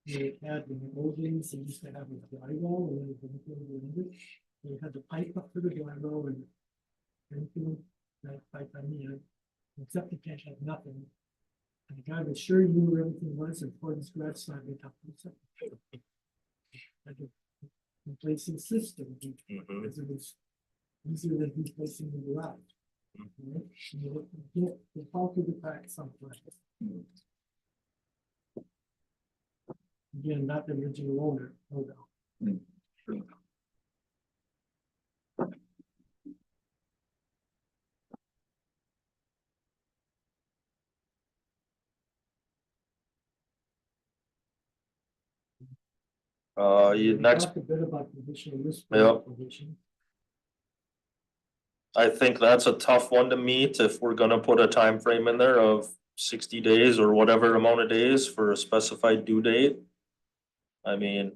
they had in the old days, they used to have a drywall and then they had the pipe up to the drywall and everything, that pipe on the end, except the tank had nothing. And the guy was sure he knew where everything was and poured his garage slab on top of it. Like a replacing system, because it was easier than replacing the garage. Right? You get the fault of the crack sometimes. Again, not the original owner, no doubt. You We next, talked a bit about conditional use. Yeah. Condition. I think that's a tough one to meet if we're gonna put a time frame in there of 60 days or whatever amount of days for a specified due date. I mean.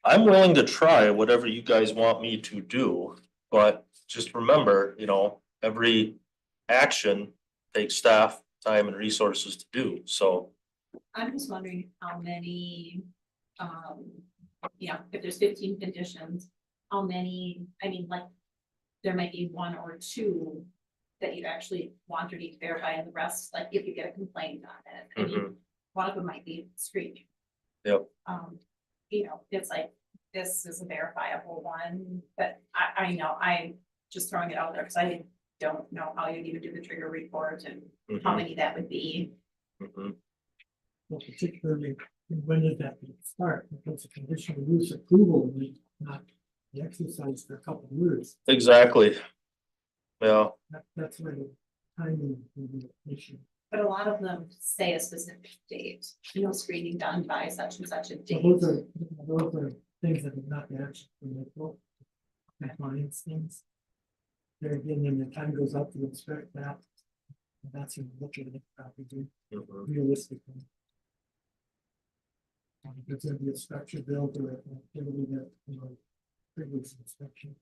I'm willing to try whatever you guys want me to do, but just remember, every action takes staff, time and resources to do, so. I'm just wondering how many, if there's 15 conditions, how many, like, there might be 1 or 2 that you actually want or need to verify, and the rest, like, if you get a complaint on it. I mean, one of them might be screening. Yep. It's like, this is a verifiable one, but I know, I'm just throwing it out there because I don't know how you'd even do the trigger report and how many that would be. Well, particularly, when did that start? Because the conditional use approval may not be exercised for a couple of years. Exactly. Yeah, That's where the timing will be an issue. But a lot of them say a specific date, screening done by such and such a So date. those are things that are not the action for compliance things. There again, then the time goes up to inspect that. And that's when you look at it, probably do realistically. If it's gonna be a structure built or activity that, triggers inspection.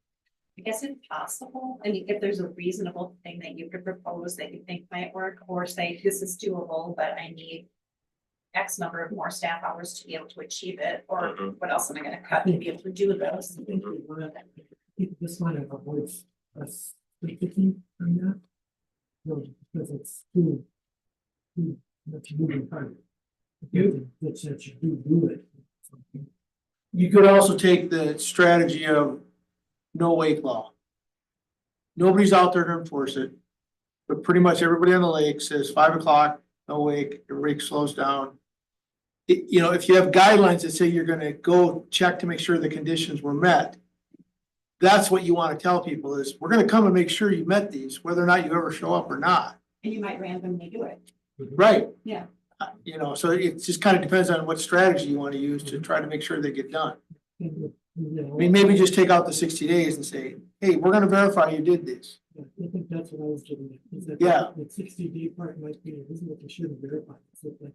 I guess it's possible, I mean, if there's a reasonable thing that you could propose that you think might work, or say this is doable, but I need X number of more staff hours to be able to achieve it, or what else am I gonna cut to be able to do this? I think we wanna, this might have avoids us thinking on that. No, because it's too much moving part. That you do it. You could also take the strategy of no wake law. Nobody's out there to enforce it. But pretty much everybody on the lake says 5 o'clock, no wake, everybody slows down. If you have guidelines that say you're gonna go check to make sure the conditions were met. That's what you wanna tell people is, we're gonna come and make sure you met these, whether or not you ever show up or not. And you might randomly do it. Right. Yeah. So it just kind of depends on what strategy you wanna use to try to make sure they get done. I mean, maybe just take out the 60 days and say, hey, we're gonna verify you did this. I think that's what I was getting at, is that Yeah. the 60-day part might be, this is what you should have verified. So like,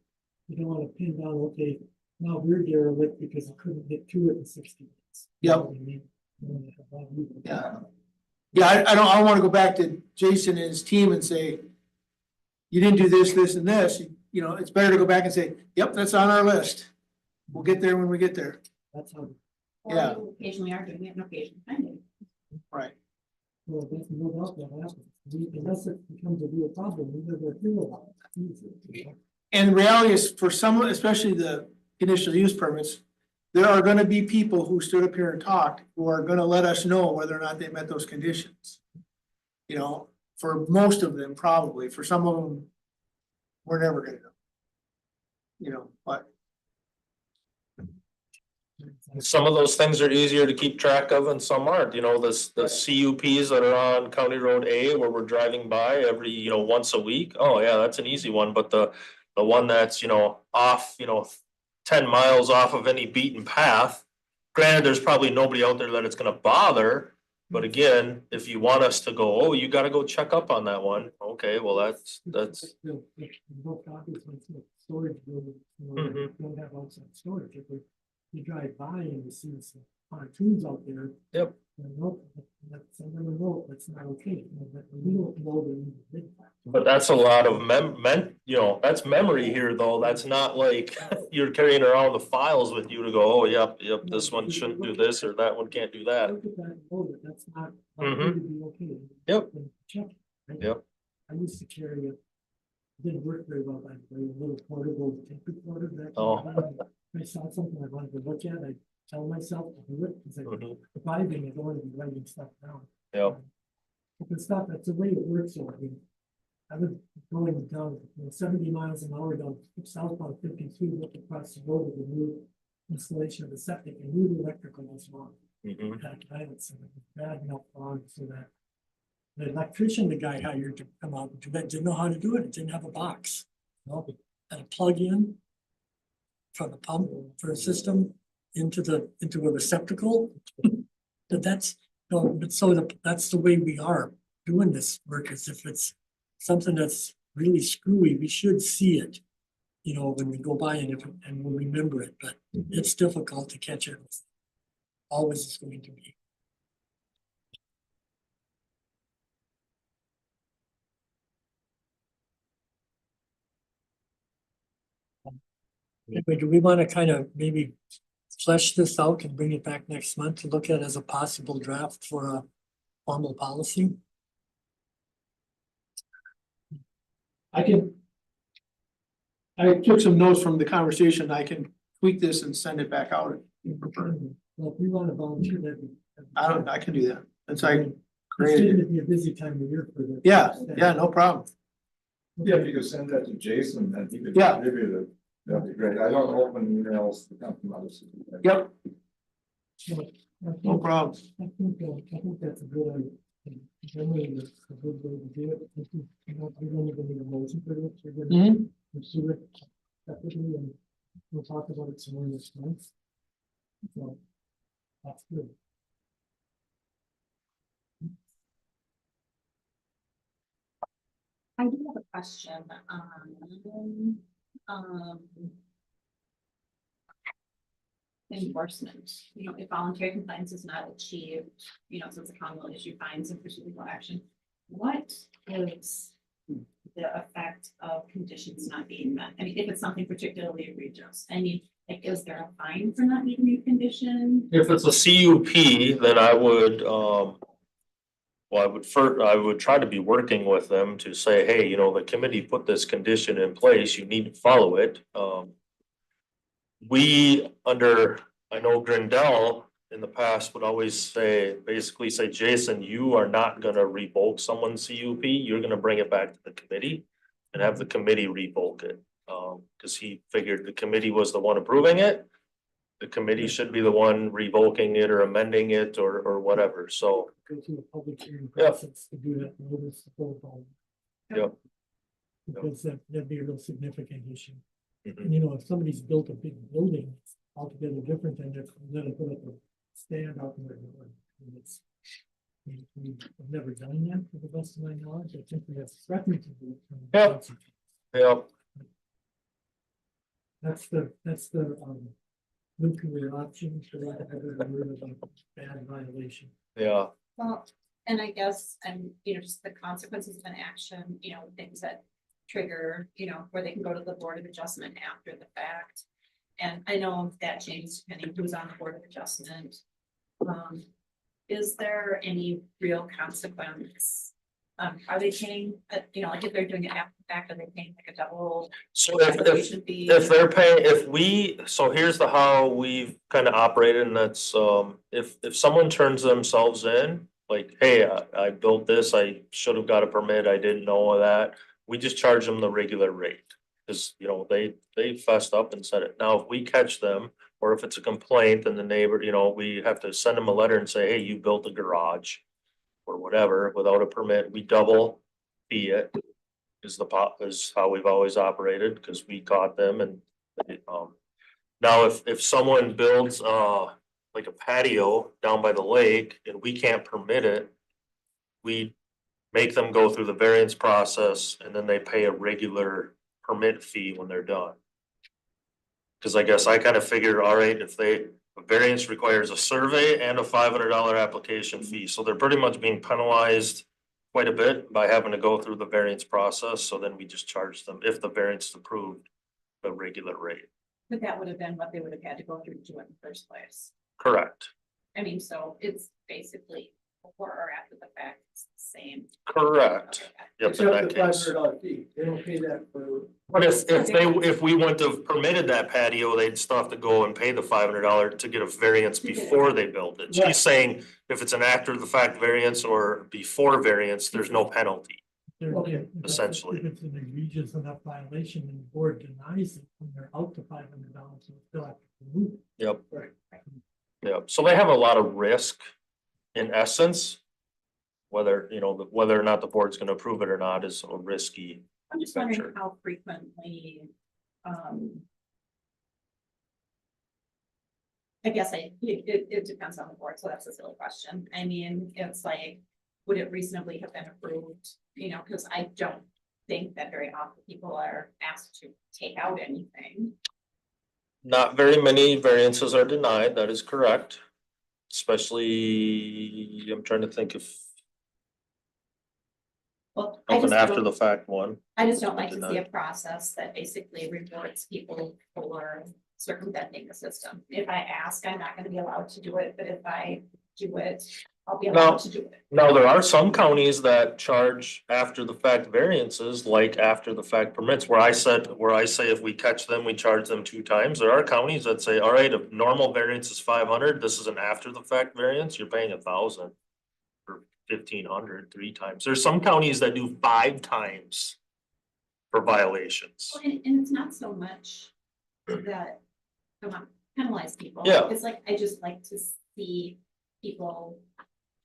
you don't wanna pin down, okay, now we're derelict because you couldn't get to it in 60 days. You know Yep. what I mean? You wanna have that even. Yeah. Yeah, I don't wanna go back to Jason and his team and say, you didn't do this, this, and this. It's better to go back and say, yep, that's on our list. We'll get there when we get there. That's how. Or Yeah. you occasionally are doing it, and occasionally finding. Right. Well, there's no doubt that happens. Unless it becomes a real problem, we never hear about it. It's easy, you know? And the reality is, for some, especially the conditional use permits, there are gonna be people who stood up here and talked, who are gonna let us know whether or not they met those conditions. For most of them, probably, for some of them, we're never gonna know. But Some of those things are easier to keep track of and some aren't, the CUPs that are on County Road A where we're driving by every, once a week. Oh, yeah, that's an easy one, but the one that's, off, 10 miles off of any beaten path. Granted, there's probably nobody out there that it's gonna bother, but again, if you want us to go, oh, you gotta go check up on that one, okay, well, that's. Both copies, storage buildings, Mhm. don't have outside storage. If you drive by and you see some pontoons out there. Yep. Nope, that's another note, that's not okay. We don't know that. But that's a lot of that's memory here, though. That's not like you're carrying around the files with you to go, oh, yep, this one shouldn't do this or that one can't do that. Look at that and know that that's not Mhm. likely to be okay. Yep. And check it, right? Yep. I used to carry a, didn't work very well, like a little portable tape recorder back. in Oh. the day. If I saw something I wanted to look at, I tell myself to do it, because Mhm. if I didn't, I don't want to be writing stuff down. Yep. But the stuff, that's the way it works, so I mean, I was going down, 70 miles an hour down southbound 52, look across the road with the new installation of the septic, and new electrical was wrong. Mhm. That guidance, and it was bad enough on so that the electrician, the guy hired to come out and do that, didn't know how to do it, it didn't have a box. And a plug in from the pump for a system into a receptacle. But that's, that's the way we are doing this work, is if it's something that's really screwy, we should see it. When we go by and we'll remember it, but it's difficult to catch it. Always is going to be. Anyway, do we want to kind of maybe flesh this out and bring it back next month to look at as a possible draft for a formal policy? I took some notes from the conversation. I can tweak this and send it back out. Well, if we want to volunteer that. I can do that. It's like It's creative. going to be a busy time of year for the. Yeah, no problem. Yeah, if you could send that to Jason, and he could Yeah. contribute it, that'd be great. I don't open emails to come from others. Yep, No no problem. I think that's a good idea. Generally, it's a good way to do it. I think, we don't even need a motion for this. We're gonna Mhm. pursue it separately, and we'll talk about it some more next month. So, that's good. I do have a question on, enforcement, you know, if voluntary compliance is not achieved, you know, so it's a county will issue fines and pursue legal action. What is the effect of conditions not being met? I mean, if it's something particularly egregious, I mean, like, is there a fine for not meeting your condition? If it's a CUP, then I would, I would try to be working with them to say, hey, you know, the committee put this condition in place, you need to follow it. I know Grindel in the past would always say, basically say, Jason, you are not gonna revoke someone's CUP, you're gonna bring it back to the committee and have the committee revoke it. Cause he figured the committee was the one approving it. The committee should be the one revoking it or amending it or whatever, so. Go through a public hearing Yep. process to do that notice the protocol. Yep. Because that'd be a real significant issue. Mhm. And you know, if somebody's built a big building, it's altogether different than if they're gonna put up a stand out in their yard. And it's, we've never done that to the best of my knowledge. I think we have threatened to do it. Yep. Yep, That's the nuclear option for that, a word of a bad violation. yeah, Well, and I guess, and, you know, just the consequences of an action, you know, things that trigger, you know, where they can go to the Board of Adjustment after the fact. And I know that changes depending who's on the Board of Adjustment. Is there any real consequence? Are they paying, you know, like if they're doing it after the fact, are they paying like a double? so if application fee? they're paying, so here's how we've kind of operated, and that's, if someone turns themselves in, like, hey, I built this, I should have got a permit, I didn't know that, we just charge them the regular rate. Cause, you know, they fessed up and said it. Now, if we catch them, or if it's a complaint and the neighbor, you know, we have to send them a letter and say, hey, you built a garage or whatever without a permit, we double fee it. Is how we've always operated, because we caught them and, now if someone builds, like a patio down by the lake and we can't permit it, we make them go through the variance process and then they pay a regular permit fee when they're done. Cause I guess I kind of figured, all right, if a variance requires a survey and a $500 application fee, so they're pretty much being penalized quite a bit by having to go through the variance process, so then we just charge them, if the variance is approved, the regular rate. But that would have been what they would have had to go through to do it in the first place. Correct. I mean, so it's basically before or after the fact, it's the same. Correct. Yep, in Except that the case. $500 fee, they don't pay that for. But if we wouldn't have permitted that patio, they'd still have to go and pay the $500 to get a variance before they build it. Right. She's saying if it's an after the fact variance or before variance, there's no penalty. Okay. If Essentially. it's an egregious enough violation and the board denies it when they're out to $500, so they'll have to remove it. Yep. Right. Yep. So they have a lot of risk in essence. Whether, you know, whether or not the board's gonna approve it or not is a risky. I'm just wondering venture. how frequently, I guess it depends on the board, so that's a silly question. I mean, it's like, would it reasonably have been approved? You know, because I don't think that very often people are asked to take out anything. Not very many variances are denied, that is correct. Especially, I'm trying to think if Well, I of an just after don't- the fact one. I just don't like to see Denied. a process that basically rewards people for circumventing the system. If I ask, I'm not gonna be allowed to do it, but if I do it, I'll be No. allowed to do it. Now, there are some counties that charge after the fact variances, like after the fact permits, where I say if we catch them, we charge them 2 times. There are counties that say, all right, if normal variance is 500, this is an after the fact variance, you're paying 1,000. Or 1,500 3 times. There's some counties that do 5 times for violations. Well, and it's not so much that I want to penalize people. Yeah. It's like, I just like to see people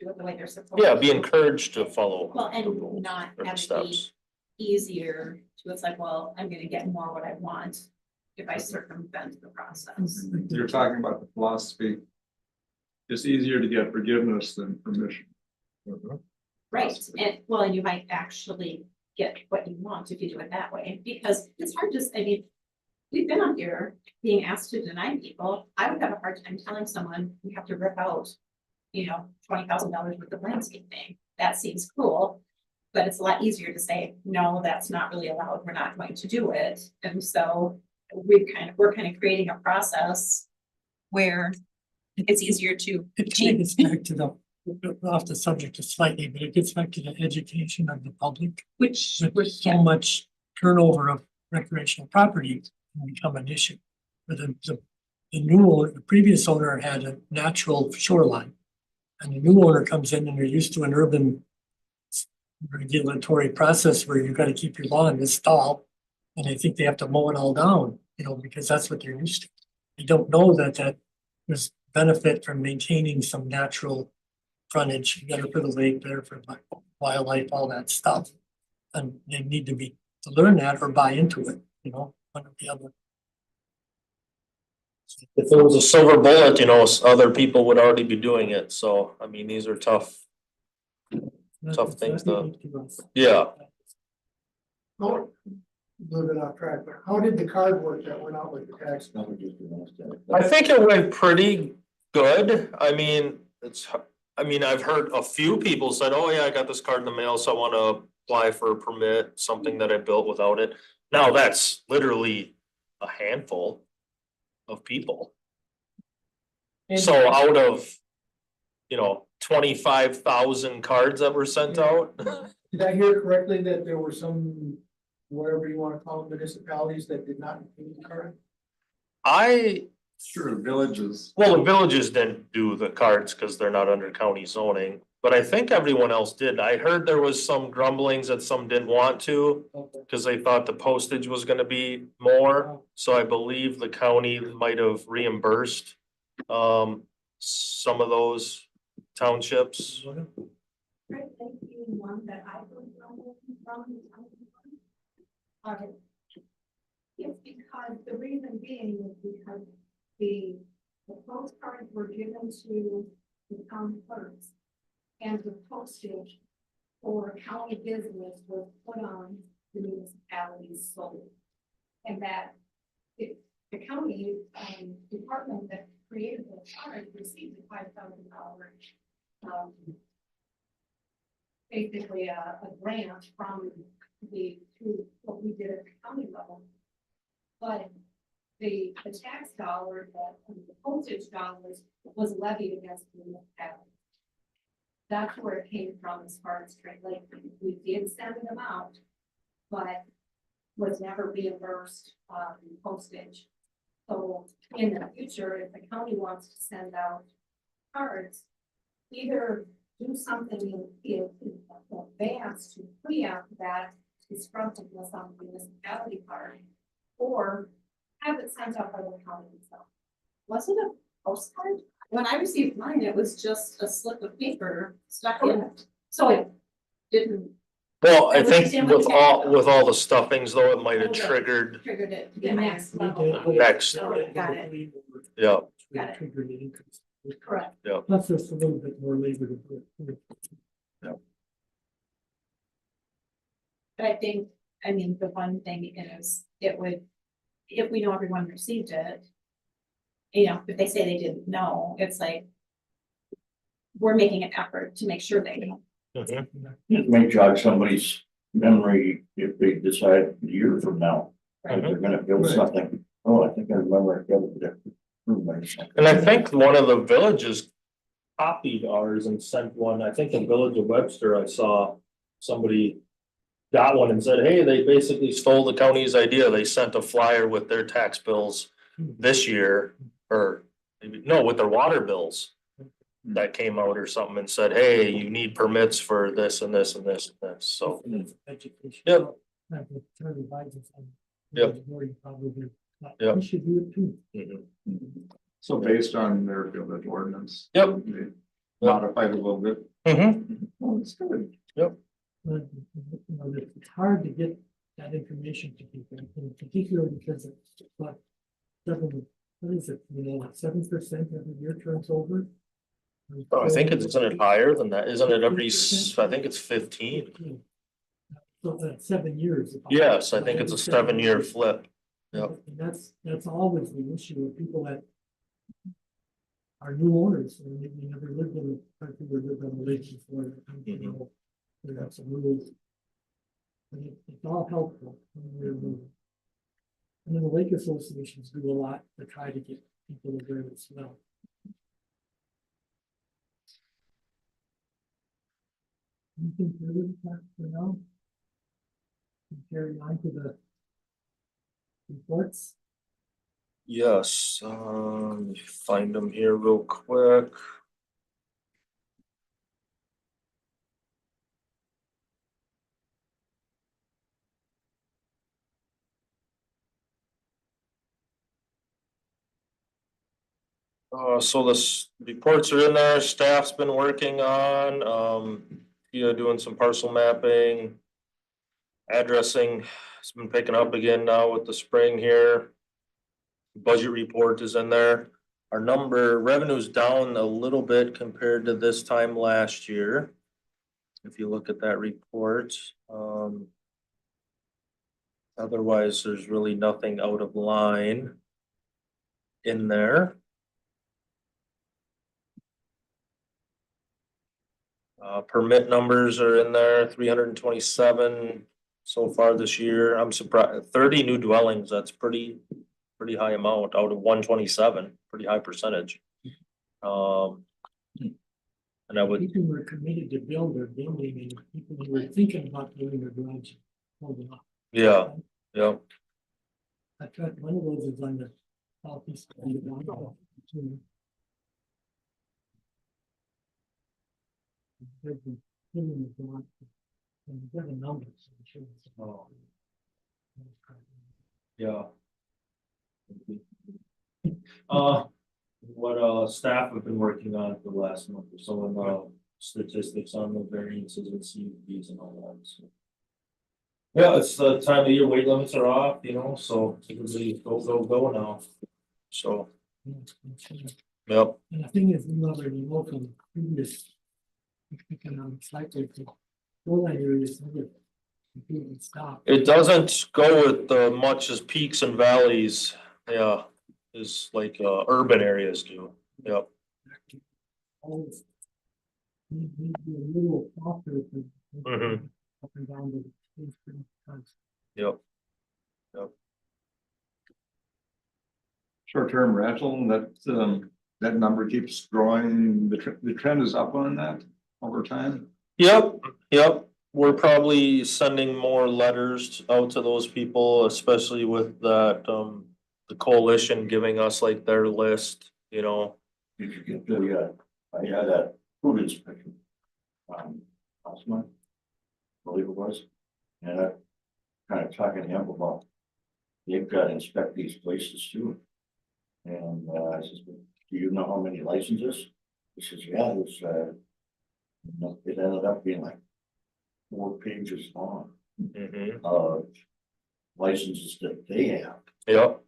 do it the way they're supposed to. Yeah, be encouraged to follow. Well, the rules and not or the have it be steps. easier to, it's like, well, I'm gonna get more what I want if I circumvent the process. You're talking about the philosophy. It's easier to get forgiveness than permission. Right, and well, and you might actually get what you want if you do it that way, because it's hard to, I mean, we've been up here being asked to deny people. I would have a hard time telling someone you have to rip out, $20,000 worth of landscaping. That seems cool. But it's a lot easier to say, no, that's not really allowed. We're not going to do it. And so we're kind of creating a process where it's easier to It kind of gets back to off the subject just slightly, but it gets back to the education of the public. which With so much turnover of recreational property can become an issue. But the previous owner had a natural shoreline. And the new owner comes in and they're used to an urban regulatory process where you've got to keep your lawn this tall. And they think they have to mow it all down, because that's what they're used to. They don't know that there's benefit from maintaining some natural frontage, better for the lake, better for wildlife, all that stuff. And they need to learn that or buy into it, one or the other. If there was a silver bullet, other people would already be doing it. So, I mean, these are tough things to, yeah. Oh, a little bit off track, but how did the card work that went out with the tax? I think it went pretty good. I mean, I've heard a few people said, oh yeah, I got this card in the mail, so I want to apply for a permit, something that I built without it. Now that's literally a handful of people. So out of, 25,000 cards that were sent out. Did I hear correctly that there were some, whatever you want to call them, municipalities that did not include the card? Sure, villages. Well, the villages didn't do the cards because they're not under county zoning, but I think everyone else did. I heard there was some grumblings that some didn't want to because they thought the postage was gonna be more. So I believe the county might have reimbursed some of those townships. Right, thank you, one that I was from. It's because, the reason being is because the postcards were given to the town clerks. And the postage for county business was put on the municipalities solely. And that the county department that created the card received a $5,000 basically a grant from to what we did at the county level. But the tax dollar, the postage dollars was levied against the municipality. That's where it came from as far as trade. Like, we did send them out, but was never reimbursed postage. So in the future, if the county wants to send out cards, either do something in advance to preempt that disgruntledness on the municipality card, or have it sent out by the county itself. Was it a postcard? When I received mine, it was just a slip of paper stuck in it. So it didn't. Well, I I think understand what with you're all the stuffings though, it might have triggered Triggered it to the next level. next, Got it. yeah. Got it. Triggered the increase. Correct. Plus there's a little bit more labor to do it. But I think, the one thing is, it would, if we know everyone received it, if they say they didn't know, it's like, we're making an effort to make sure they know. It may jog somebody's memory if they decide a year from now, Right. they're gonna build something. Oh, I think I remember I built it. And I think one of the villages copied ours and sent one. I think the village of Webster, I saw somebody got one and said, hey, they basically stole the county's idea. They sent a flyer with their tax bills this year, or maybe, no, with their water bills that came out or something and said, hey, you need permits for this and this and this and this. So, Education. Yep. Yep. Yep. We should do it too. So based on their village ordinance. Yep. they Modified a little bit. Oh, it's good. Yep. But, it's hard to get that information to people, in particular because it's like what is it, 7% every year turns over? Oh, I think isn't it higher than that? Isn't it every, I think it's 15. So that's 7 years. Yes, I think it's a 7-year flip. Yep. And that's always the issue with people that are new owners and maybe never lived in a country or lived on the lake before. They have some rules. And it's all helpful. And then the lake associations do a lot to try to get people aware as well. Anything further to talk for now? Carry on to the reports. Yes, let me find them here real quick. So reports are in there, staff's been working on, doing some parcel mapping. Addressing, it's been picking up again now with the spring here. Budget report is in there. Our revenue's down a little bit compared to this time last year. If you look at that report, otherwise, there's really nothing out of line in there. Permit numbers are in there, 327 so far this year. I'm surprised, 30 new dwellings, that's pretty high amount out of 127, pretty high percentage. And I would, People were committed to build their building and people who were thinking about building their garage. Holding up. yeah. I tried, one of those is on the southeast. Side of Idaho, too. There's been killing the garage. And they're the numbers, I'm sure it's. Yeah. What staff have been working on for the last month or so, and statistics on the variances and CUPs and all that, so. Yeah, it's the time of year weight limits are off, so everybody go now, so. Yep. And the thing is, we already know from previous economic cycles, the shoreline areas never completely stop. It doesn't go with much as peaks and valleys, yeah, is like urban areas do, yep. Always need to be a little softer to Mhm. up and down the times. Yep. Short-term rental, that number keeps growing. The trend is up on that over time. Yep. We're probably sending more letters out to those people, especially with that, the coalition giving us like their list, Did you get the, I had a food inspection. Last month, I believe it was, and I kind of talking to him about, they've got to inspect these places too. And, I says, do you know how many licenses? He says, yeah, it's, it ended up being like 4 pages long of licenses that they have. Yep.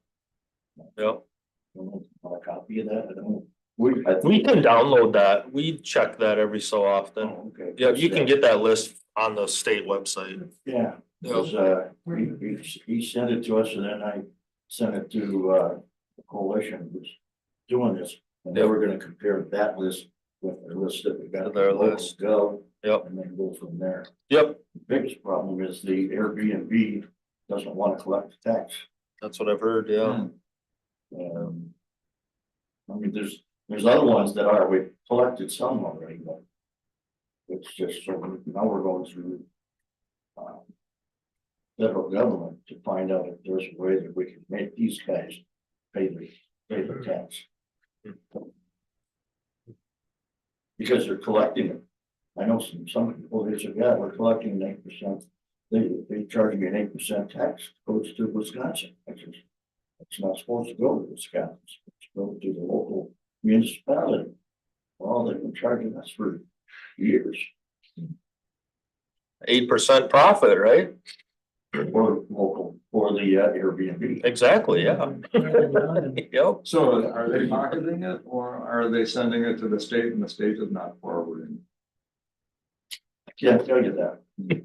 Want a copy of that? I don't know. We can download that. We check that every so often. Oh, okay. Yeah, you can get that list on the state website. Yeah, because, he sent it to us and then I sent it to, the coalition who's doing this. And they were gonna compare that list with the list that we got. Their list. Go. Yep. And then go from there. Yep, The biggest problem is the Airbnb doesn't want to collect the tax. that's what I've heard, yeah. I mean, there's other ones that are, we've collected some already, but it's just, so now we're going through federal government to find out if there's a way that we can make these guys pay the tax. Because they're collecting it. I know some people, they said, yeah, we're collecting 8%. They charge me an 8% tax, goes to Wisconsin. I said, it's not supposed to go to Wisconsin, it's supposed to go to the local municipality. Well, they've been charging us for years. 8% profit, right? For local, for the Airbnb. Exactly, yeah. Yep. So are they marketing it or are they sending it to the state and the state is not forwarding? I can't tell you that.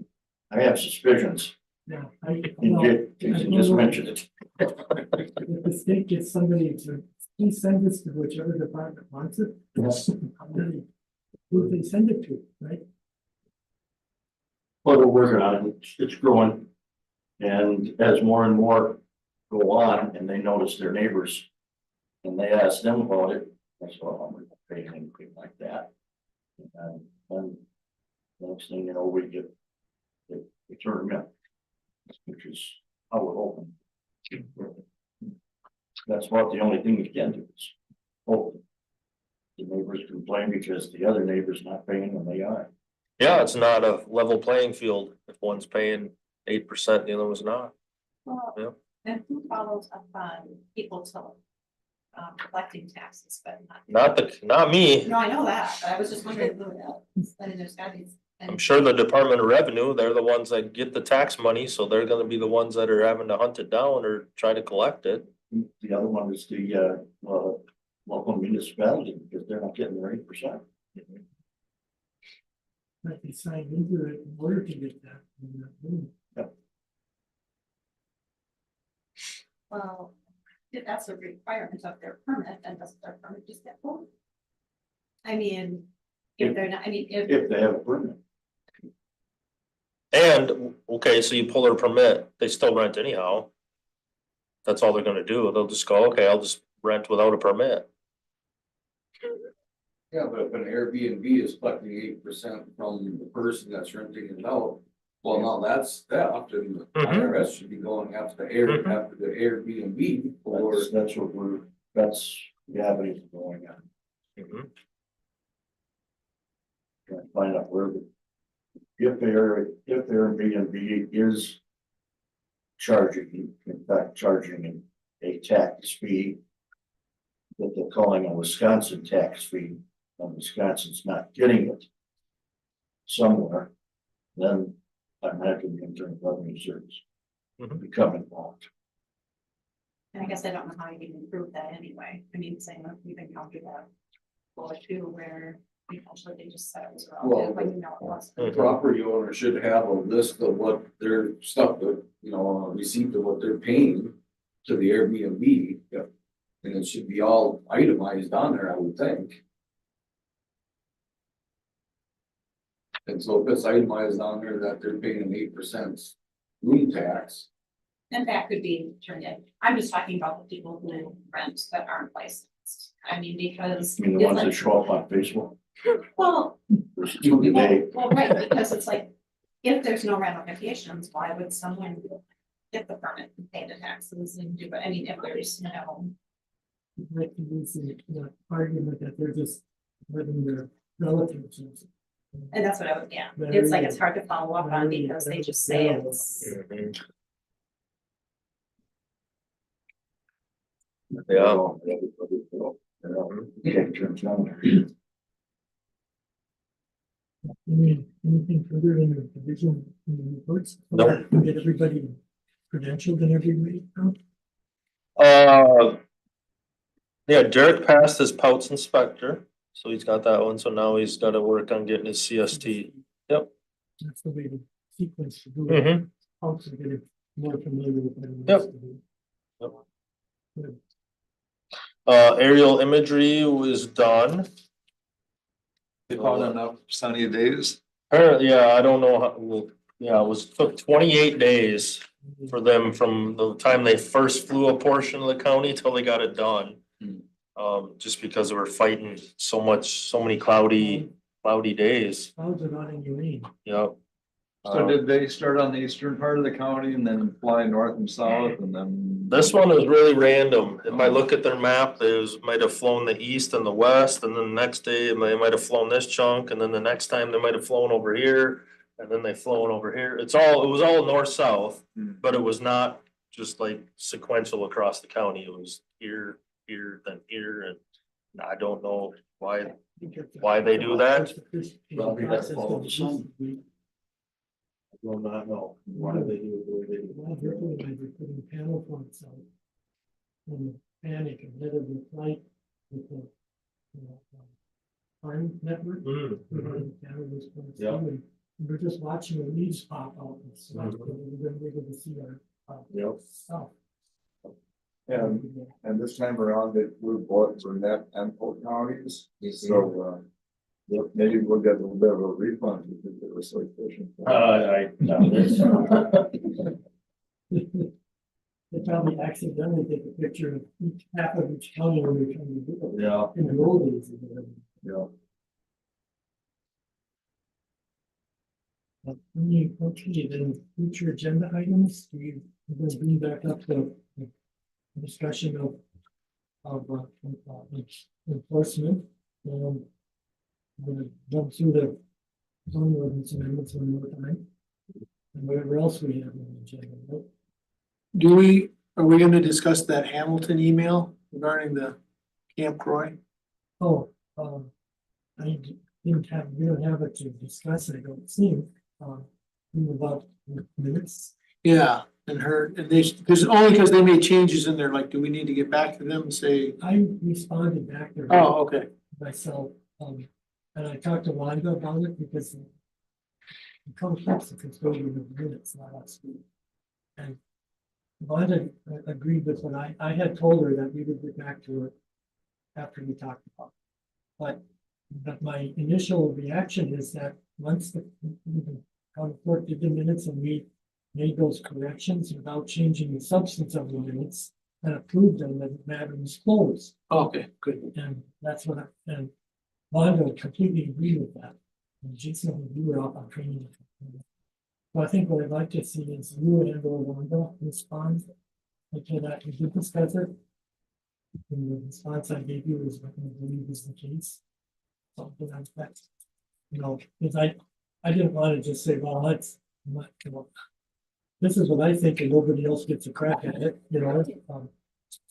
I have suspicions. Yeah. Jason just mentioned it. If the state gets somebody to, please send this to whichever department wants it. Yes. Who they send it to, right? Well, we're working on it, it's growing. And as more and more go on and they notice their neighbors. And they ask them about it, I said, well, I'm not paying anything like that. And then next thing you know, we get, we turn them in. Which is how we're hoping. That's about the only thing we can do is hope. The neighbors complain because the other neighbor's not paying and they are. Yeah, it's not a level playing field. If one's paying 8%, the other one's not. Well, Yeah. and who follows up on people to collecting taxes, but Not me. no, I know that, but I was just wondering who else. I mean, there's gotta be. I'm sure the Department of Revenue, they're the ones that get the tax money, so they're gonna be the ones that are having to hunt it down or try to collect it. The other one is the local municipality because they're not getting their 8%. Like they sign into it in order to get that. Well, if that's a requirement of their permit, then doesn't their permit just get pulled? I mean, if they're not, I mean, If they have a permit. And, okay, so you pull their permit, they still rent anyhow. That's all they're gonna do. They'll just go, okay, I'll just rent without a permit. Yeah, but if an Airbnb is collecting 8% from the person that's renting it out, well, now that's theft, and the IRS should be going after after the Airbnb or. That's what that's the avenue going on. Trying to find out where if their Airbnb is charging, in fact, charging a tax fee that they're calling a Wisconsin tax fee, and Wisconsin's not getting it somewhere, then I imagine the Internal Revenue Service become involved. and I guess I don't know how you can prove that anyway. I mean, saying that we've encountered that. Well, too, where eventually they just said it was Well, wrong, when you know it wasn't. The property owner should have a list of what their stuff, that a receipt of what they're paying to the Airbnb. And it should be all itemized on there, I would think. And so if it's itemized on there that they're paying an 8% room tax. And that could be turned in. I'm just talking about the people who rent that aren't licensed. I mean, because. I mean, the ones that show up on Facebook. Well, There's 2 a day. well, right, because it's like, if there's no ramifications, why would someone get the permit and pay the taxes and do it? I mean, if there's no. Like the argument that they're just letting their relatives. And that's what I would, yeah, it's like, it's hard to follow up on because they just say it's. Yeah. Anything further in the division in the reports? No. Get everybody credentialed and everybody? Yeah, Derek passed his Pouts inspector, so he's got that one, so now he's gotta work on getting his CST. Yep. That's the way to sequence to do it. Also get it more familiar with it. Yep. Good. Aerial imagery was done. They found enough sunny days. Apparently, yeah, I don't know how, well, yeah, took 28 days for them from the time they first flew a portion of the county till they got it done. Just because they were fighting so many cloudy days. Clouds are not in your lane. Yep. So did they start on the eastern part of the county and then fly north and south and then? This one is really random. If I look at their map, might have flown the east and the west, and then the next day they might have flown this chunk, and then the next time they might have flown over here, and then they flown over here. It was all north-south, but it was not just like sequential across the county. It was here, then here, and I don't know why they do that. Probably that follow the sun. I do not know why they do it the way they do. Well, they're putting panel points out. And panic ahead of the flight with the farm network. Mm-hmm. Panel was points Yeah. too, and we're just watching the leaves pop out. And so we're gonna be able to see our, Yep. stuff. And this time around, it we're both Burnett and Polk counties, so, maybe we'll get a little bit of a refund because it was so efficient. They probably accidentally take a picture of each half of each county when they're trying to do it. Yeah. In the old days. Yeah. Okay, then future agenda items, we're gonna bring back up the discussion of enforcement. We're gonna jump through the zoning ordinance amendments one more time. And whatever else we have on the agenda, right? Are we gonna discuss that Hamilton email regarding the Camp Croy? Oh, I didn't have, we don't have it to discuss, I don't think, about minutes. Yeah, and they, because only because they made changes in there, like, do we need to get back to them and say, I responded back there. oh, okay. Myself, and I talked to Wanda about it because the conflicts of custodian of minutes last week. And Wanda agreed with what I had told her that we would get back to it after we talked about it. But my initial reaction is that once the court did the minutes and we made those corrections without changing the substance of the minutes and approved them, that the matter was closed. Okay, good. And that's what and Wanda completely agreed with that. And Jason, you were off on training. So I think what I'd like to see is you and or Wanda respond. Okay, that we did discuss it. And the response I gave you is what I believe is the case. Something like that. You know, because I didn't want to just say, well, let's not, you know, this is what I think and nobody else gets a crack at it, you know.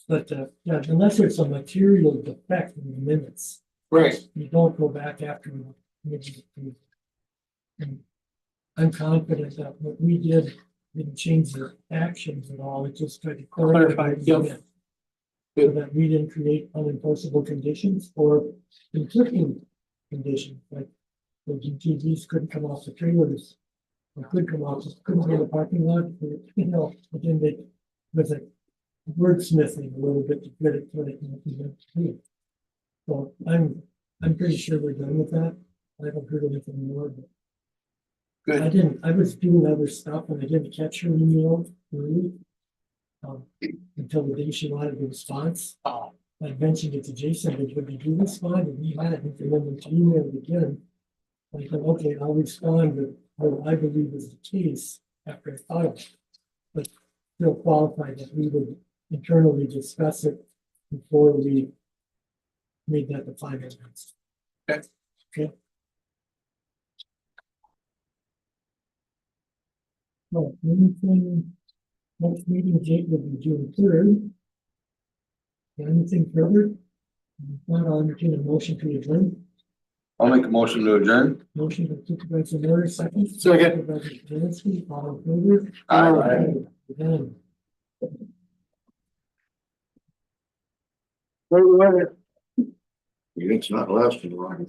But yeah, unless there's a material defect in the minutes. Right. You don't go back after. And I'm confident that what we did didn't change their actions at all, it just tried to clarify. Yep. So that we didn't create unenforceable conditions or conflicting conditions, like the GTVs couldn't come off the trailers. Or could come off, just couldn't go to the parking lot, you know, again, they, with a wordsmithing a little bit to get it, what it meant to be. So I'm pretty sure we're done with that. I haven't heard anything more, but. Good. I was doing other stuff and I didn't catch her email really. Until the day she wanted the response. I mentioned it to Jason, but when you respond, and he had it, and then when she emailed again. I thought, okay, I'll respond with what I believe is the case after I thought of it. But still qualified that we would internally discuss it before we made that the final answer. Okay. Well, anything, next meeting, Jake, will be June 3rd. Anything further? If not, I'll entertain a motion to adjourn. I'll make a motion to adjourn. Motion by Supervisor Miller, second. Second. Supervisor Janicki, all in favor? Aye. Done. It's not lasting long.